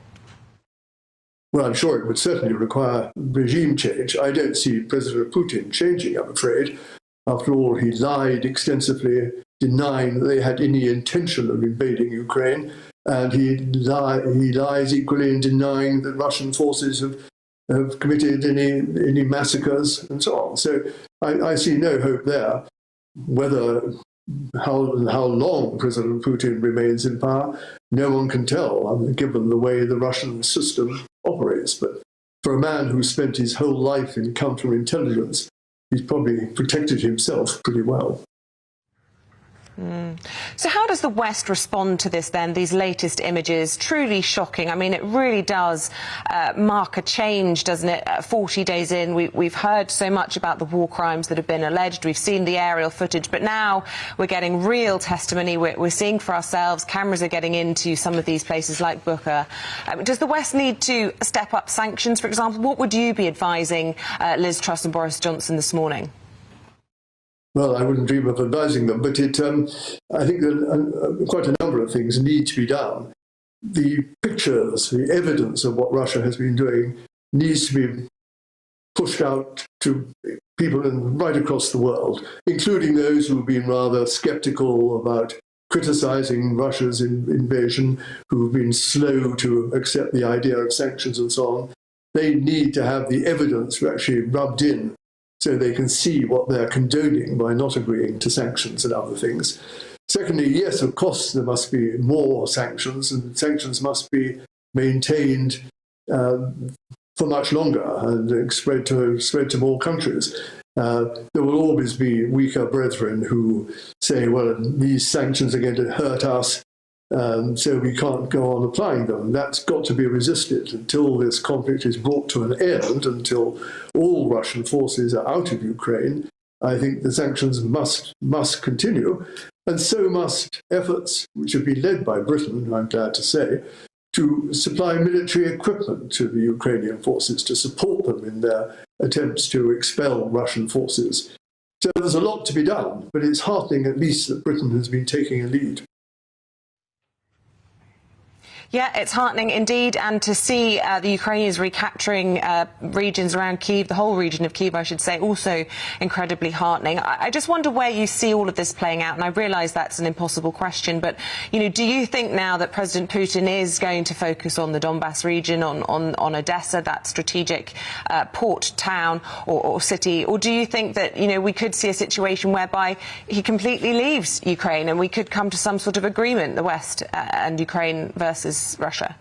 Well, I'm sure it would certainly require regime change. I don't see President Putin changing, I'm afraid. After all, he lied extensively, denying that they had any intention of invading Ukraine. And he lies equally in denying that Russian forces have committed any massacres and so on. So I see no hope there. How long President Putin remains in power, no one can tell, given the way the Russian system operates. But for a man who spent his whole life in counterintelligence, he's probably protected himself pretty well. So how does the West respond to this then, these latest images? Truly shocking. It really does mark a change, doesn't it? 40 days in, we've heard so much about the war crimes that have been alleged. We've seen the aerial footage, but now we're getting real testimony. We're seeing for ourselves. Cameras are getting into some of these places like Bucha. Does the West need to step up sanctions, for example? What would you be advising Liz Truss and Boris Johnson this morning? Well, I wouldn't dream of advising them, but I think that quite a number of things need to be done. The pictures, the evidence of what Russia has been doing needs to be pushed out to people right across the world, including those who have been rather sceptical about criticizing Russia's invasion, who have been slow to accept the idea of sanctions and so on. They need to have the evidence actually rubbed in, so they can see what they're condoning by not agreeing to sanctions and other things. Secondly, yes, of course, there must be more sanctions, and sanctions must be maintained for much longer and spread to more countries. There will always be weaker brethren who say, well, these sanctions are going to hurt us, So we can't go on applying them. That's got to be resisted until this conflict is brought to an end, until all Russian forces are out of Ukraine. I think the sanctions must continue, and so must efforts, which have been led by Britain, I'm glad to say, to supply military equipment to the Ukrainian forces to support them in their attempts to expel Russian forces. So there's a lot to be done, but it's heartening at least that Britain has been taking a lead. Yeah, it's heartening indeed, and to see the Ukrainians recapturing regions around Kyiv, the whole region of Kyiv, I should say, also incredibly heartening. I just wonder where you see all of this playing out, and I realise that's an impossible question, but, you know, do you think now that President Putin is going to focus on the Donbass region, on Odessa, that strategic port town or city, or do you think that, you know, we could see a situation whereby he completely leaves Ukraine and we could come to some sort of agreement, the West and Ukraine versus Russia?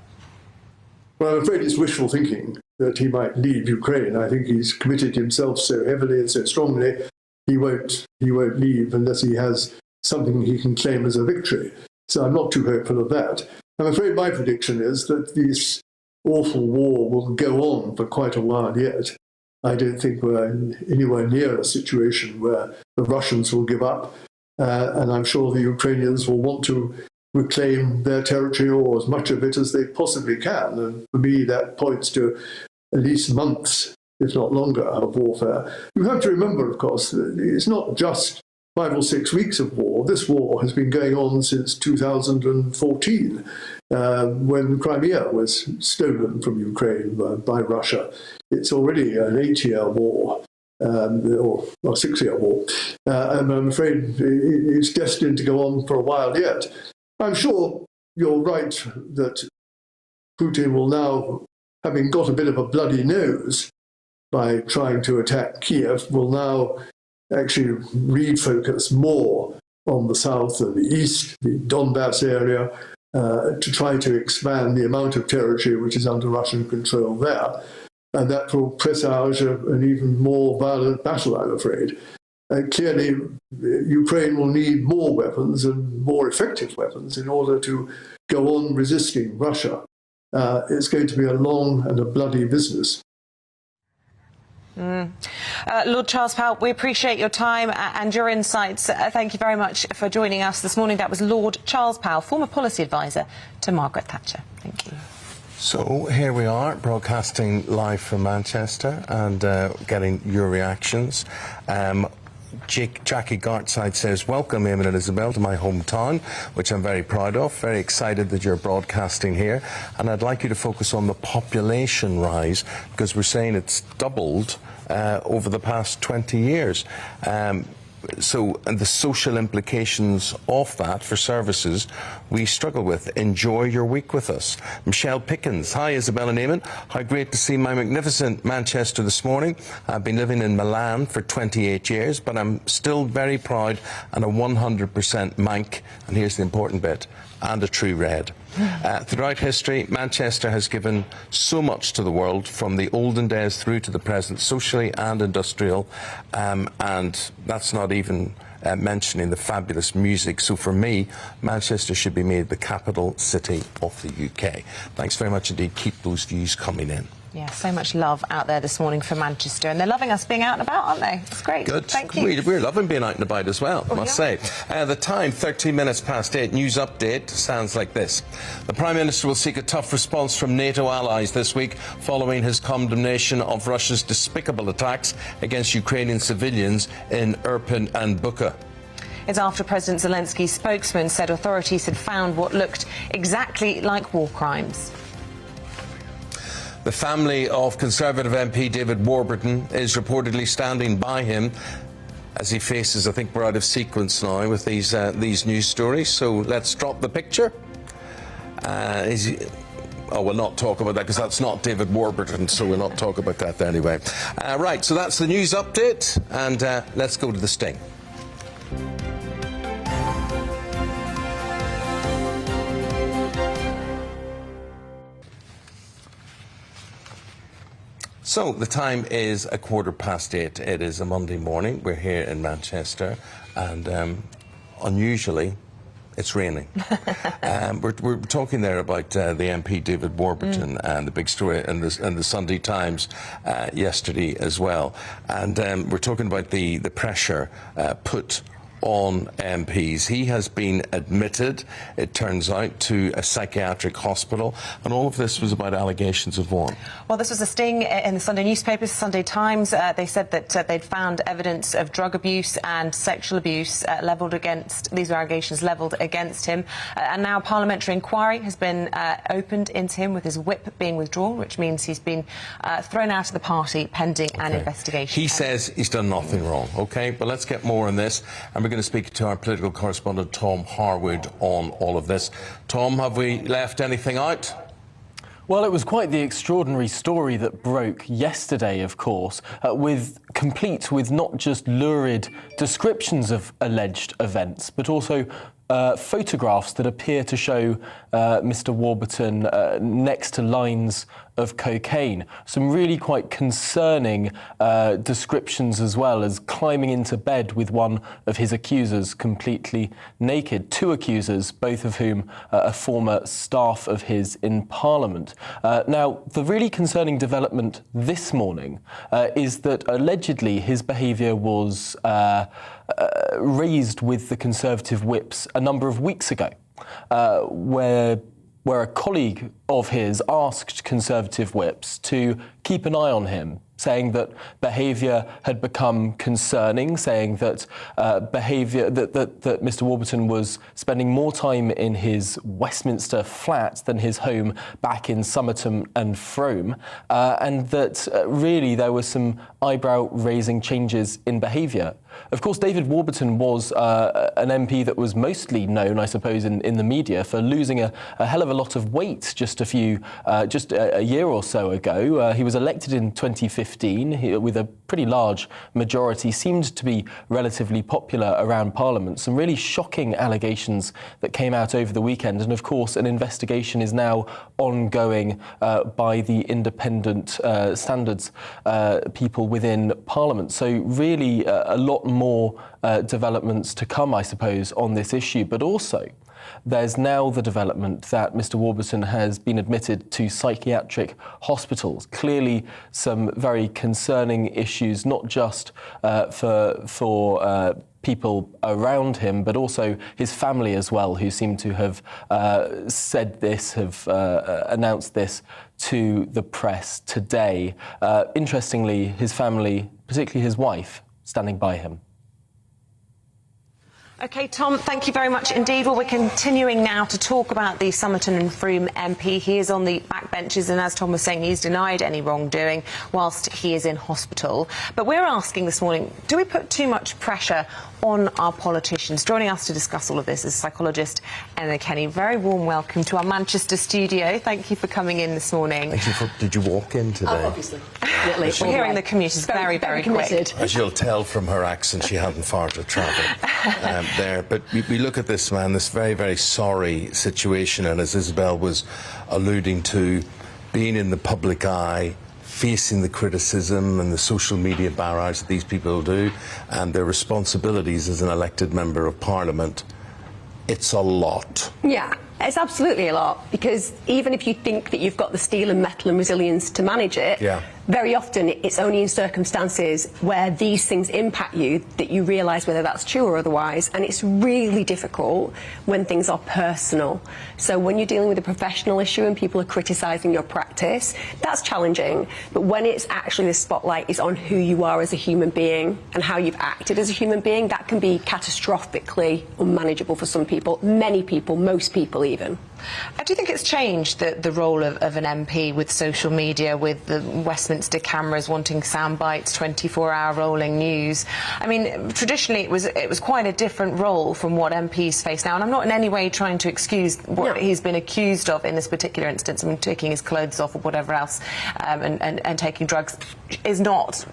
Well, I'm afraid it's wishful thinking that he might leave Ukraine. I think he's committed himself so heavily and so strongly, he won't leave unless he has something he can claim as a victory. So I'm not too hopeful of that. I'm afraid my prediction is that this awful war will go on for quite a while yet. I don't think we're anywhere near a situation where the Russians will give up, and I'm sure the Ukrainians will want to reclaim their territory, or as much of it as they possibly can. And for me, that points to at least months, if not longer, of warfare. You have to remember, of course, that it's not just 5 or 6 weeks of war. This war has been going on since 2014, when Crimea was stolen from Ukraine by Russia. It's already an 8-year war. Or 6-year war. And I'm afraid it's destined to go on for a while yet. I'm sure you're right that Putin will now, having got a bit of a bloody nose by trying to attack Kiev, will now actually refocus more on the south and the east, the Donbass area, to try to expand the amount of territory which is under Russian control there. And that will presage an even more violent battle, I'm afraid. Clearly, Ukraine will need more weapons and more effective weapons in order to go on resisting Russia. It's going to be a long and a bloody business. Lord Charles Powell, we appreciate your time and your insights. Thank you very much for joining us this morning. That was Lord Charles Powell, former policy advisor to Margaret Thatcher. Thank you. So here we are, broadcasting live from Manchester and getting your reactions. Jackie Gartside says, welcome Eamonn and Isabel to my hometown, which I'm very proud of. Very excited that you're broadcasting here. And I'd like you to focus on the population rise, because we're saying it's doubled over the past 20 years. And the social implications of that for services we struggle with. Enjoy your week with us. Michelle Pickens. Hi, Isabel and Eamonn. How great to see my magnificent Manchester this morning. I've been living in Milan for 28 years, but I'm still very proud and a 100% Manc. And here's the important bit. And a true red. Throughout history, Manchester has given so much to the world, from the olden days through to the present, socially and industrial, and that's not even mentioning the fabulous music. So for me, Manchester should be made the capital city of the UK. Thanks very much indeed. Keep those views coming in. Yeah, so much love out there this morning for Manchester, and they're loving us being out and about, aren't they? It's great. Good. Thank you. We're loving being out and about as well, I must say. The time, 13 minutes past 8. News update sounds like this. The Prime Minister will seek a tough response from NATO allies this week following his condemnation of Russia's despicable attacks against Ukrainian civilians in Irpin and Bucha. It's after President Zelensky's spokesman said authorities had found what looked exactly like war crimes. The family of Conservative MP David Warburton is reportedly standing by him as he faces, I think we're out of sequence now with these news stories, so let's drop the picture. We'll not talk about that because that's not David Warburton, so we'll not talk about that anyway. Right, so that's the news update, and let's go to the sting. So the time is 8:15. It is a Monday morning. We're here in Manchester, and unusually, It's raining. We're talking there about the MP David Warburton and the big story and the Sunday Times yesterday as well. And we're talking about the pressure put on MPs. He has been admitted, it turns out, to a psychiatric hospital, and all of this was about allegations of what? Well, this was a sting in the Sunday newspapers, Sunday Times. They said that they'd found evidence of drug abuse and sexual abuse levelled against, these were allegations levelled against him. And now a parliamentary inquiry has been opened into him, with his whip being withdrawn, which means he's been thrown out of the party pending an investigation. He says he's done nothing wrong, OK? But let's get more on this, and we're going to speak to our political correspondent Tom Harwood on all of this. Tom, have we left anything out? Well, it was quite the extraordinary story that broke yesterday, of course, complete with not just lurid descriptions of alleged events, but also photographs that appear to show Mr. Warburton next to lines of cocaine. Some really quite concerning descriptions, as well as climbing into bed with one of his accusers completely naked. Two accusers, both of whom are former staff of his in Parliament. Now, the really concerning development this morning is that allegedly his behaviour was raised with the Conservative whips a number of weeks ago, where a colleague of his asked Conservative whips to keep an eye on him, saying that behaviour had become concerning, saying that that Mr. Warburton was spending more time in his Westminster flat than his home back in Somerton and Frome, and that really there were some eyebrow-raising changes in behaviour. Of course, David Warburton was an MP that was mostly known, I suppose, in the media for losing a hell of a lot of weight just a year or so ago. He was elected in 2015 with a pretty large majority, seemed to be relatively popular around Parliament. Some really shocking allegations that came out over the weekend, and of course an investigation is now ongoing by the independent standards people within Parliament. So really a lot more developments to come, I suppose, on this issue. But also there's now the development that Mr. Warburton has been admitted to psychiatric hospitals. Clearly some very concerning issues, not just for people around him, but also his family as well, who seem to have said this, have announced this to the press today. Interestingly, his family, particularly his wife, standing by him. OK, Tom, thank you very much indeed. Well, we're continuing now to talk about the Somerton and Frome MP. He is on the backbenches, and as Tom was saying, he's denied any wrongdoing whilst he is in hospital. But we're asking this morning, do we put too much pressure on our politicians? Joining us to discuss all of this is psychologist Emma Kenny. Very warm welcome to our Manchester studio. Thank you for coming in this morning. Did you walk in today? Oh, obviously. We're hearing the commute is very, very quick. As you'll tell from her accent, she hadn't far to travel there. But we look at this man, this very, very sorry situation, and as Isabel was alluding to, being in the public eye, facing the criticism and the social media barrage that these people do, and their responsibilities as an elected member of Parliament. It's a lot. Yeah, it's absolutely a lot, because even if you think that you've got the steel and metal and resilience to manage it, very often it's only in circumstances where these things impact you that you realise whether that's true or otherwise, and it's really difficult when things are personal. So when you're dealing with a professional issue and people are criticising your practice, that's challenging. But when it's actually the spotlight is on who you are as a human being and how you've acted as a human being, that can be catastrophically unmanageable for some people, many people, most people even. Do you think it's changed the role of an MP with social media, with the Westminster cameras wanting sound bites, 24-hour rolling news? I mean, traditionally it was quite a different role from what MPs face now, and I'm not in any way trying to excuse what he's been accused of in this particular instance. I mean, taking his clothes off or whatever else, and taking drugs is not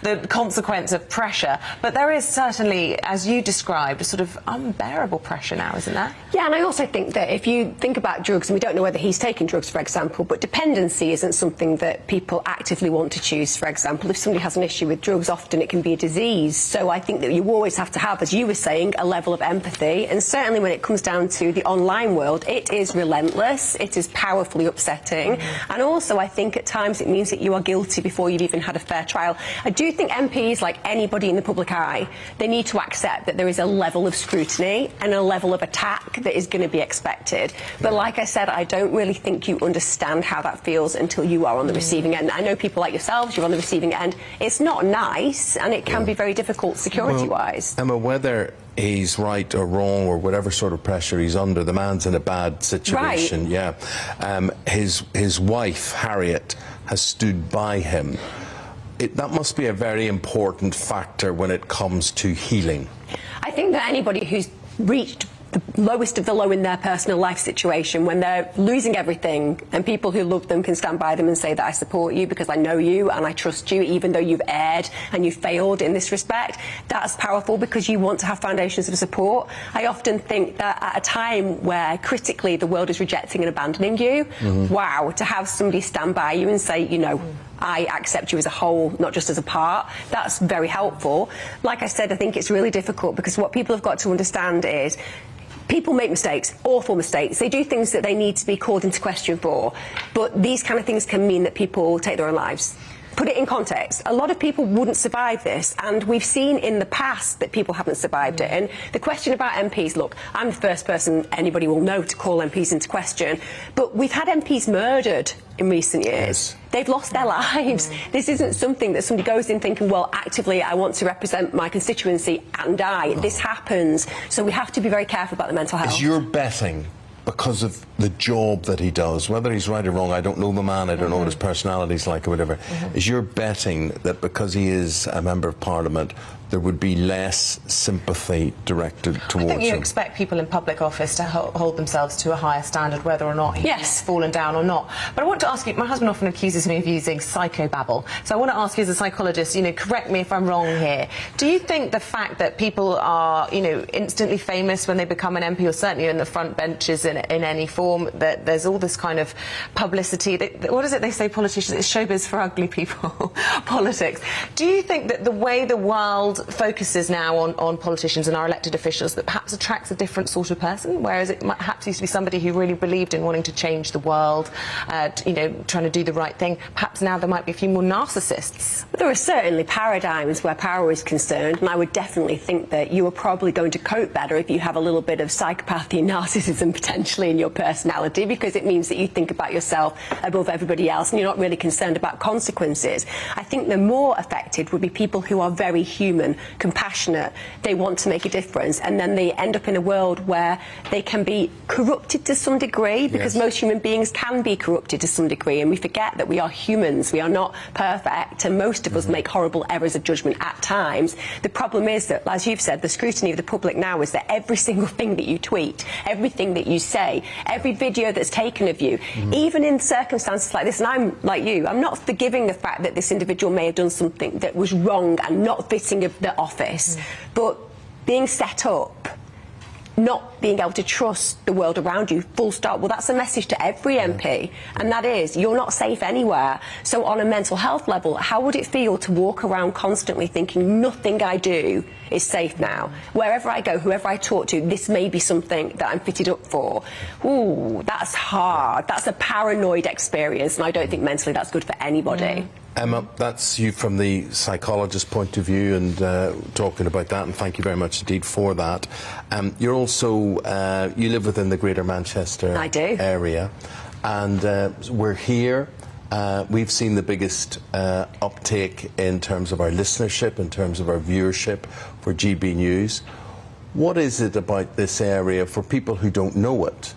the consequence of pressure, but there is certainly, as you described, a sort of unbearable pressure now, isn't there? Yeah, and I also think that if you think about drugs, and we don't know whether he's taking drugs, for example, but dependency isn't something that people actively want to choose. For example, if somebody has an issue with drugs, often it can be a disease. So I think that you always have to have, as you were saying, a level of empathy. And certainly when it comes down to the online world, it is relentless, it is powerfully upsetting. And also, I think at times it means that you are guilty before you've even had a fair trial. I do think MPs, like anybody in the public eye, they need to accept that there is a level of scrutiny and a level of attack that is going to be expected. But like I said, I don't really think you understand how that feels until you are on the receiving end. I know people like yourselves, you're on the receiving end. It's not nice, and it can be very difficult security-wise. Emma, whether he's right or wrong or whatever sort of pressure he's under, the man's in a bad situation. Right. Yeah. His wife, Harriet, has stood by him. That must be a very important factor when it comes to healing. I think that anybody who's reached the lowest of the low in their personal life situation, when they're losing everything, and people who love them can stand by them and say that I support you because I know you and I trust you, even though you've erred and you've failed in this respect, that's powerful because you want to have foundations of support. I often think that at a time where critically the world is rejecting and abandoning you, wow, to have somebody stand by you and say, you know, I accept you as a whole, not just as a part, that's very helpful. Like I said, I think it's really difficult because what people have got to understand is people make mistakes, awful mistakes. They do things that they need to be called into question for. But these kind of things can mean that people take their own lives. Put it in context. A lot of people wouldn't survive this, and we've seen in the past that people haven't survived it. And the question about MPs, look, I'm the first person anybody will know to call MPs into question, but we've had MPs murdered in recent years. They've lost their lives. This isn't something that somebody goes in thinking, well, actively, I want to represent my constituency and die. This happens. So we have to be very careful about the mental health. Is your betting, because of the job that he does, whether he's right or wrong, I don't know the man, I don't know what his personality's like or whatever, is your betting that because he is a Member of Parliament, there would be less sympathy directed towards him? I think you expect people in public office to hold themselves to a higher standard, whether or not he's fallen down or not. But I want to ask you, my husband often accuses me of using psychobabble. So I want to ask you as a psychologist, you know, correct me if I'm wrong here. Do you think the fact that people are, you know, instantly famous when they become an MP, or certainly in the front benches in any form, that there's all this kind of publicity, what is it they say, politicians, it's showbiz for ugly people, politics. Do you think that the way the world focuses now on politicians and our elected officials that perhaps attracts a different sort of person, whereas it perhaps used to be somebody who really believed in wanting to change the world, you know, trying to do the right thing? Perhaps now there might be a few more narcissists. There are certainly paradigms where power is concerned, and I would definitely think that you are probably going to cope better if you have a little bit of psychopathy and narcissism potentially in your personality, because it means that you think about yourself above everybody else and you're not really concerned about consequences. I think the more affected would be people who are very human, compassionate, they want to make a difference, and then they end up in a world where they can be corrupted to some degree, because most human beings can be corrupted to some degree, and we forget that we are humans, we are not perfect, and most of us make horrible errors of judgment at times. The problem is that, as you've said, the scrutiny of the public now is that every single thing that you tweet, everything that you say, every video that's taken of you, even in circumstances like this, and I'm like you, I'm not forgiving the fact that this individual may have done something that was wrong and not fitting of the office, but being set up, not being able to trust the world around you, full stop. Well, that's a message to every MP, and that is, you're not safe anywhere. So on a mental health level, how would it feel to walk around constantly thinking nothing I do is safe now? Wherever I go, whoever I talk to, this may be something that I'm fitted up for. Ooh, that's hard. That's a paranoid experience, and I don't think mentally that's good for anybody. Emma, that's you from the psychologist's point of view, and talking about that, and thank you very much indeed for that. You're also, you live within the Greater Manchester area, and we're here. We've seen the biggest uptake in terms of our listenership, in terms of our viewership for GB News. What is it about this area, for people who don't know it,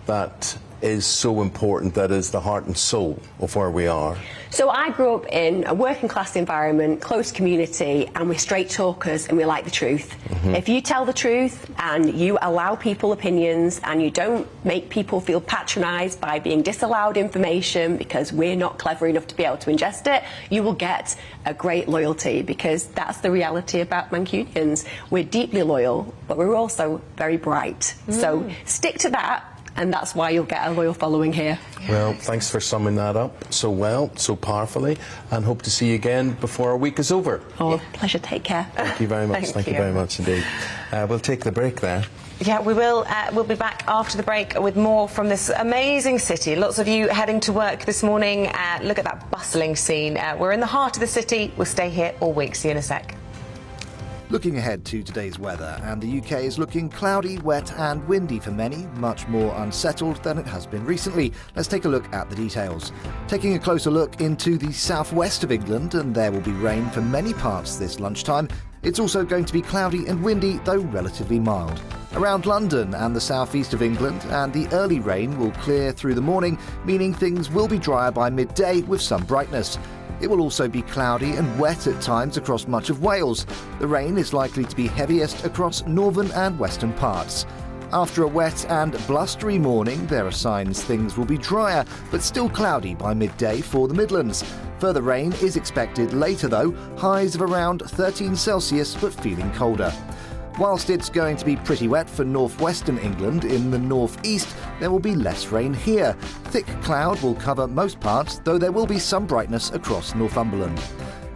that is so important, that is the heart and soul of where we are? So I grew up in a working class environment, close community, and we're straight talkers and we like the truth. If you tell the truth and you allow people opinions and you don't make people feel patronised by being disallowed information because we're not clever enough to be able to ingest it, you will get a great loyalty, because that's the reality about Mancunians. We're deeply loyal, but we're also very bright. So stick to that. and that's why you'll get a loyal following here. Well, thanks for summing that up so well, so powerfully, and hope to see you again before our week is over. Oh, pleasure. Take care. Thank you very much. Thank you very much indeed. We'll take the break there. Yeah, we will. We'll be back after the break with more from this amazing city. Lots of you heading to work this morning. Look at that bustling scene. We're in the heart of the city. We'll stay here all week. See you in a sec. Looking ahead to today's weather, and the UK is looking cloudy, wet and windy for many, much more unsettled than it has been recently. Let's take a look at the details. Taking a closer look into the southwest of England, and there will be rain for many parts this lunchtime. It's also going to be cloudy and windy, though relatively mild. Around London and the southeast of England, and the early rain will clear through the morning, meaning things will be drier by midday with some brightness. It will also be cloudy and wet at times across much of Wales. The rain is likely to be heaviest across northern and western parts. After a wet and blustery morning, there are signs things will be drier, but still cloudy by midday for the Midlands. Further rain is expected later though, highs of around 13 Celsius but feeling colder. Whilst it's going to be pretty wet for northwestern England, in the northeast there will be less rain here. Thick cloud will cover most parts, though there will be some brightness across Northumberland.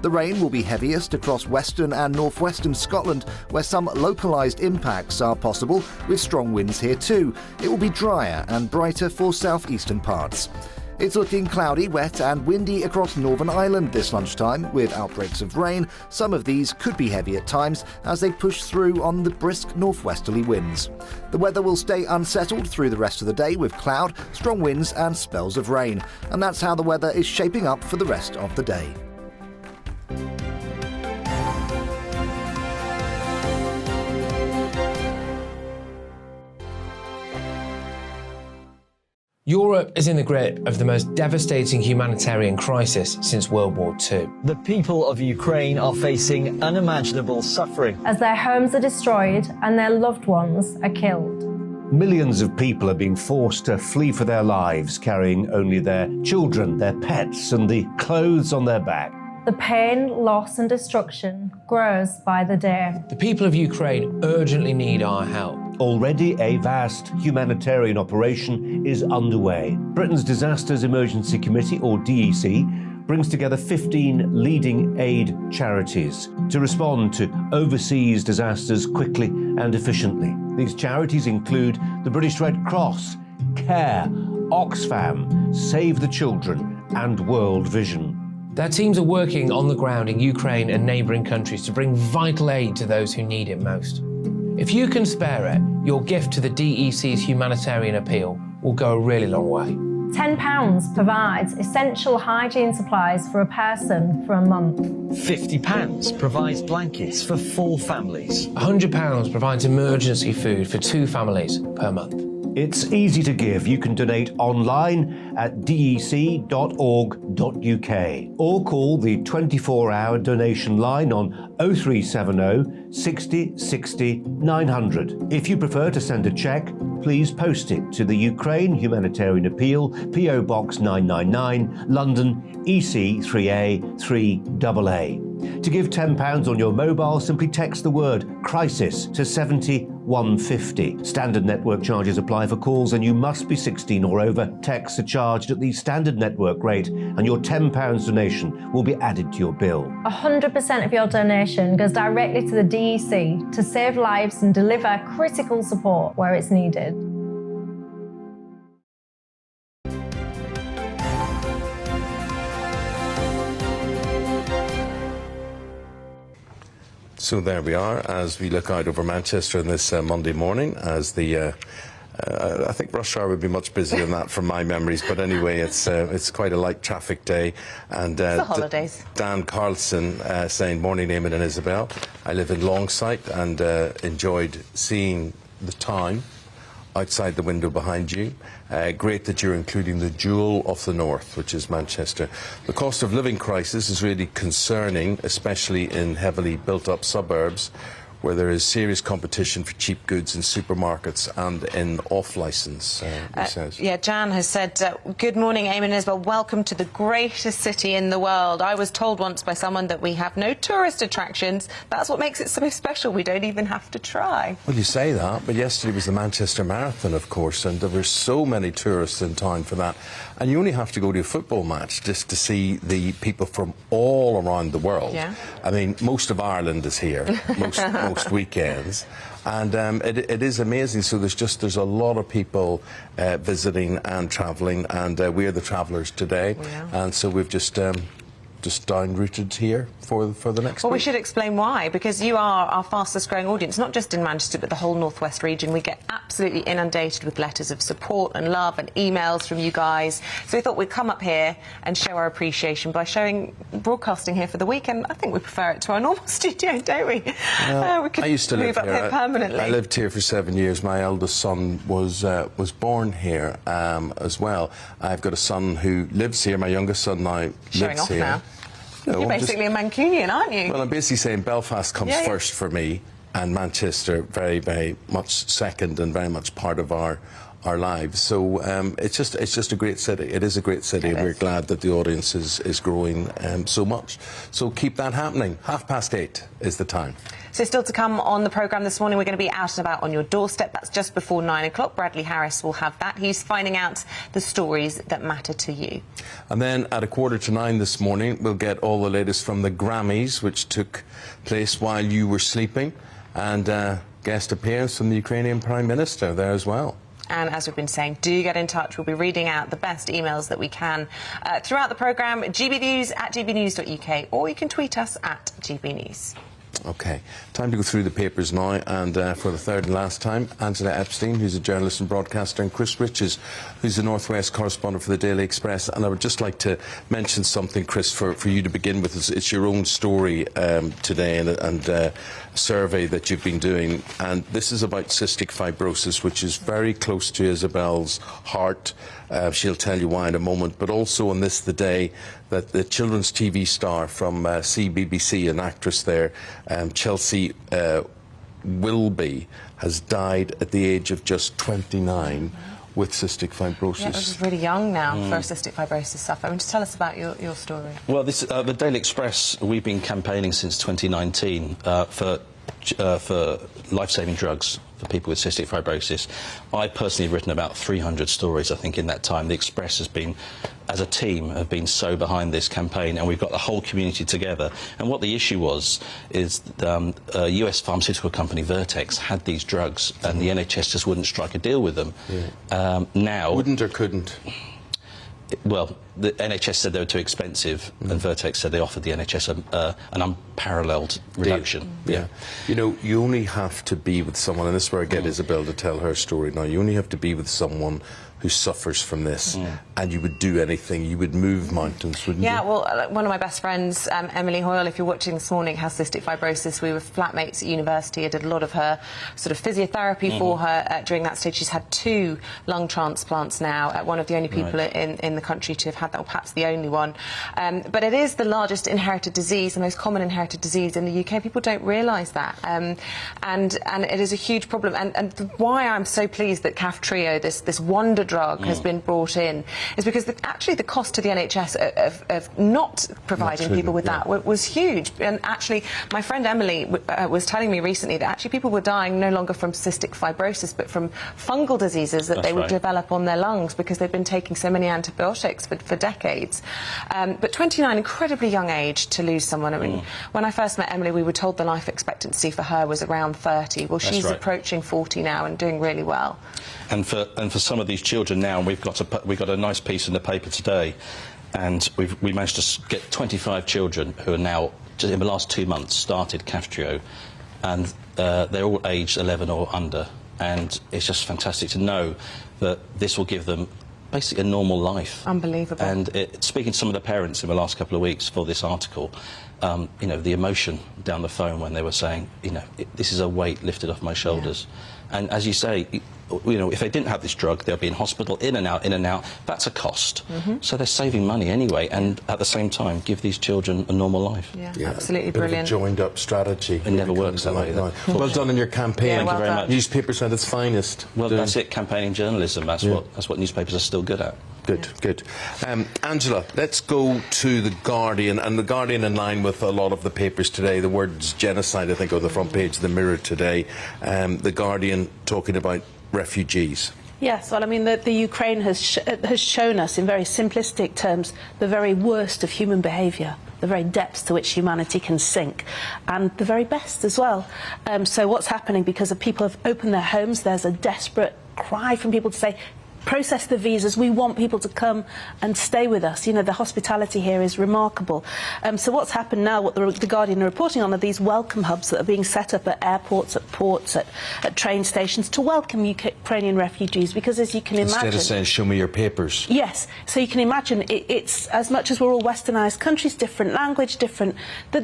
The rain will be heaviest across western and northwestern Scotland, where some localised impacts are possible, with strong winds here too. It will be drier and brighter for southeastern parts. It's looking cloudy, wet and windy across Northern Ireland this lunchtime, with outbreaks of rain. Some of these could be heavy at times as they push through on the brisk northwesterly winds. The weather will stay unsettled through the rest of the day with cloud, strong winds and spells of rain. And that's how the weather is shaping up for the rest of the day. Europe is in the grip of the most devastating humanitarian crisis since World War II. The people of Ukraine are facing unimaginable suffering as their homes are destroyed and their loved ones are killed. Millions of people are being forced to flee for their lives, carrying only their children, their pets, and the clothes on their back. The pain, loss and destruction grows by the day. The people of Ukraine urgently need our help. Already a vast humanitarian operation is underway. Britain's Disasters Emergency Committee, or DEC, brings together 15 leading aid charities to respond to overseas disasters quickly and efficiently. These charities include the British Red Cross, CARE, Oxfam, Save the Children and World Vision. Their teams are working on the ground in Ukraine and neighbouring countries to bring vital aid to those who need it most. If you can spare it, your gift to the DEC's humanitarian appeal will go a really long way. £10 provides essential hygiene supplies for a person for a month. £50 provides blankets for 4 families. £100 provides emergency food for 2 families per month. It's easy to give. You can donate online at dec.org.uk or call the 24-hour donation line on 0370 60 60 900. If you prefer to send a cheque, please post it to the Ukraine Humanitarian Appeal, PO Box 999, London, EC 3A 3AA. To give £10 on your mobile, simply text the word crisis to 70150. Standard network charges apply for calls and you must be 16 or over. Texts are charged at the standard network rate and your £10 donation will be added to your bill. 100% of your donation goes directly to the DEC to save lives and deliver critical support where it's needed. So there we are, as we look out over Manchester on this Monday morning, as the I think rush hour would be much busier than that from my memories, but anyway, it's quite a light traffic day. And the holidays. Dan Carlson saying, morning Eamonn and Isabel. I live in Longsight and enjoyed seeing the time outside the window behind you. Great that you're including the jewel of the north, which is Manchester. The cost of living crisis is really concerning, especially in heavily built-up suburbs where there is serious competition for cheap goods in supermarkets and in off-licence, he says. Yeah, Jan has said, good morning, Eamonn and Isabel. Welcome to the greatest city in the world. I was told once by someone that we have no tourist attractions. That's what makes it so special. We don't even have to try. Well, you say that, but yesterday was the Manchester Marathon, of course, and there were so many tourists in town for that. And you only have to go to a football match just to see the people from all around the world. Yeah. I mean, most of Ireland is here, most weekends. And it is amazing. So there's a lot of people visiting and travelling, and we're the travellers today. Yeah. And so we've just down routed here for the next Well, week. we should explain why, because you are our fastest growing audience, not just in Manchester, but the whole northwest region. We get absolutely inundated with letters of support and love and emails from you guys. So we thought we'd come up here and show our appreciation by broadcasting here for the week, and I think we prefer it to our normal studio, don't we? Well, We could I used to move live up here permanently. I lived here for 7 years. My eldest son was born here as well. I've got a son who lives here. My youngest son now Showing lives off here. now. No, You're basically a Mancunian, aren't you? Well, I'm basically saying Belfast comes first for me, and Manchester very, very much second, and very much part of our lives. So it's just a great city. It is a great city, and we're glad that the audience is growing so much. So keep that happening. 8:30 is the time. So still to come on the programme this morning, we're going to be out and about on your doorstep. That's just before 9 o'clock. Bradley Harris will have that. He's finding out the stories that matter to you. And then at 8:45 this morning, we'll get all the latest from the Grammys, which took place while you were sleeping, and guest appearance from the Ukrainian Prime Minister there as well. And as we've been saying, do get in touch. We'll be reading out the best emails that we can throughout the programme. GBNews at gbnews.uk, or you can tweet us at GBNews. OK, time to go through the papers now, and for the third and last time, Angela Epstein, who's a journalist and broadcaster, and Chris Riches, who's the North West correspondent for the Daily Express. And I would just like to mention something, Chris, for you to begin with. It's your own story today, and a survey that you've been doing, and this is about cystic fibrosis, which is very close to Isabel's heart. She'll tell you why in a moment, but also on this, the day that the children's TV star from CBBC, an actress there, Chelsea Wilby, has died at the age of just 29 with cystic fibrosis. Yeah, which is really young now for cystic fibrosis sufferer. Just tell us about your story. Well, the Daily Express, we've been campaigning since 2019 for life-saving drugs for people with cystic fibrosis. I personally have written about 300 stories, I think, in that time. The Express has been, as a team, have been so behind this campaign, and we've got the whole community together. And what the issue is a US pharmaceutical company, Vertex, had these drugs, and the NHS just wouldn't strike a deal with them. Yeah. Now... Wouldn't or couldn't? Well, the NHS said they were too expensive, and Vertex said they offered the NHS an unparalleled reduction. Yeah. You know, you only have to be with someone, and this is where I get Isabel to tell her story now, you only have to be with someone who suffers from this, and you would do anything. You would move mountains, wouldn't you? Yeah, well, one of my best friends, Emily Hoyle, if you're watching this morning, has cystic fibrosis. We were flatmates at university. I did a lot of her sort of physiotherapy for her during that stage. She's had 2 lung transplants now, one of the only people in the country to have had that, or perhaps the only one. But it is the largest inherited disease, the most common inherited disease in the UK. People don't realise that. And it is a huge problem. And why I'm so pleased that Kaftrio, this wonder drug, has been brought in, is because actually the cost to the NHS of not providing people with that was huge. And actually, my friend Emily was telling me recently that actually people were dying no longer from cystic fibrosis, but from fungal diseases that they would develop on their lungs because they've been taking so many antibiotics for decades. But 29, incredibly young age to lose someone. I mean, when I first met Emily, we were told the life expectancy for her was around 30. Well, she's approaching 40 now and doing really well. And for some of these children now, we've got a nice piece in the paper today, and we managed to get 25 children who are now, just in the last 2 months, started Kaftrio, and they're all aged 11 or under, and it's just fantastic to know that this will give them basically a normal life. Unbelievable. And speaking to some of the parents in the last couple of weeks for this article, you know, the emotion down the phone when they were saying, you know, this is a weight lifted off my shoulders. And as you say, you know, if they didn't have this drug, they'll be in hospital, in and out, in and out. That's a cost. So they're saving money anyway, and at the same time, give these children a normal life. Yeah, absolutely Bit brilliant. of a joined-up strategy. It never works that way. Well done in your campaign. Yeah, well Thank you very done. much. Newspapers at its finest. Well, that's it, campaigning journalism. That's what newspapers are still good at. Good, good. Angela, let's go to The Guardian, and The Guardian, in line with a lot of the papers today, the words genocide, I think, on the front page of the Mirror today. The Guardian talking about refugees. Yes, well, I mean, the Ukraine has shown us, in very simplistic terms, the very worst of human behaviour, the very depths to which humanity can sink, and the very best as well. So what's happening, because people have opened their homes, there's a desperate cry from people to say, process the visas, we want people to come and stay with us. You know, the hospitality here is remarkable. So what's happened now, what the Guardian are reporting on, are these welcome hubs that are being set up at airports, at ports, at train stations to welcome Ukrainian refugees, because as you can imagine... Instead of saying, show me your papers. Yes, so you can imagine it's, as much as we're all westernised countries, different language, different...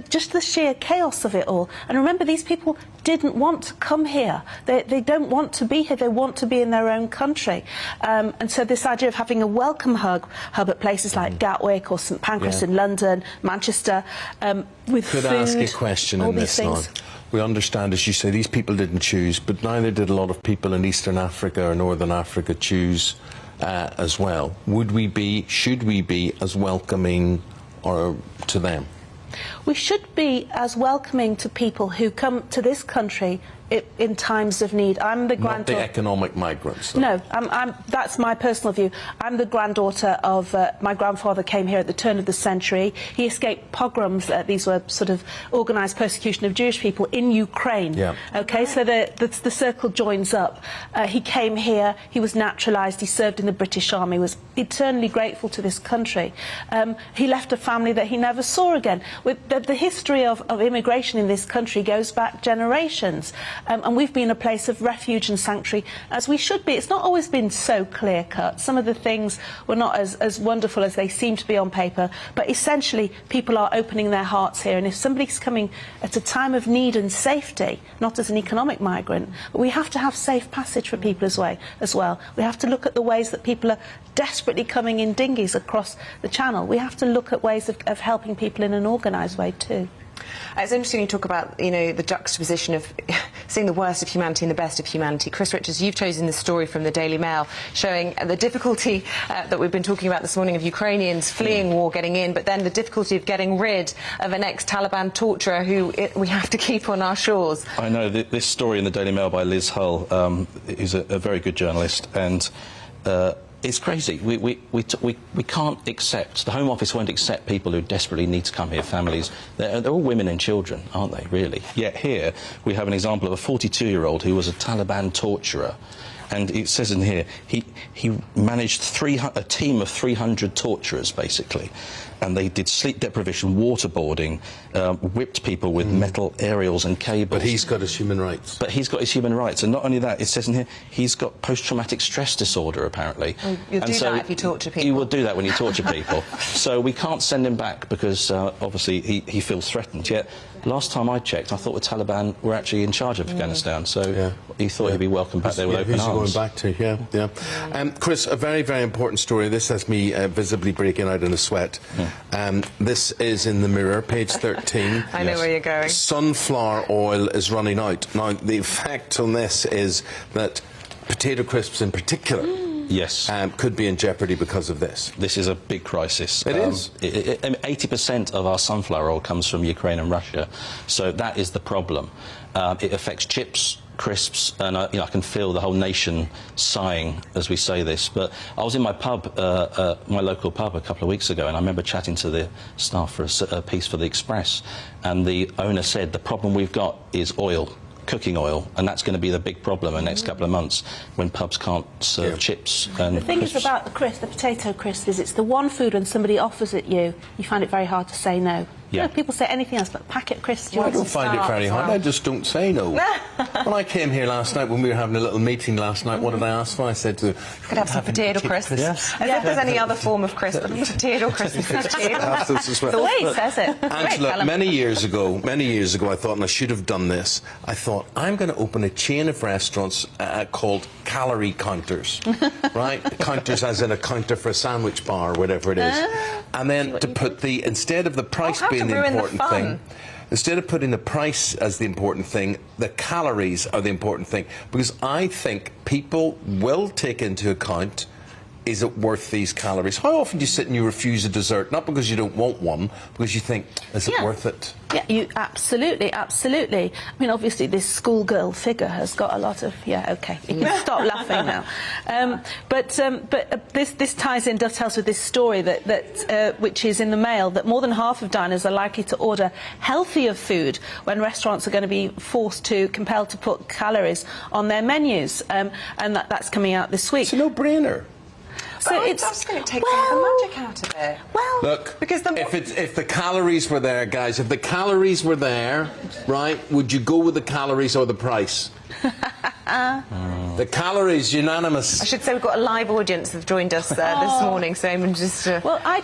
just the sheer chaos of it all. And remember, these people didn't want to come here. They don't want to be here, they want to be in their own country. And so this idea of having a welcome hub at places like Gatwick or St Pancras in London, Manchester, with Could food, I ask a question all in these this now? things. We understand, as you say, these people didn't choose, but neither did a lot of people in Eastern Africa or Northern Africa choose as well. Should we be as welcoming to them? We should be as welcoming to people who come to this country in times of need. I'm the granddaughter... Not the economic migrants. Though. No, that's my personal view. I'm the granddaughter of... my grandfather came here at the turn of the century. He escaped pogroms. These were sort of organised persecution of Jewish people in Ukraine. Yeah. OK, so the circle joins up. He came here, he was naturalised, he served in the British Army, was eternally grateful to this country. He left a family that he never saw again. The history of immigration in this country goes back generations. And we've been a place of refuge and sanctuary, as we should be. It's not always been so clear-cut. Some of the things were not as wonderful as they seem to be on paper, but essentially people are opening their hearts here. And if somebody's coming at a time of need and safety, not as an economic migrant, but we have to have safe passage for people as well. We have to look at the ways that people are desperately coming in dinghies across the channel. We have to look at ways of helping people in an organised way too. It's interesting you talk about, you know, the juxtaposition of seeing the worst of humanity and the best of humanity. Chris Richards, you've chosen the story from the Daily Mail showing the difficulty that we've been talking about this morning of Ukrainians fleeing war, getting in, but then the difficulty of getting rid of an ex-Taliban torturer who we have to keep on our shores. I know this story in the Daily Mail by Liz Hull, who's a very good journalist, and it's crazy. We can't accept, the Home Office won't accept people who desperately need to come here, families. They're all women and children, aren't they, really? Yet here we have an example of a 42-year-old who was a Taliban torturer. And it says in here, he managed a team of 300 torturers, basically. And they did sleep deprivation, waterboarding, whipped people with metal aerials and cables. But he's got his human rights. But he's got his human rights. And not only that, it says in here, he's got post-traumatic stress disorder, apparently. You'll do that if you torture people. You will do that when you torture people. So we can't send him back because, obviously, he feels threatened. Yet, last time I checked, I thought the Taliban were actually in charge of Afghanistan. So he thought he'd be welcomed back there with open arms. Who's he going back to? Yeah. Chris, a very, very important story. This has me visibly breaking out in a sweat. This is in the Mirror, page 13. I know where you're going. Sunflower oil is running out. Now, the effect on this is that potato crisps in particular could be in jeopardy because of this. This is a big crisis. It is. 80% of our sunflower oil comes from Ukraine and Russia, so that is the problem. It affects chips, crisps, and I can feel the whole nation sighing as we say this. But I was in my pub, my local pub, a couple of weeks ago, and I remember chatting to the staff for a piece for the Express, and the owner said the problem we've got is oil. Cooking oil, and that's going to be the big problem in the next couple of months when pubs can't serve chips and The thing crisps. is about the potato crisp, is it's the one food when somebody offers it you find it very hard to say no. You know, people say anything else but packet crisps. Well, I don't find it very hard. I just don't say no. When I came here last night, when we were having a little meeting last night, what did I ask for? I said to could have some potato crisps. Yes. As if there's any other form of crisp. Potato crisps. The way it says it. Angela, many years ago, I thought, and I should have done this, I thought, I'm going to open a chain of restaurants called calorie counters, right? Counters as in a counter for a sandwich bar or whatever it is. And then to put instead of the price being the important thing, instead of putting the price as the important thing, the calories are the important thing. Because I think people will take into account, is it worth these calories? How often do you sit and you refuse a dessert? Not because you don't want one, because you think, is it worth it? Yeah, you absolutely. I mean, obviously, this schoolgirl figure has got a lot of. Yeah, okay, you can stop laughing now. But this ties in, dovetails with this story that which is in the Mail, that more than half of diners are likely to order healthier food when restaurants are going to be compelled to put calories on their menus, and that's coming out this week. It's a no-brainer. So that's going to take the magic out of it. Well, look, because if the calories were there, guys, if the calories were there, right, would you go with the calories or the price? The calories, unanimous. I should say we've got a live audience that joined us this morning, so I'm just well, I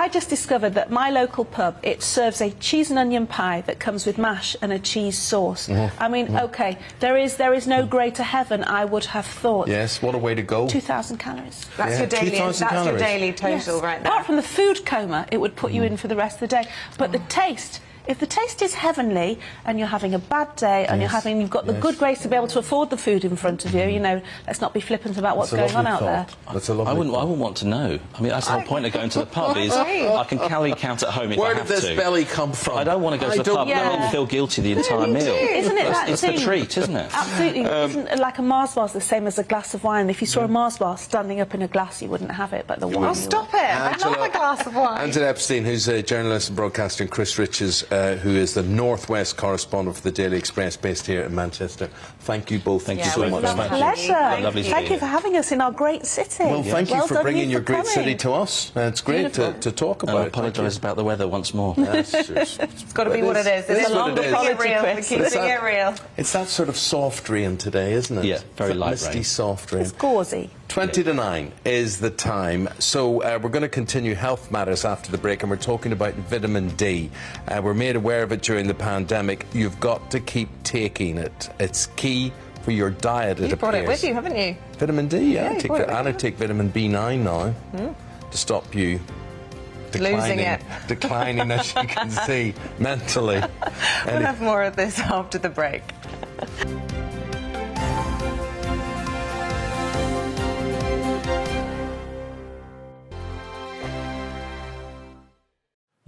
just discovered that my local pub, it serves a cheese and onion pie that comes with mash and a cheese sauce. I mean, okay, there is no greater heaven, I would have thought. Yes, what a way to go. 2,000 calories. That's your daily total right there. Apart from the food coma, it would put you in for the rest of the day. But the taste. If the taste is heavenly and you're having a bad day and you've got the good grace to be able to afford the food in front of you, you know, let's not be flippant about what's going on out there. That's a lovely I wouldn't want to know. I mean, that's the whole point of going to the pub is I can calorie count at home if I have to. Where did this belly come from? I don't want to go to the pub and feel guilty the entire meal. Isn't it that It's thing? the treat, isn't it? Absolutely. Isn't like a Mars bar's the same as a glass of wine? If you saw a Mars bar standing up in a glass, you wouldn't have it, but the wine. Oh, stop it! I love a glass of wine. Angela Epstein, who's a journalist and broadcaster, and Chris Riches, who is the Northwest correspondent for the Daily Express, based here in Manchester. Thank you both. Thank you so much. Pleasure. Thank you for having us in our great city. Well, thank you for bringing your great city to us. It's great to talk about. I apologise about the weather once more. It's got to be what it is. It's a longer apology, keeping it real. It's that sort of soft rain today, isn't it? Yeah, very light misty, rain. soft rain. It's gauzy. 20 to 9 is the time. So we're going to continue health matters after the break, and we're talking about vitamin D. We're made aware of it during the pandemic. You've got to keep taking it. It's key for your diet, You've brought it with you, haven't you? Vitamin D, yeah. I take vitamin B9 now to stop you declining, as you can see, mentally. We'll have more of this after the break.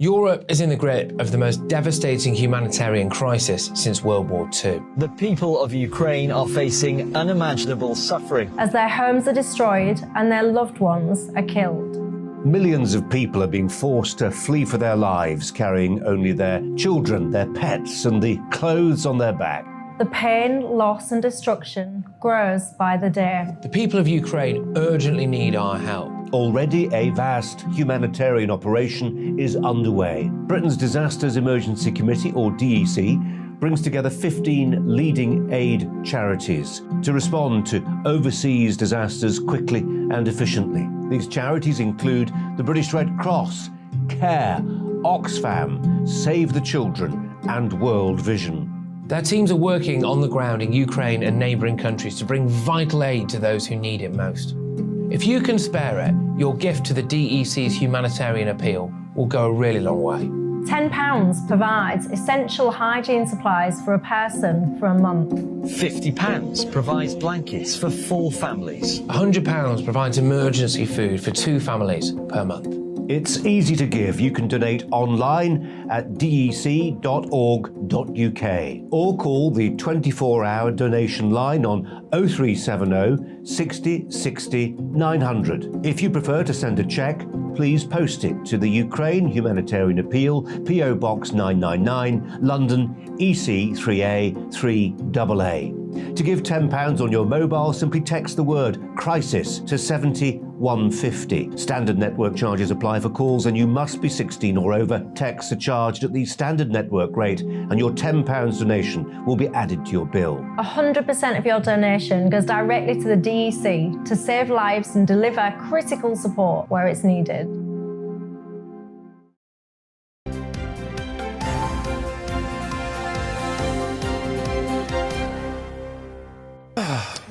Europe is in the grip of the most devastating humanitarian crisis since World War II. The people of Ukraine are facing unimaginable suffering as their homes are destroyed and their loved ones are killed. Millions of people are being forced to flee for their lives, carrying only their children, their pets, and the clothes on their back. The pain, loss and destruction grows by the day. The people of Ukraine urgently need our help. Already a vast humanitarian operation is underway. Britain's Disasters Emergency Committee, or DEC, brings together 15 leading aid charities to respond to overseas disasters quickly and efficiently. These charities include the British Red Cross, CARE, Oxfam, Save the Children and World Vision. Their teams are working on the ground in Ukraine and neighbouring countries to bring vital aid to those who need it most. If you can spare it, your gift to the DEC's humanitarian appeal will go a really long way. £10 provides essential hygiene supplies for a person for a month. £50 provides blankets for 4 families. £100 provides emergency food for 2 families per month. It's easy to give. You can donate online at dec.org.uk or call the 24-hour donation line on 0370 60 60 900. If you prefer to send a cheque, please post it to the Ukraine Humanitarian Appeal, PO Box 999, London, EC 3A 3AA. To give £10 on your mobile, simply text the word CRISIS to 70 150. Standard network charges apply for calls and you must be 16 or over. Texts are charged at the standard network rate and your £10 donation will be added to your bill. 100% of your donation goes directly to the DEC to save lives and deliver critical support where it's needed.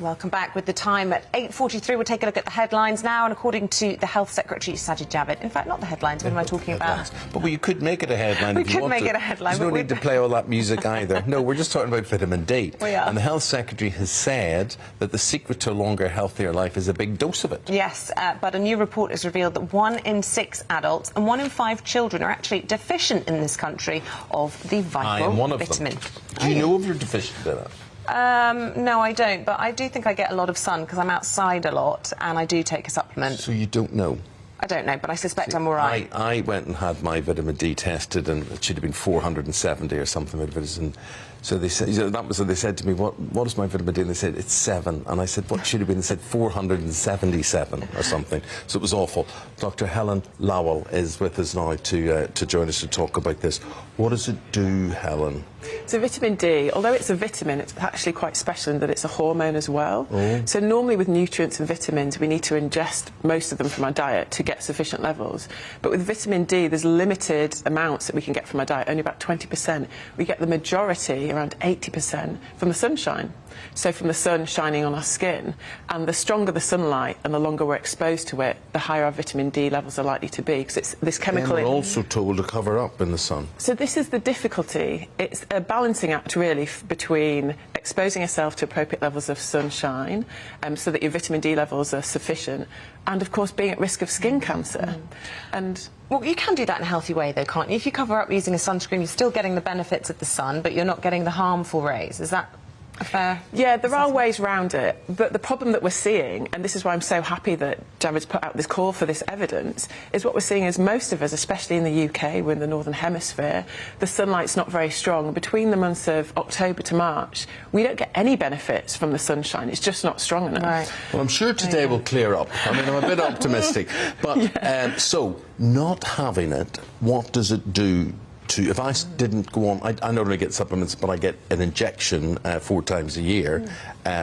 Welcome back with the time at 8:43. We'll take a look at the headlines now, and according to the Health Secretary Sajid Javid, in fact, not the headlines, what am I talking about? But you could make it a headline We if you could want make to. it a headline, There's no but need to play all that music either. No, we're just talking about vitamin D. We are. And the Health Secretary has said that the secret to a longer, healthier life is a big dose of it. Yes, but a new report has revealed that 1 in 6 adults and 1 in 5 children are actually deficient in this country of the vital I am one of vitamin. them. Do you know if you're deficient in it? No, I don't, but I do think I get a lot of sun because I'm outside a lot and I do take a supplement. So you don't know? I don't know, but I suspect I'm all right. I went and had my vitamin D tested, and it should have been 470 or something. And so they said, that was what they said to me. What is my vitamin D? And they said it's 7. And I said, what should have been? They said 477 or something. So it was awful. Dr. Helen Lowell is with us now to join us to talk about this. What does it do, Helen? So vitamin D, although it's a vitamin, it's actually quite special in that it's a hormone as well. Oh. So normally with nutrients and vitamins, we need to ingest most of them from our diet to get sufficient levels. But with vitamin D, there's limited amounts that we can get from our diet, only about 20%. We get the majority, around 80%, from the sunshine. So from the sun shining on our skin. And the stronger the sunlight and the longer we're exposed to it, the higher our vitamin D levels are likely to be, because it's this chemical... And we're also told to cover up in the sun. So this is the difficulty. It's a balancing act, really, between exposing yourself to appropriate levels of sunshine so that your vitamin D levels are sufficient, and, of course, being at risk of skin cancer. And well, you can do that in a healthy way, though, can't you? If you cover up using a sunscreen, you're still getting the benefits of the sun, but you're not getting the harmful rays. Is that a fair... Yeah, there are ways around it, but the problem that we're seeing, and this is why I'm so happy that Javid's put out this call for this evidence, is what we're seeing is most of us, especially in the UK, we're in the Northern Hemisphere, the sunlight's not very strong. Between the months of October to March, we don't get any benefits from the sunshine. It's just not strong enough. Right. Well, I'm sure today will clear up. I mean, I'm a bit optimistic. But, so, not having it, what does it do? If I didn't go on, I not only get supplements, but I get an injection 4 times a year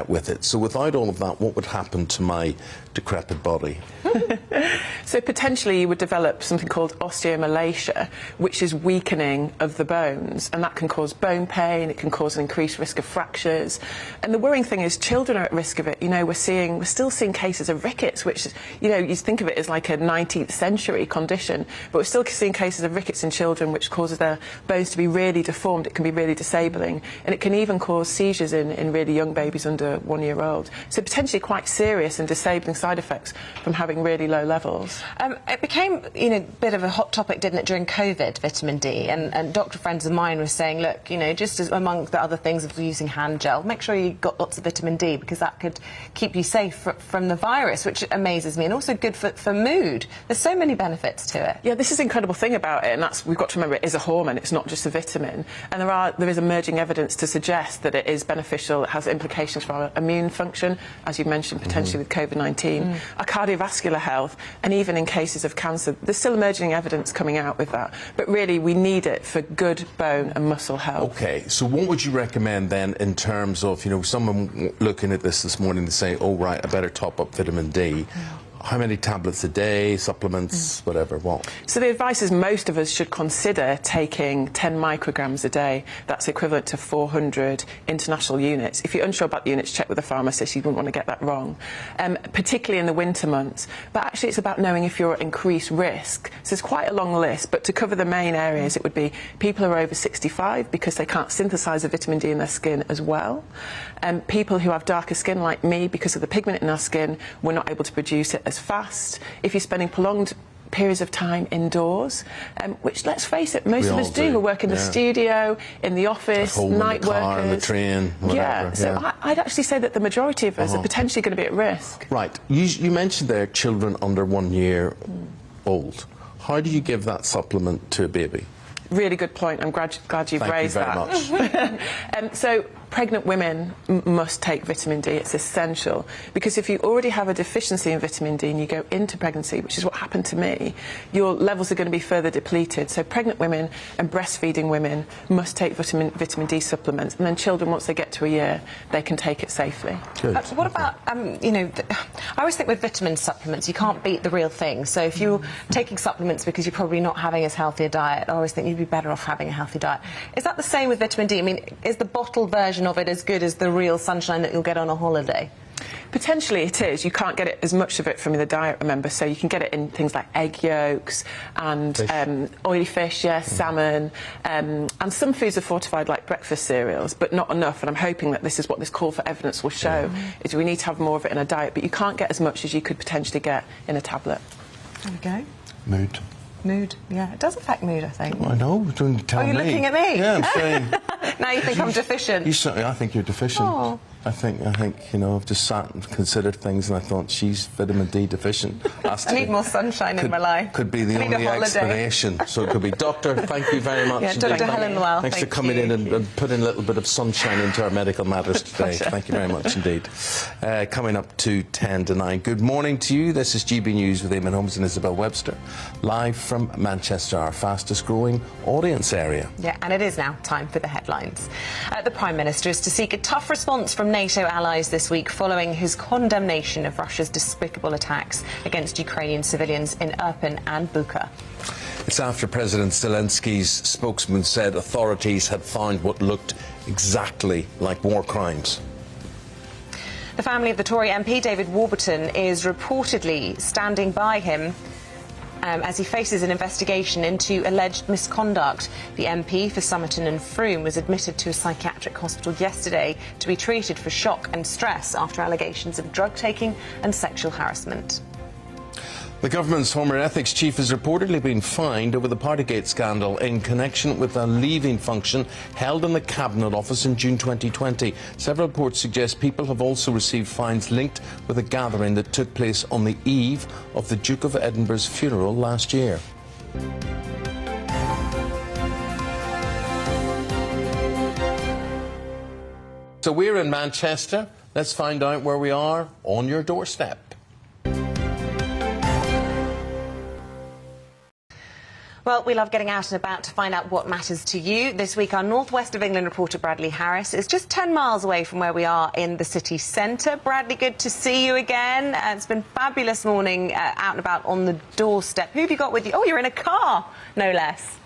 with it. So without all of that, what would happen to my decrepit body? So potentially you would develop something called osteomalacia, which is weakening of the bones, and that can cause bone pain, it can cause an increased risk of fractures. And the worrying thing is children are at risk of it. You know, we're still seeing cases of rickets, which, you know, you think of it as like a 19th century condition, but we're still seeing cases of rickets in children, which causes their bones to be really deformed. It can be really disabling, and it can even cause seizures in really young babies under 1 year old. So potentially quite serious and disabling side effects from having really low levels. It became, you know, a bit of a hot topic, didn't it, during COVID, vitamin D, and doctor friends of mine were saying, look, you know, just as among the other things of using hand gel, make sure you got lots of vitamin D, because that could keep you safe from the virus, which amazes me, and also good for mood. There's so many benefits to it. Yeah, this is the incredible thing about it, and that's, we've got to remember, it is a hormone, it's not just a vitamin, and there is emerging evidence to suggest that it is beneficial, it has implications for our immune function, as you mentioned, potentially with COVID-19, our cardiovascular health, and even in cases of cancer. There's still emerging evidence coming out with that, but really we need it for good bone and muscle health. Okay, so what would you recommend then in terms of, you know, someone looking at this morning to say, oh right, I better top up vitamin D. How many tablets a day, supplements, whatever, what? So the advice is most of us should consider taking 10 micrograms a day. That's equivalent to 400 international units. If you're unsure about the units, check with a pharmacist. You wouldn't want to get that wrong, particularly in the winter months. But actually it's about knowing if you're at increased risk. So it's quite a long list, but to cover the main areas, it would be people who are over 65 because they can't synthesize the vitamin D in their skin as well. People who have darker skin like me, because of the pigment in our skin, we're not able to produce it as fast. If you're spending prolonged periods of time indoors, which, let's face it, most of us do. We work in the studio, in the office, night in the car, workers. on the train, whatever. Yeah, so I'd actually say that the majority of us are potentially going to be at risk. Right. You mentioned there children under 1 year old. How do you give that supplement to a baby? Really good point. I'm glad you've raised that. Thank you very much. So pregnant women must take vitamin D. It's essential, because if you already have a deficiency in vitamin D and you go into pregnancy, which is what happened to me, your levels are going to be further depleted. So pregnant women and breastfeeding women must take vitamin D supplements, and then children, once they get to a year, they can take it safely. What about, you know, I always think with vitamin supplements, you can't beat the real thing. So if you're taking supplements because you're probably not having as healthy a diet, I always think you'd be better off having a healthy diet. Is that the same with vitamin D? I mean, is the bottle version of it as good as the real sunshine that you'll get on a holiday? Potentially it is. You can't get as much of it from the diet, remember, so you can get it in things like egg yolks and oily fish, salmon, and some foods are fortified like breakfast cereals, but not enough, and I'm hoping that this is what this call for evidence will show, is we need to have more of it in a diet, but you can't get as much as you could potentially get in a tablet. There we go. Mood. Mood, yeah, it does affect mood, I think. I know, don't tell me. Oh, you're looking at me? Yeah, I'm saying. Now you think I'm deficient? You certainly, I think you're deficient. Oh. I think, you know, I've just sat and considered things and I thought, she's vitamin D deficient. I need more sunshine in my life. Could be the only explanation. So it could be. Doctor, thank you very much. Yeah, Dr. Helen Llewellyn. Thanks for coming in and putting a little bit of sunshine into our medical matters today. Thank you very much indeed. Coming up to 10 to 9. Good morning to you. This is GB News with Eamonn, Holmes and Isabel Webster, live from Manchester, our fastest growing audience area. Yeah, and it is now time for the headlines. The Prime Minister is to seek a tough response from NATO allies this week following his condemnation of Russia's despicable attacks against Ukrainian civilians in Irpin and Bucha. It's after President Zelensky's spokesman said authorities had found what looked exactly like war crimes. The family of the Tory MP David Warburton is reportedly standing by him as he faces an investigation into alleged misconduct. The MP for Somerton and Frome was admitted to a psychiatric hospital yesterday to be treated for shock and stress after allegations of drug taking and sexual harassment. The government's Home Ethics chief has reportedly been fined over the Partygate scandal in connection with a leaving function held in the Cabinet Office in June 2020. Several reports suggest people have also received fines linked with a gathering that took place on the eve of the Duke of Edinburgh's funeral last year. So we're in Manchester. Let's find out where we are on your doorstep. Well, we love getting out and about to find out what matters to you. This week, our North West of England reporter Bradley Harris is just 10 miles away from where we are in the city centre. Bradley, good to see you again. It's been a fabulous morning out and about on the doorstep. Who have you got with you? Oh, you're in a car, no less.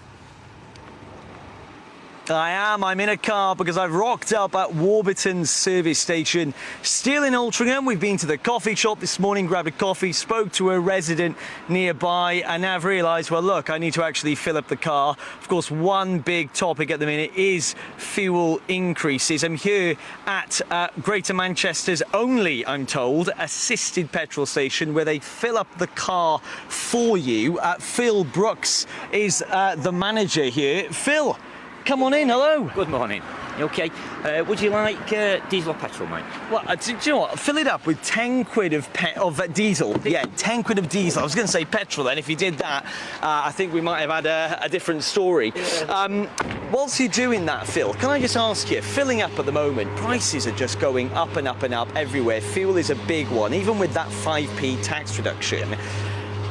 I am. I'm in a car because I've rocked up at Warburton's service station. Still in Altrincham. We've been to the coffee shop this morning, grabbed a coffee, spoke to a resident nearby, and now I've realised, well, look, I need to actually fill up the car. Of course, one big topic at the minute is fuel increases. I'm here at Greater Manchester's only, I'm told, assisted petrol station where they fill up the car for you. Phil Brooks is the manager here. Phil, come on in, hello. Good morning. You OK? Would you like diesel or petrol, mate? Well, do you know what? Fill it up with 10 quid of diesel. Yeah, 10 quid of diesel. I was going to say petrol then. If you did that, I think we might have had a different story. Whilst you're doing that, Phil, can I just ask you, filling up at the moment, prices are just going up and up and up everywhere. Fuel is a big one, even with that 5p tax reduction.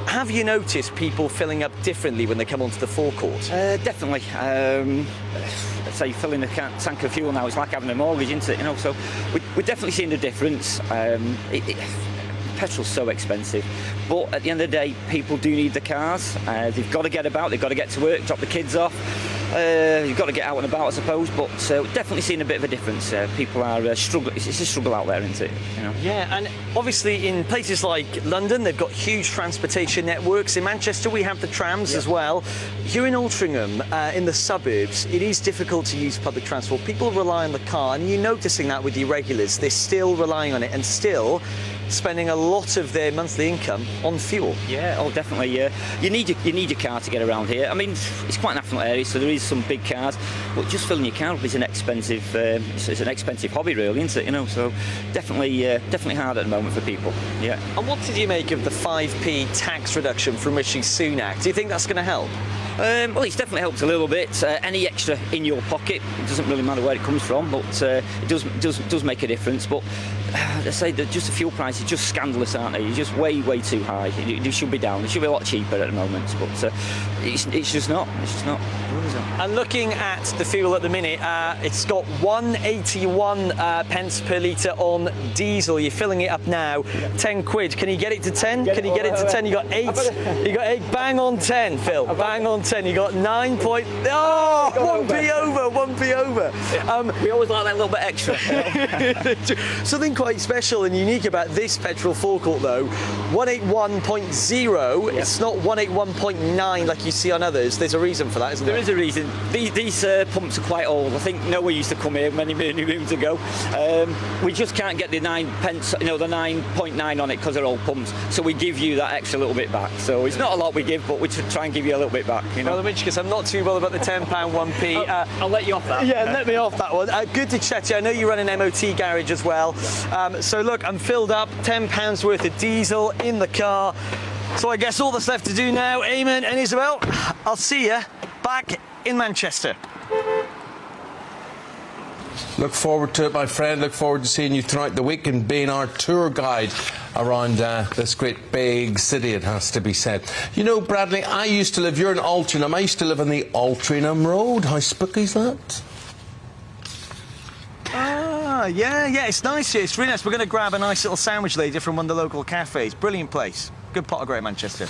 Have you noticed people filling up differently when they come onto the forecourt? Definitely. Say filling a tank of fuel now is like having a mortgage, isn't it? You know, so we're definitely seeing the difference. Petrol's so expensive, but at the end of the day, people do need the cars. They've got to get about, they've got to get to work, drop the kids off. You've got to get out and about, I suppose, but we're definitely seeing a bit of a difference. People are struggling. It's a struggle out there, isn't it? You know? Yeah, and obviously in places like London, they've got huge transportation networks. In Manchester, we have the trams as well. Here in Altrincham, in the suburbs, it is difficult to use public transport. People rely on the car, and you're noticing that with your regulars. They're still relying on it and still spending a lot of their monthly income on fuel. Yeah, oh, definitely. Yeah, you need your car to get around here. I mean, it's quite an affluent area, so there is some big cars, but just filling your car up is an expensive. It's an expensive hobby, really, isn't it? You know, so definitely hard at the moment for people. Yeah. And what did you make of the 5p tax reduction from Rishi Sunak? Do you think that's going to help? Well, it's definitely helped a little bit. Any extra in your pocket, it doesn't really matter where it comes from, but it does make a difference. But I say that just the fuel price is just scandalous, aren't they? It's just way too high. It should be down. It should be a lot cheaper at the moment, but it's just not. It's just not. And looking at the fuel at the minute, it's got 181 pence per litre on diesel. You're filling it up now, 10 quid. Can you get it to 10? Can you get it to 10? You got 8. You got 8. Bang on 10, Phil. Bang on 10. You got 9 point. Oh, 1p over. 1p over. We always like that little bit extra. Something quite special and unique about this petrol forecourt, though. 181.0. It's not 181.9 like you see on others. There's a reason for that, isn't there? There is a reason. These pumps are quite old. I think Noah used to come here many moons ago. We just can't get the 9 pence, the 9.9 on it because they're old pumps. So we give you that extra little bit back. So it's not a lot we give, but we try and give you a little bit back. Well, in which case, I'm not too bothered about the £10 1p. I'll let you off that. Yeah, let me off that one. Good to chat to you. I know you run an MOT garage as well. So look, I'm filled up. £10 worth of diesel in the car. So I guess all that's left to do now, Eamonn and Isabel, I'll see you back in Manchester. Look forward to it, my friend. Look forward to seeing you throughout the week and being our tour guide around this great big city, it has to be said. You know, Bradley, I used to live, you're in Altrincham, I used to live on the Altrincham Road. How spooky is that? Yeah, it's nice here. It's really nice. We're going to grab a nice little sandwich later from one of the local cafes. Brilliant place. Good pot of Great Manchester.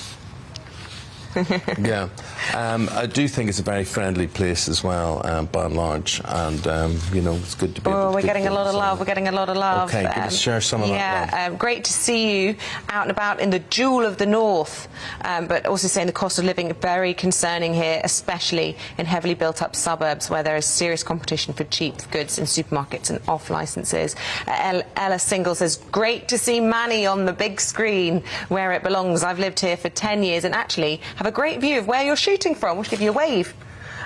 Yeah, I do think it's a very friendly place as well, by and large, and it's good to be able to we're getting a lot of love. We're getting a lot of love. Okay, good to share some of that love. Great to see you out and about in the jewel of the north, but also saying the cost of living very concerning here, especially in heavily built-up suburbs where there is serious competition for cheap goods in supermarkets and off licences. Ella Single says, great to see Manny on the big screen where it belongs. I've lived here for 10 years and actually have a great view of where you're shooting from. We'll give you a wave.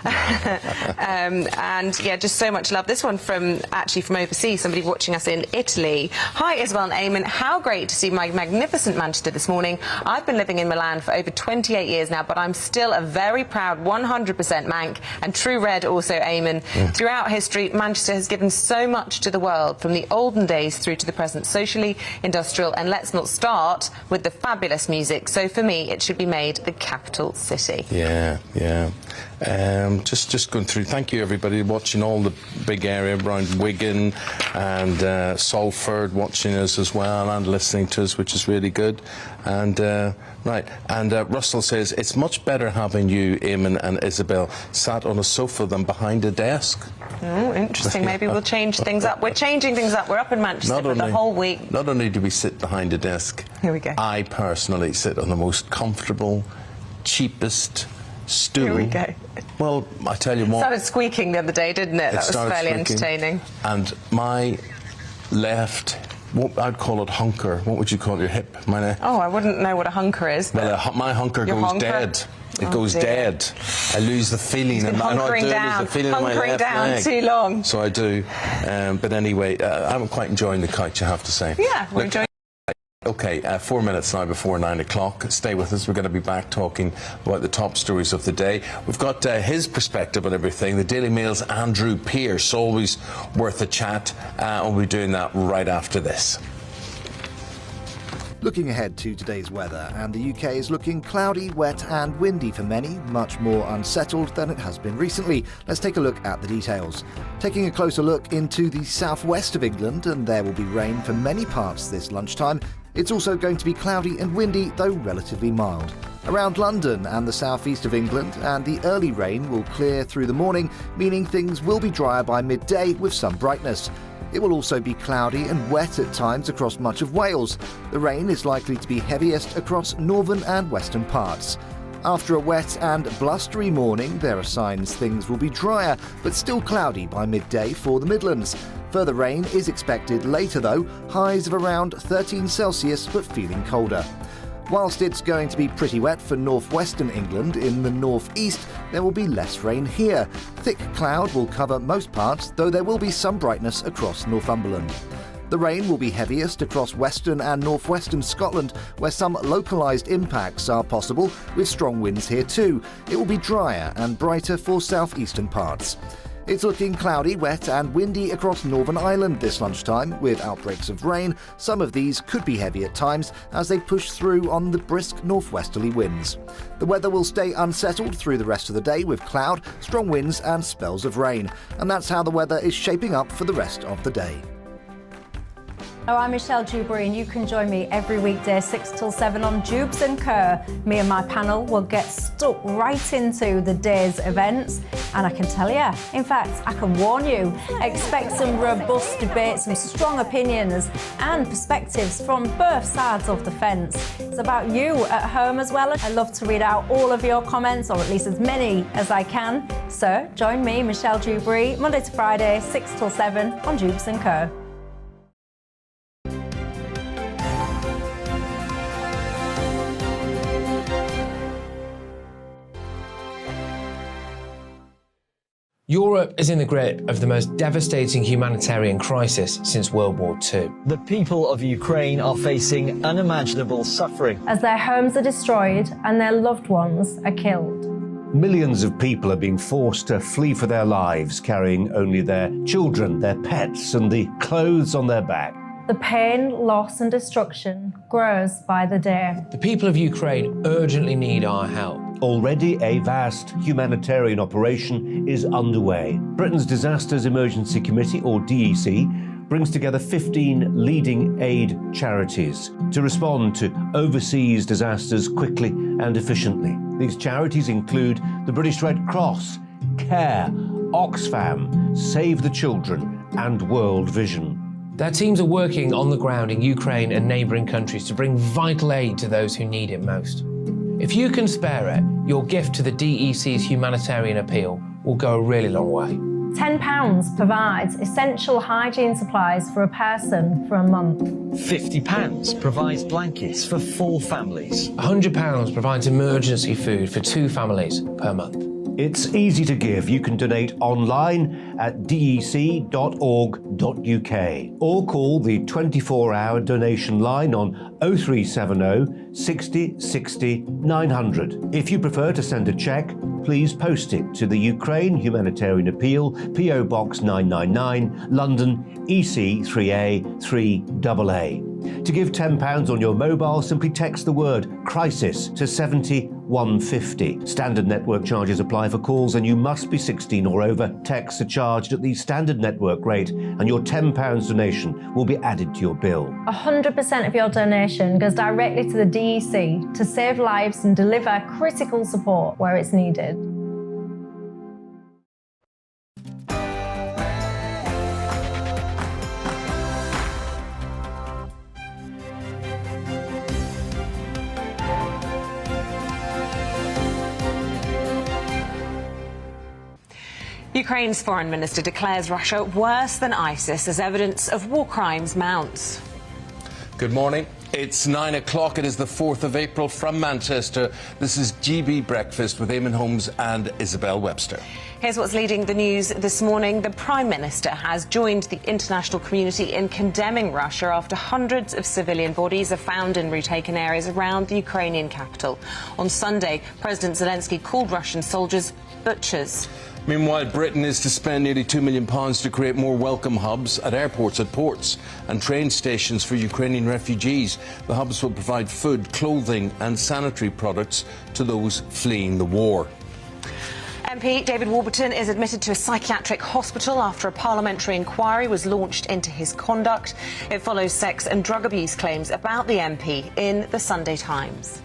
And yeah, just so much love. This one from overseas, somebody watching us in Italy. Hi Isabel and Eamonn, how great to see my magnificent Manchester this morning. I've been living in Milan for over 28 years now, but I'm still a very proud 100% Manc and true red also, Eamonn. Throughout history, Manchester has given so much to the world, from the olden days through to the present, socially, industrial, and let's not start with the fabulous music. So for me, it should be made the capital city. Yeah. Just going through. Thank you, everybody, watching all the big area around Wigan and Salford, watching us as well and listening to us, which is really good. And Russell says it's much better having you, Eamonn and Isabel, sat on a sofa than behind a desk. Oh, interesting. Maybe we'll change things up. We're changing things up. We're up in Manchester for the whole week. Not only do we sit behind a desk, here we go. I personally sit on the most comfortable, cheapest stool. Here we go. Well, I tell you what. It started squeaking the other day, didn't it? That was fairly entertaining. And my left, I'd call it hunker. What would you call your hip? Oh, I wouldn't know what a hunker is. Well, my hunker goes dead. It goes dead. I lose the feeling. Hunkering down too long. So I do. But anyway, I'm quite enjoying the couch, I have to say. Yeah, we're enjoying. Okay, 4 minutes now before 9 o'clock. Stay with us. We're going to be back talking about the top stories of the day. We've got his perspective on everything. The Daily Mail's Andrew Pearce, always worth a chat. We'll be doing that right after this. Looking ahead to today's weather, and the UK is looking cloudy, wet and windy for many, much more unsettled than it has been recently. Let's take a look at the details. Taking a closer look into the southwest of England, and there will be rain for many parts this lunchtime. It's also going to be cloudy and windy, though relatively mild. Around London and the southeast of England, and the early rain will clear through the morning, meaning things will be drier by midday with some brightness. It will also be cloudy and wet at times across much of Wales. The rain is likely to be heaviest across northern and western parts. After a wet and blustery morning, there are signs things will be drier, but still cloudy by midday for the Midlands. Further rain is expected later though, highs of around 13 Celsius but feeling colder. Whilst it's going to be pretty wet for northwestern England, in the northeast there will be less rain here. Thick cloud will cover most parts, though there will be some brightness across Northumberland. The rain will be heaviest across western and northwestern Scotland, where some localised impacts are possible, with strong winds here too. It will be drier and brighter for southeastern parts. It's looking cloudy, wet and windy across Northern Ireland this lunchtime, with outbreaks of rain. Some of these could be heavy at times as they push through on the brisk northwesterly winds. The weather will stay unsettled through the rest of the day with cloud, strong winds and spells of rain. And that's how the weather is shaping up for the rest of the day. Oh, I'm Michelle Dewberry and you can join me every weekday 6 till 7 on Dubes and Kerr. Me and my panel will get stuck right into the day's events, and I can tell you, in fact, I can warn you, expect some robust debates, some strong opinions and perspectives from both sides of the fence. It's about you at home as well. I love to read out all of your comments, or at least as many as I can. So join me, Michelle Dewberry, Monday to Friday, 6 till 7 on Dubes and Kerr. Europe is in the grip of the most devastating humanitarian crisis since World War II. The people of Ukraine are facing unimaginable suffering as their homes are destroyed and their loved ones are killed. Millions of people are being forced to flee for their lives, carrying only their children, their pets, and the clothes on their back. The pain, loss and destruction grows by the day. The people of Ukraine urgently need our help. Already a vast humanitarian operation is underway. Britain's Disasters Emergency Committee, or DEC, brings together 15 leading aid charities to respond to overseas disasters quickly and efficiently. These charities include the British Red Cross, CARE, Oxfam, Save the Children and World Vision. Their teams are working on the ground in Ukraine and neighbouring countries to bring vital aid to those who need it most. If you can spare it, your gift to the DEC's humanitarian appeal will go a really long way. £10 provides essential hygiene supplies for a person for a month. £50 provides blankets for 4 families. £100 provides emergency food for 2 families per month. It's easy to give. You can donate online at dec.org.uk or call the 24-hour donation line on 0370 60 60 900. If you prefer to send a cheque, please post it to the Ukraine Humanitarian Appeal, PO Box 999, London, EC 3A 3AA. To give £10 on your mobile, simply text the word crisis to 70150. Standard network charges apply for calls and you must be 16 or over. Texts are charged at the standard network rate and your £10 donation will be added to your bill. 100% of your donation goes directly to the DEC to save lives and deliver critical support where it's needed. Ukraine's foreign minister declares Russia worse than ISIS as evidence of war crimes mounts. Good morning. It's 9 o'clock. It is the 4th of April from Manchester. This is GB Breakfast with Eamonn, Holmes and Isabel Webster. Here's what's leading the news this morning. The Prime Minister has joined the international community in condemning Russia after hundreds of civilian bodies are found in retaken areas around the Ukrainian capital. On Sunday, President Zelensky called Russian soldiers butchers. Meanwhile, Britain is to spend nearly £2 million to create more welcome hubs at airports, at ports and train stations for Ukrainian refugees. The hubs will provide food, clothing and sanitary products to those fleeing the war. MP David Warburton is admitted to a psychiatric hospital after a parliamentary inquiry was launched into his conduct. It follows sex and drug abuse claims about the MP in the Sunday Times.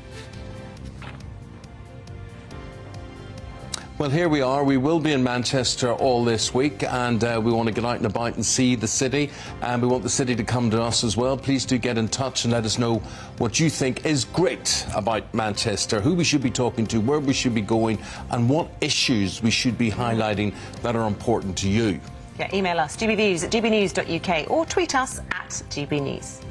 Well, here we are. We will be in Manchester all this week and we want to get out and about and see the city, and we want the city to come to us as well. Please do get in touch and let us know what you think is great about Manchester, who we should be talking to, where we should be going and what issues we should be highlighting that are important to you. Yeah, email us gbnews@gbnews.uk or tweet us at gbnews.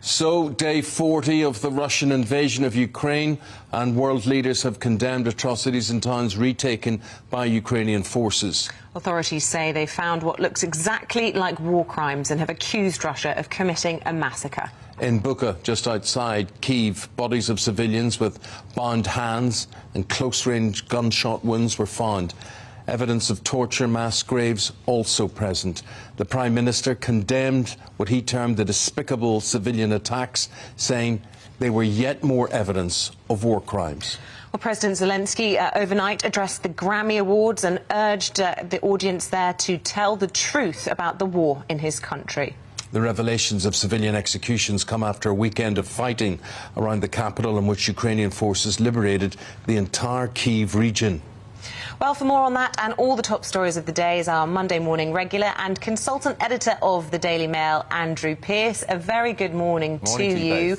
So, day 40 of the Russian invasion of Ukraine, and world leaders have condemned atrocities in towns retaken by Ukrainian forces. Authorities say they found what looks exactly like war crimes and have accused Russia of committing a massacre. In Bucha, just outside Kyiv, bodies of civilians with bound hands and close-range gunshot wounds were found. Evidence of torture mass graves also present. The Prime Minister condemned what he termed the despicable civilian attacks, saying they were yet more evidence of war crimes. Well, President Zelensky overnight addressed the Grammy Awards and urged the audience there to tell the truth about the war in his country. The revelations of civilian executions come after a weekend of fighting around the capital in which Ukrainian forces liberated the entire Kyiv region. Well, for more on that and all the top stories of the day is our Monday morning regular and consultant editor of the Daily Mail, Andrew Pearce. A very good morning to you.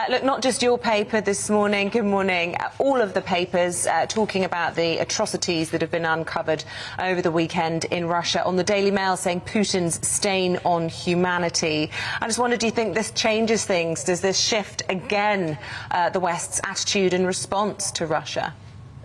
Look, not just your paper this morning, good morning, all of the papers talking about the atrocities that have been uncovered over the weekend in Russia. On the Daily Mail saying Putin's stain on humanity. I just wonder, do you think this changes things? Does this shift again the West's attitude and response to Russia?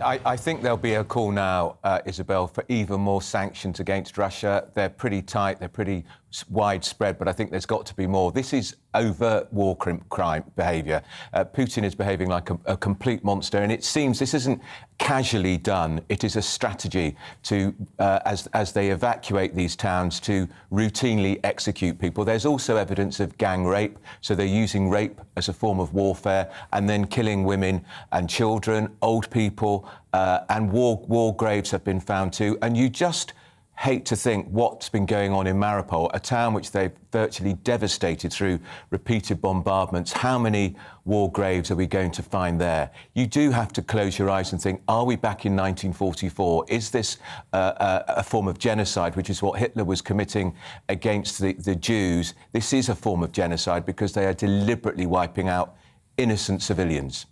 I think there'll be a call now, Isabel, for even more sanctions against Russia. They're pretty tight, they're pretty widespread, but I think there's got to be more. This is overt war crime behaviour. Putin is behaving like a complete monster, and it seems this isn't casually done. It is a strategy to, as they evacuate these towns, to routinely execute people. There's also evidence of gang rape, so they're using rape as a form of warfare and then killing women and children, old people, and war graves have been found too. And you just hate to think what's been going on in Mariupol, a town which they've virtually devastated through repeated bombardments. How many war graves are we going to find there? You do have to close your eyes and think, are we back in 1944? Is this a form of genocide, which is what Hitler was committing against the Jews? This is a form of genocide because they are deliberately wiping out innocent civilians.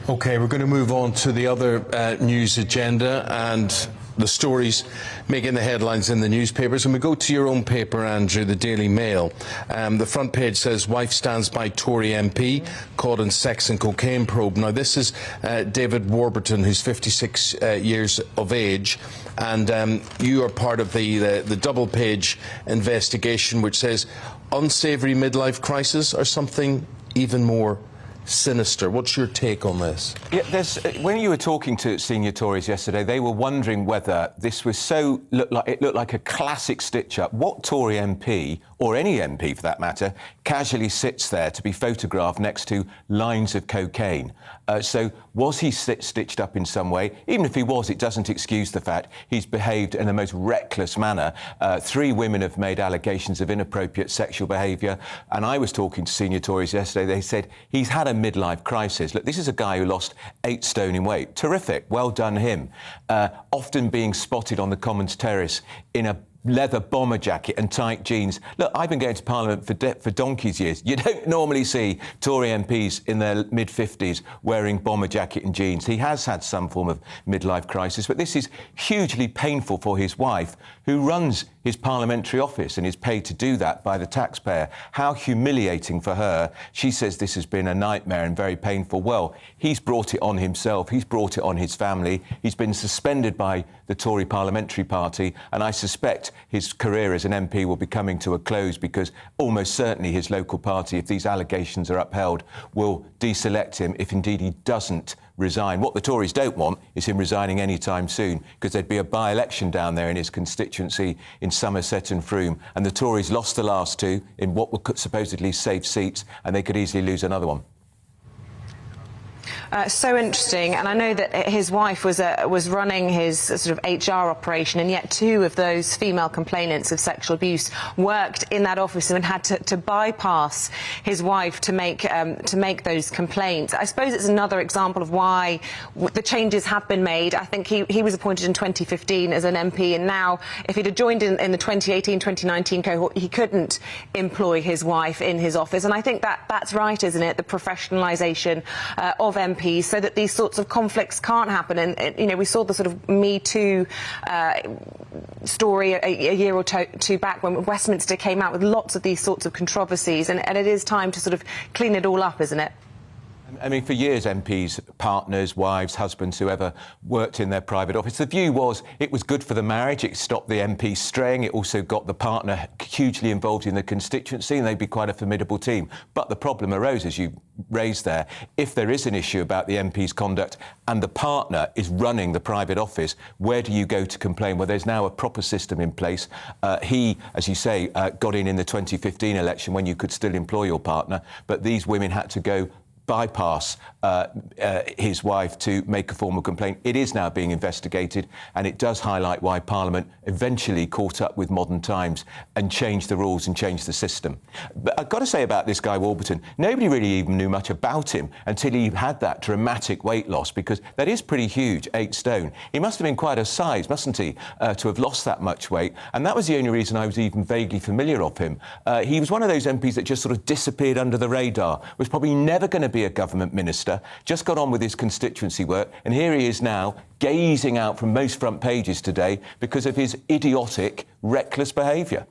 OK, we're going to move on to the other news agenda and the stories making the headlines in the newspapers. And we go to your own paper, Andrew, the Daily Mail. The front page says, wife stands by Tory MP, caught in sex and cocaine probe. Now, this is David Warburton, who's 56 years of age. And you are part of the double-page investigation, which says unsavoury midlife crisis or something even more sinister. What's your take on this? Yeah, when you were talking to senior Tories yesterday, they were wondering whether this was looked like a classic stitch-up. What Tory MP, or any MP for that matter, casually sits there to be photographed next to lines of cocaine? So was he stitched up in some way? Even if he was, it doesn't excuse the fact he's behaved in the most reckless manner. 3 women have made allegations of inappropriate sexual behaviour, and I was talking to senior Tories yesterday. They said he's had a midlife crisis. Look, this is a guy who lost 8 stone in weight. Terrific. Well done him. Often being spotted on the Commons terrace in a leather bomber jacket and tight jeans. Look, I've been going to Parliament for donkey's years. You don't normally see Tory MPs in their mid-50s wearing bomber jacket and jeans. He has had some form of midlife crisis, but this is hugely painful for his wife, who runs his parliamentary office and is paid to do that by the taxpayer. How humiliating for her. She says this has been a nightmare and very painful. Well, he's brought it on himself. He's brought it on his family. He's been suspended by the Tory Parliamentary Party, and I suspect his career as an MP will be coming to a close because almost certainly his local party, if these allegations are upheld, will deselect him if indeed he doesn't resign. What the Tories don't want is him resigning any time soon, because there'd be a by-election down there in his constituency in Somerset and Frome, and the Tories lost the last 2 in what were supposedly safe seats, and they could easily lose another one. So interesting, and I know that his wife was running his sort of HR operation, and yet 2 of those female complainants of sexual abuse worked in that office and had to bypass his wife to make those complaints. I suppose it's another example of why the changes have been made. I think he was appointed in 2015 as an MP, and now if he'd have joined in the 2018-2019 cohort, he couldn't employ his wife in his office. And I think that's right, isn't it? The professionalisation of MPs MPs so that these sorts of conflicts can't happen. And you know, we saw the sort of Me Too story a year or two back when Westminster came out with lots of these sorts of controversies, and it is time to sort of clean it all up, isn't it? I mean, for years, MPs, partners, wives, husbands, whoever worked in their private office, the view was it was good for the marriage, it stopped the MP straying, it also got the partner hugely involved in the constituency, and they'd be quite a formidable team. But the problem arose, as you raised there, if there is an issue about the MP's conduct and the partner is running the private office, where do you go to complain? Well, there's now a proper system in place. He, as you say, got in the 2015 election when you could still employ your partner, but these women had to go bypass his wife to make a formal complaint. It is now being investigated, and it does highlight why Parliament eventually caught up with modern times and changed the rules and changed the system. But I've got to say about this guy Warburton, nobody really even knew much about him until he had that dramatic weight loss, because that is pretty huge, 8 stone. He must have been quite a size, mustn't he, to have lost that much weight, and that was the only reason I was even vaguely familiar of him. He was one of those MPs that just sort of disappeared under the radar, was probably never going to be a government minister, just got on with his constituency work, and here he is now, gazing out from most front pages today because of his idiotic, reckless behaviour.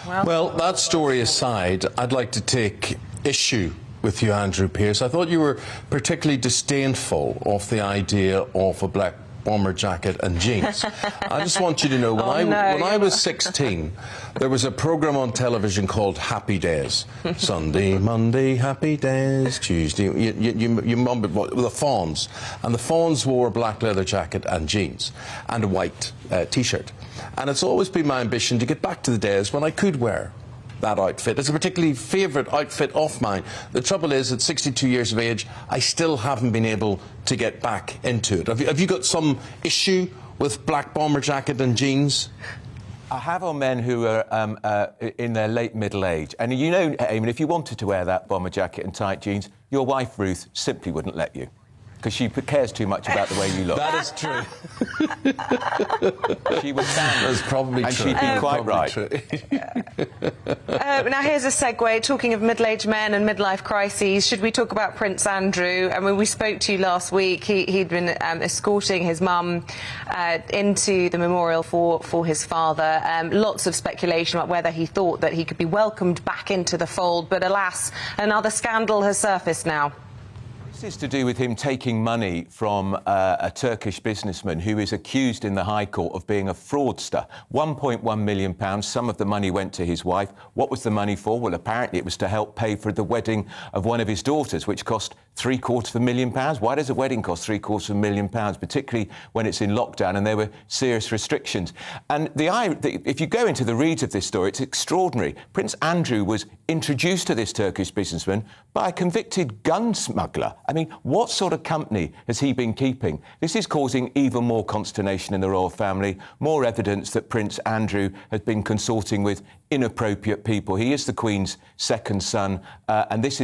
Well, that story aside, I'd like to take issue with you, Andrew Pearce. I thought you were particularly disdainful of the idea of a black bomber jacket and jeans. I just want you to know, when I was 16, there was a programme on television called Happy Days. Sunday, Monday, Happy Days, Tuesday. You mumbled the Fawns. And the Fawns wore a black leather jacket and jeans and a white T-shirt. And it's always been my ambition to get back to the days when I could wear that outfit. It's a particularly favourite outfit of mine. The trouble is, at 62 years of age, I still haven't been able to get back into it. Have you got some issue with black bomber jacket and jeans? I have on men who are in their late middle age. And you know, Eamonn, if you wanted to wear that bomber jacket and tight jeans, your wife, Ruth, simply wouldn't let you, because she cares too much about the way you look. That is true. She would stand. That's probably and true. And she'd be quite right. Now here's a segue. Talking of middle-aged men and midlife crises, should we talk about Prince Andrew? I mean, we spoke to you last week. He'd been escorting his mum into the memorial for his father. Lots of speculation about whether he thought that he could be welcomed back into the fold, but alas, another scandal has surfaced now. This is to do with him taking money from a Turkish businessman who is accused in the High Court of being a fraudster. £1.1 million. Some of the money went to his wife. What was the money for? Well, apparently it was to help pay for the wedding of one of his daughters, which cost £750,000. Why does a wedding cost £750,000, particularly when it's in lockdown and there were serious restrictions? And if you go into the reads of this story, it's extraordinary. Prince Andrew was introduced to this Turkish businessman by a convicted gun smuggler. I mean, what sort of company has he been keeping? This is causing even more consternation in the royal family, more evidence that Prince Andrew has been consorting with inappropriate people. He is the Queen's second son, and this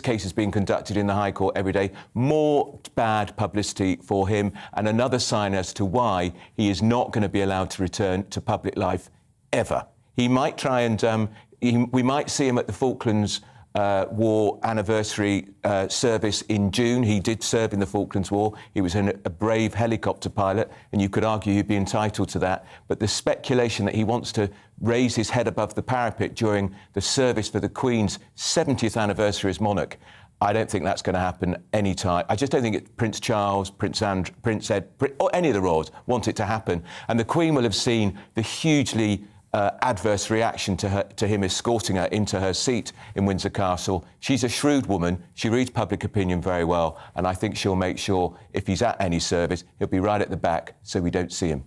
case is being conducted in the High Court every day. More bad publicity for him, and another sign as to why he is not going to be allowed to return to public life ever. He might try and we might see him at the Falklands War anniversary service in June. He did serve in the Falklands War. He was a brave helicopter pilot, and you could argue he'd be entitled to that. But the speculation that he wants to raise his head above the parapet during the service for the Queen's 70th anniversary as monarch, I don't think that's going to happen any time. I just don't think Prince Charles, Prince Ed, or any of the royals want it to happen. And the Queen will have seen the hugely adverse reaction to him escorting her into her seat in Windsor Castle. She's a shrewd woman. She reads public opinion very well, and I think she'll make sure if he's at any service, he'll be right at the back so we don't see him.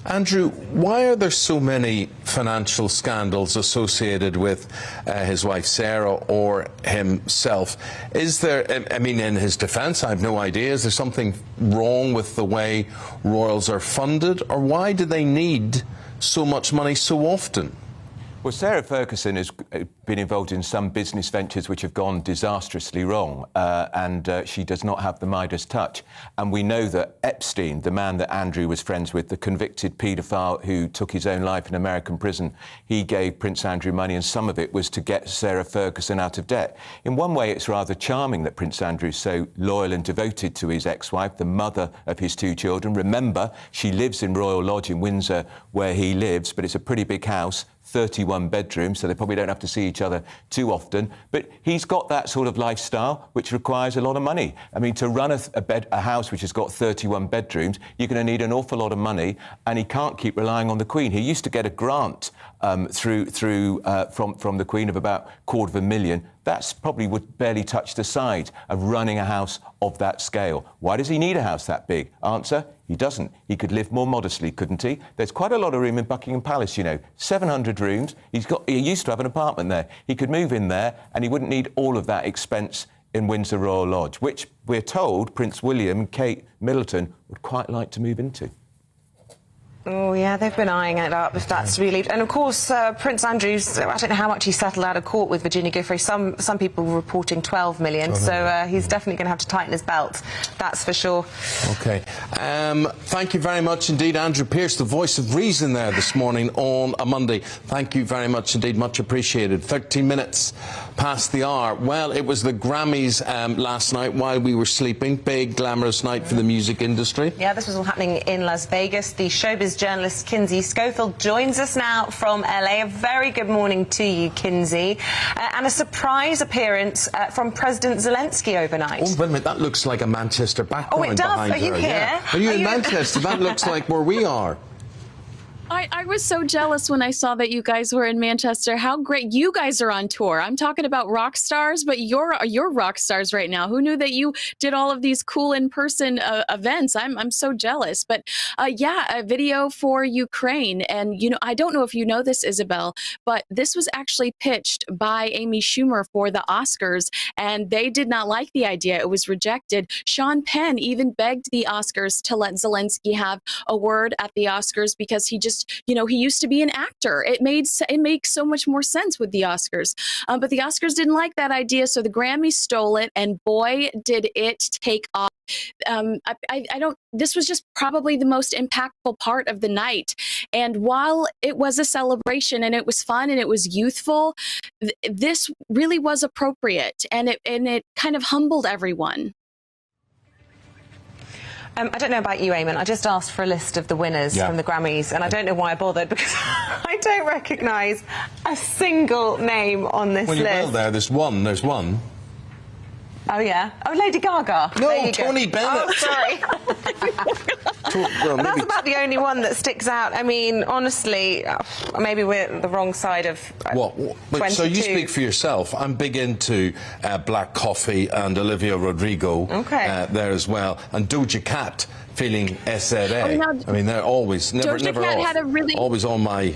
Andrew, why are there so many financial scandals associated with his wife Sarah or himself? Is there, I mean, in his defence, I have no idea, is there something wrong with the way royals are funded, or why do they need so much money so often? Well, Sarah Ferguson has been involved in some business ventures which have gone disastrously wrong, and she does not have the Midas touch. And we know that Epstein, the man that Andrew was friends with, the convicted paedophile who took his own life in American prison, he gave Prince Andrew money, and some of it was to get Sarah Ferguson out of debt. In one way, it's rather charming that Prince Andrew's so loyal and devoted to his ex-wife, the mother of his 2 children. Remember, she lives in Royal Lodge in Windsor, where he lives, but it's a pretty big house. 31 bedrooms, so they probably don't have to see each other too often. But he's got that sort of lifestyle, which requires a lot of money. I mean, to run a house which has got 31 bedrooms, you're going to need an awful lot of money, and he can't keep relying on the Queen. He used to get a grant from the Queen of about £250,000. That's probably would barely touch the side of running a house of that scale. Why does he need a house that big? Answer, he doesn't. He could live more modestly, couldn't he? There's quite a lot of room in Buckingham Palace, you know, 700 rooms. He used to have an apartment there. He could move in there and he wouldn't need all of that expense in Windsor Royal Lodge, which we're told Prince William and Kate Middleton would quite like to move into. Oh, yeah, they've been eyeing it up, if that's really... And, of course, Prince Andrew's... I don't know how much he settled out of court with Virginia Giuffre. Some people were reporting 12 million, so he's definitely going to have to tighten his belt, that's for sure. OK. Thank you very much indeed, Andrew Pearce, the voice of reason there this morning on a Monday. Thank you very much indeed, much appreciated. 13 minutes past the hour. Well, it was the Grammys last night while we were sleeping. Big, glamorous night for the music industry. Yeah, this was all happening in Las Vegas. The showbiz journalist Kinsey Schofield joins us now from LA. A very good morning to you, Kinsey. And a surprise appearance from President Zelensky overnight. Oh, wait a minute, that looks like a Manchester background. Oh, it does. Behind Are you her. here? Yeah. Are you in Manchester? That looks like where we are. I was so jealous when I saw that you guys were in Manchester. How great you guys are on tour. I'm talking about rock stars, but you're rock stars right now. Who knew that you did all of these cool in-person events? I'm so jealous. But yeah, a video for Ukraine. And, you know, I don't know if you know this, Isabel, but this was actually pitched by Amy Schumer for the Oscars, and they did not like the idea. It was rejected. Sean Penn even begged the Oscars to let Zelensky have a word at the Oscars because he just, you know, he used to be an actor. It makes so much more sense with the Oscars. But the Oscars didn't like that idea, so the Grammys stole it, and boy, did it take off. This was just probably the most impactful part of the night. And while it was a celebration and it was fun and it was youthful, this really was appropriate, and it kind of humbled everyone. I don't know about you, Eamonn. I just asked for a list of the winners from the Grammys, and I don't know why I bothered, because I don't recognise a single name on this list. Well, there's one. Oh, yeah. Oh, Lady Gaga. No, Tony Bennett. Oh, sorry. That's about the only one that sticks out. I mean, honestly, maybe we're the wrong side of What? So you speak for yourself. I'm big into Black Coffee and Olivia Rodrigo there as well. And Doja Cat feeling SRA. I mean, they're always, never off. Always on my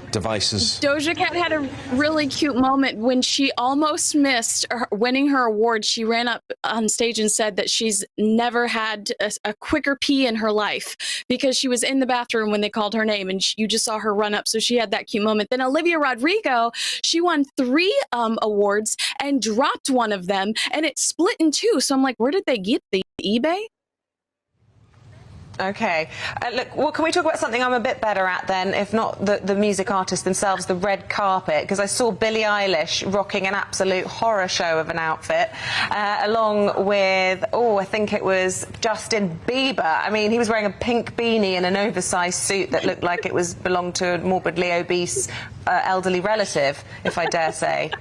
devices. Doja Cat had a really cute moment when she almost missed winning her award. She ran up on stage and said that she's never had a quicker pee in her life because she was in the bathroom when they called her name, and you just saw her run up. So she had that cute moment. Then Olivia Rodrigo, she won 3 awards and dropped one of them, and it split in 2. So I'm like, where did they get the eBay? OK. Look, well, can we talk about something I'm a bit better at then, if not the music artists themselves, the red carpet? Because I saw Billie Eilish rocking an absolute horror show of an outfit, along with, I think it was Justin Bieber. I mean, he was wearing a pink beanie and an oversized suit that looked like it belonged to a morbidly obese elderly relative, if I dare say.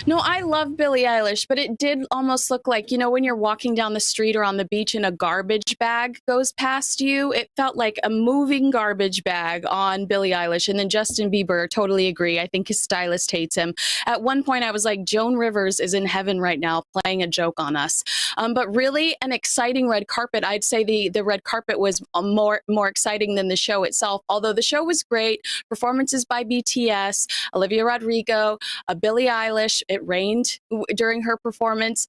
No, I love Billie Eilish, but it did almost look like, you know, when you're walking down the street or on the beach and a garbage bag goes past you, it felt like a moving garbage bag on Billie Eilish. And then Justin Bieber, totally agree. I think his stylist hates him. At one point, I was like, Joan Rivers is in heaven right now playing a joke on us. But really an exciting red carpet. I'd say the red carpet was more exciting than the show itself. Although the show was great, performances by BTS, Olivia Rodrigo, Billie Eilish, stylish. It rained during her performance.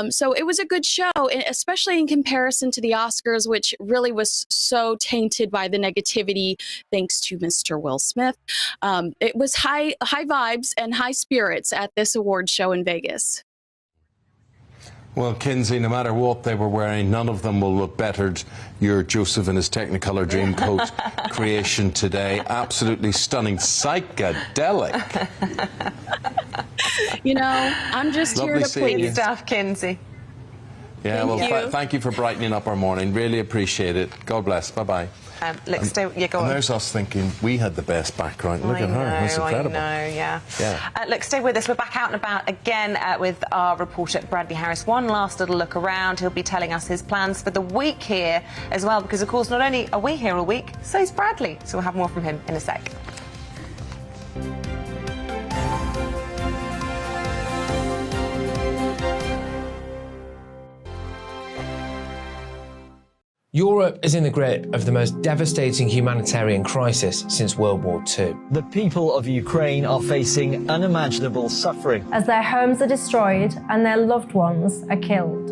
So it was a good show, especially in comparison to the Oscars, which really was so tainted by the negativity thanks to Mr. Will Smith. It was high vibes and high spirits at this award show in Vegas. Well, Kinsey, no matter what they were wearing, none of them will have bettered your Joseph in his Technicolor Dreamcoat creation today. Absolutely stunning. Psychedelic. You know, I'm just Lovely here to seeing please. you. Stuff, Kinsey. Yeah, thank you for brightening up our morning. Really appreciate it. God bless. Bye-bye. Look, go on. And there's us thinking we had the best background. Look at her. That's incredible. I know, yeah. Yeah. Look, stay with us. We're back out and about again with our reporter Bradley Harris. One last little look around. He'll be telling us his plans for the week here as well, because, of course, not only are we here all week, so's Bradley. So we'll have more from him in a sec. Europe is in the grip of the most devastating humanitarian crisis since World War II. The people of Ukraine are facing unimaginable suffering. As their homes are destroyed and their loved ones are killed.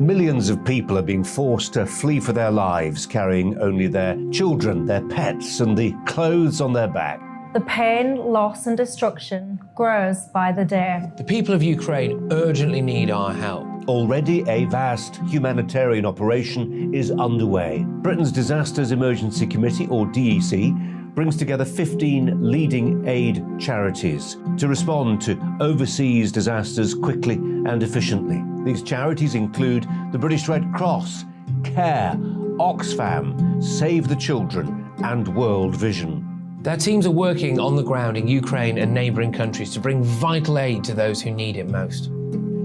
Millions of people are being forced to flee for their lives, carrying only their children, their pets, and the clothes on their back. The pain, loss and destruction grows by the day. The people of Ukraine urgently need our help. Already a vast humanitarian operation is underway. Britain's Disasters Emergency Committee, or DEC, brings together 15 leading aid charities to respond to overseas disasters quickly and efficiently. These charities include the British Red Cross, CARE, Oxfam, Save the Children and World Vision. Their teams are working on the ground in Ukraine and neighbouring countries to bring vital aid to those who need it most.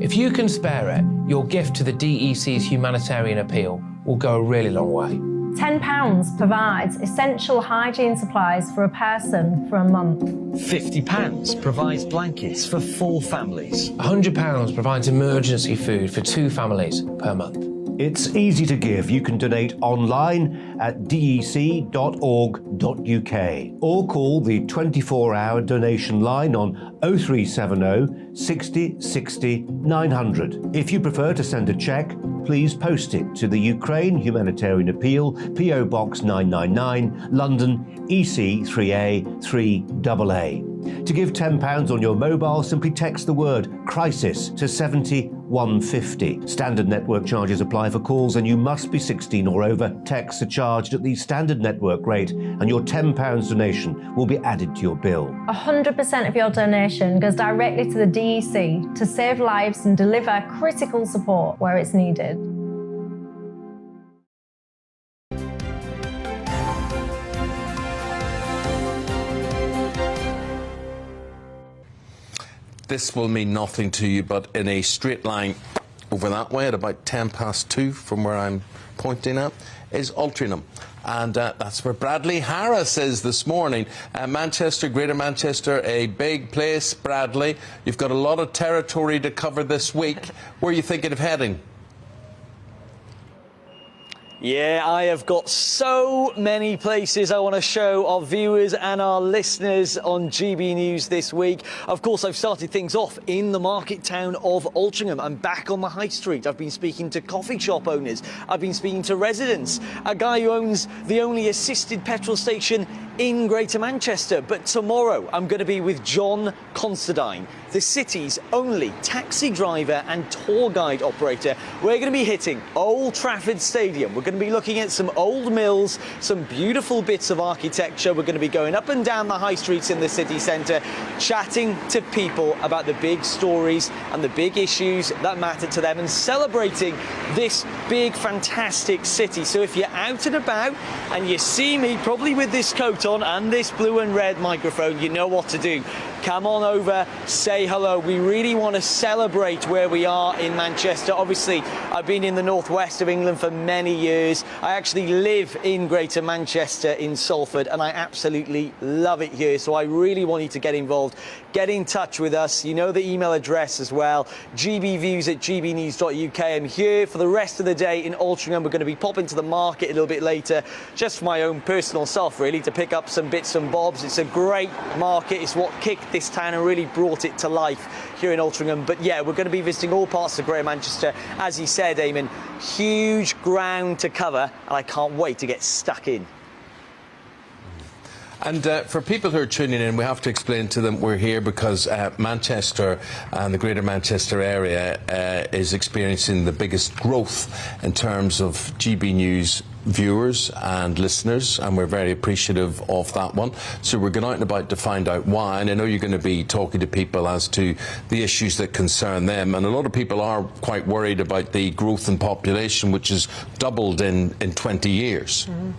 If you can spare it, your gift to the DEC's humanitarian appeal will go a really long way. £10 provides essential hygiene supplies for a person for a month. £50 provides blankets for 4 families. £100 provides emergency food for 2 families per month. It's easy to give. You can donate online at dec.org.uk or call the 24-hour donation line on 0370 60 60 900. If you prefer to send a cheque, please post it to the Ukraine Humanitarian Appeal, PO Box 999, London, EC 3A 3AA. To give £10 on your mobile, simply text the word crisis to 70150. Standard network charges apply for calls and you must be 16 or over. Texts are charged at the standard network rate and your £10 donation will be added to your bill. 100% of your donation goes directly to the DEC to save lives and deliver critical support where it's needed. This will mean nothing to you, but in a straight line over that way at about 2:10 from where I'm pointing at is Altrincham. And that's where Bradley Harris is this morning. Manchester, Greater Manchester, a big place. Bradley, you've got a lot of territory to cover this week. Where are you thinking of heading? Yeah, I have got so many places I want to show our viewers and our listeners on GB News this week. Of course, I've started things off in the market town of Altrincham. I'm back on the high street. I've been speaking to coffee shop owners. I've been speaking to residents. A guy who owns the only assisted petrol station in Greater Manchester. But tomorrow, I'm going to be with John Considine, the city's only taxi driver and tour guide operator. We're going to be hitting Old Trafford Stadium. We're going to be looking at some old mills, some beautiful bits of architecture. We're going to be going up and down the high streets in the city centre, chatting to people about the big stories and the big issues that matter to them and celebrating this big, fantastic city. So if you're out and about and you see me, probably with this coat on and this blue and red microphone, you know what to do. Come on over, say hello. We really want to celebrate where we are in Manchester. Obviously, I've been in the northwest of England for many years. I actually live in Greater Manchester in Salford, and I absolutely love it here. So I really want you to get involved. Get in touch with us. You know the email address as well, gbviews@gbnews.uk. I'm here for the rest of the day in Altrincham. We're going to be popping to the market a little bit later, just for my own personal self, really, to pick up some bits and bobs. It's a great market. It's what kicked this town and really brought it to life here in Altrincham. But yeah, we're going to be visiting all parts of Greater Manchester. As he said, Eamonn, huge ground to cover, and I can't wait to get stuck in. And for people who are tuning in, we have to explain to them we're here because Manchester and the Greater Manchester area is experiencing the biggest growth in terms of GB News viewers and listeners, and we're very appreciative of that one. So we're going out and about to find out why, and I know you're going to be talking to people as to the issues that concern them, and a lot of people are quite worried about the growth in population, which has doubled in 20 years. Mm-hmm.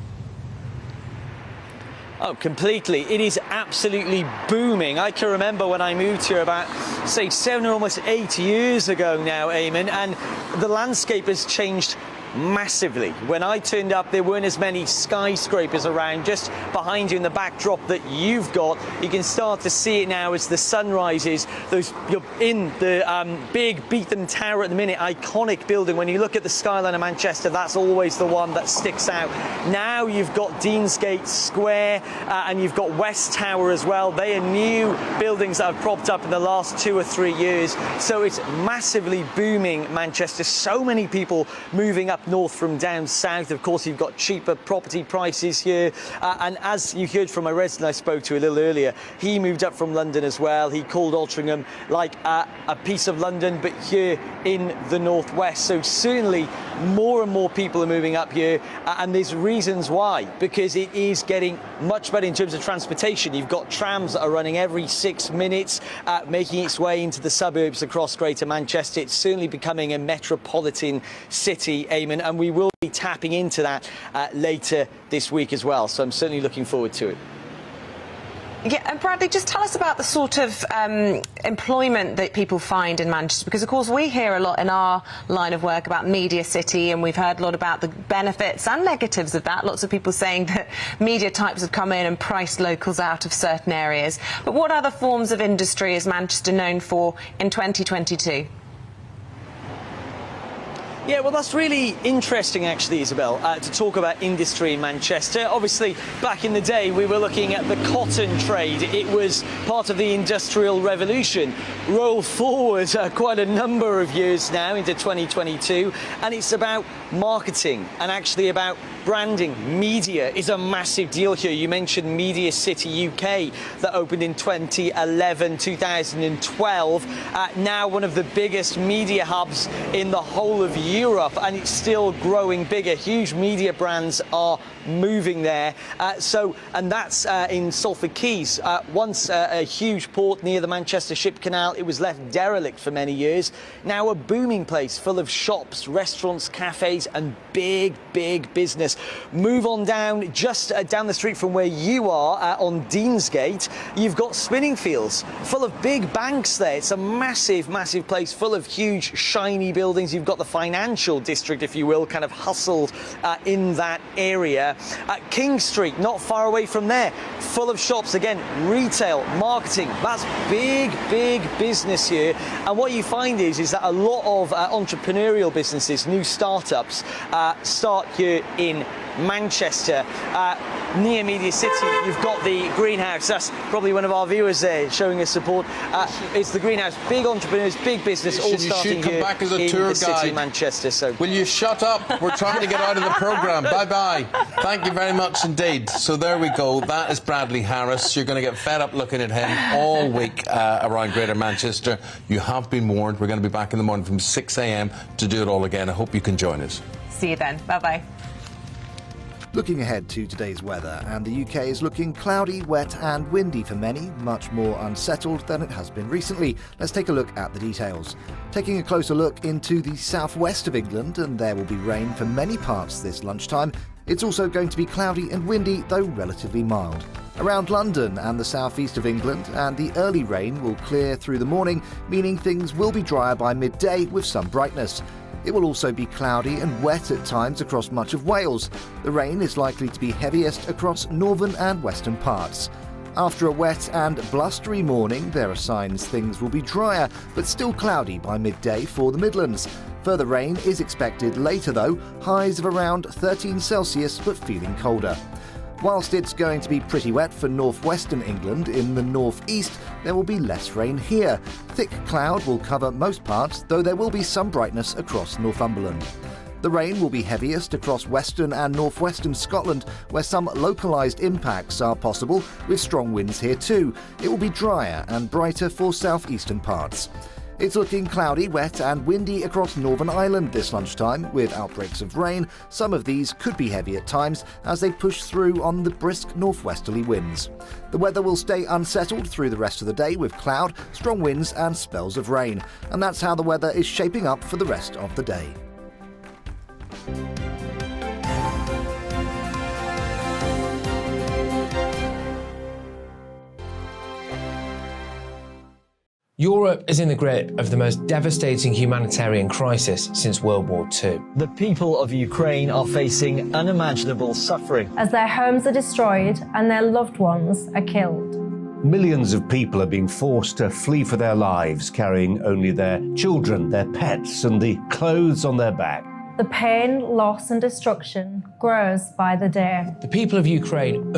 Oh, completely. It is absolutely booming. I can remember when I moved here about, say, 7 or almost 8 years ago now, Eamonn, and the landscape has changed massively. When I turned up, there weren't as many skyscrapers around. Just behind you in the backdrop that you've got, you can start to see it now as the sun rises. You're in the big Beetham Tower at the minute, iconic building. When you look at the skyline of Manchester, that's always the one that sticks out. Now you've got Deansgate Square and you've got West Tower as well. They are new buildings that have propped up in the last 2 or 3 years. So it's massively booming, Manchester. So many people moving up north from down south. Of course, you've got cheaper property prices here. And as you heard from a resident I spoke to a little earlier, he moved up from London as well. He called Altrincham like a piece of London, but here in the northwest. So certainly more and more people are moving up here. And there's reasons why, because it is getting much better in terms of transportation. You've got trams that are running every 6 minutes, making its way into the suburbs across Greater Manchester. It's certainly becoming a metropolitan city, Eamonn, and we will be tapping into that later this week as well. So I'm certainly looking forward to it. Yeah, and Bradley, just tell us about the sort of employment that people find in Manchester, because of course we hear a lot in our line of work about Media City, and we've heard a lot about the benefits and negatives of that. Lots of people saying that media types have come in and priced locals out of certain areas. But what other forms of industry is Manchester known for in 2022? Yeah, well, that's really interesting, actually, Isabel, to talk about industry in Manchester. Obviously, back in the day, we were looking at the cotton trade. It was part of the Industrial Revolution. Roll forward quite a number of years now into 2022, and it's about marketing and actually about branding. Media is a massive deal here. You mentioned Media City UK that opened in 2011, 2012. Now one of the biggest media hubs in the whole of Europe, and it's still growing bigger. Huge media brands are moving there. And that's in Salford Quays. Once a huge port near the Manchester Ship Canal, it was left derelict for many years. Now a booming place full of shops, restaurants, cafes, and big business. Move on down, just down the street from where you are, on Deansgate, you've got Spinningfields, full of big banks there. It's a massive place full of huge, shiny buildings. You've got the financial district, if you will, kind of hustled in that area. King Street, not far away from there, full of shops, again, retail, marketing. That's big business here. And what you find is that a lot of entrepreneurial businesses, new startups, start here in Manchester. Near Media City, you've got the greenhouse. That's probably one of our viewers there showing us support. It's the greenhouse. Big entrepreneurs, big business, all starting here back as a in tour the city guide. of Manchester. So, will you shut up? We're trying to get out of the programme. Bye-bye. Thank you very much indeed. So there we go. That is Bradley Harris. You're going to get fed up looking at him all week around Greater Manchester. You have been warned. We're going to be back in the morning from 6 a.m. to do it all again. I hope you can join us. See you then. Bye-bye. Looking ahead to today's weather, and the UK is looking cloudy, wet and windy for many, much more unsettled than it has been recently. Let's take a look at the details. Taking a closer look into the southwest of England, and there will be rain for many parts this lunchtime. It's also going to be cloudy and windy, though relatively mild. Around London and the southeast of England, and the early rain will clear through the morning, meaning things will be drier by midday with some brightness. It will also be cloudy and wet at times across much of Wales. The rain is likely to be heaviest across northern and western parts. After a wet and blustery morning, there are signs things will be drier, but still cloudy by midday for the Midlands. Further rain is expected later though, highs of around 13 Celsius but feeling colder. Whilst it's going to be pretty wet for northwestern England, in the northeast there will be less rain here. Thick cloud will cover most parts, though there will be some brightness across Northumberland. The rain will be heaviest across western and northwestern Scotland, where some localised impacts are possible, with strong winds here too. It will be drier and brighter for southeastern parts. It's looking cloudy, wet and windy across Northern Ireland this lunchtime, with outbreaks of rain. Some of these could be heavy at times as they push through on the brisk northwesterly winds. The weather will stay unsettled through the rest of the day with cloud, strong winds and spells of rain. And that's how the weather is shaping up for the rest of the day. Europe is in the grip of the most devastating humanitarian crisis since World War II. The people of Ukraine are facing unimaginable suffering as their homes are destroyed and their loved ones are killed. Millions of people are being forced to flee for their lives, carrying only their children, their pets, and the clothes on their back. The pain, loss and destruction grows by the day. The people of Ukraine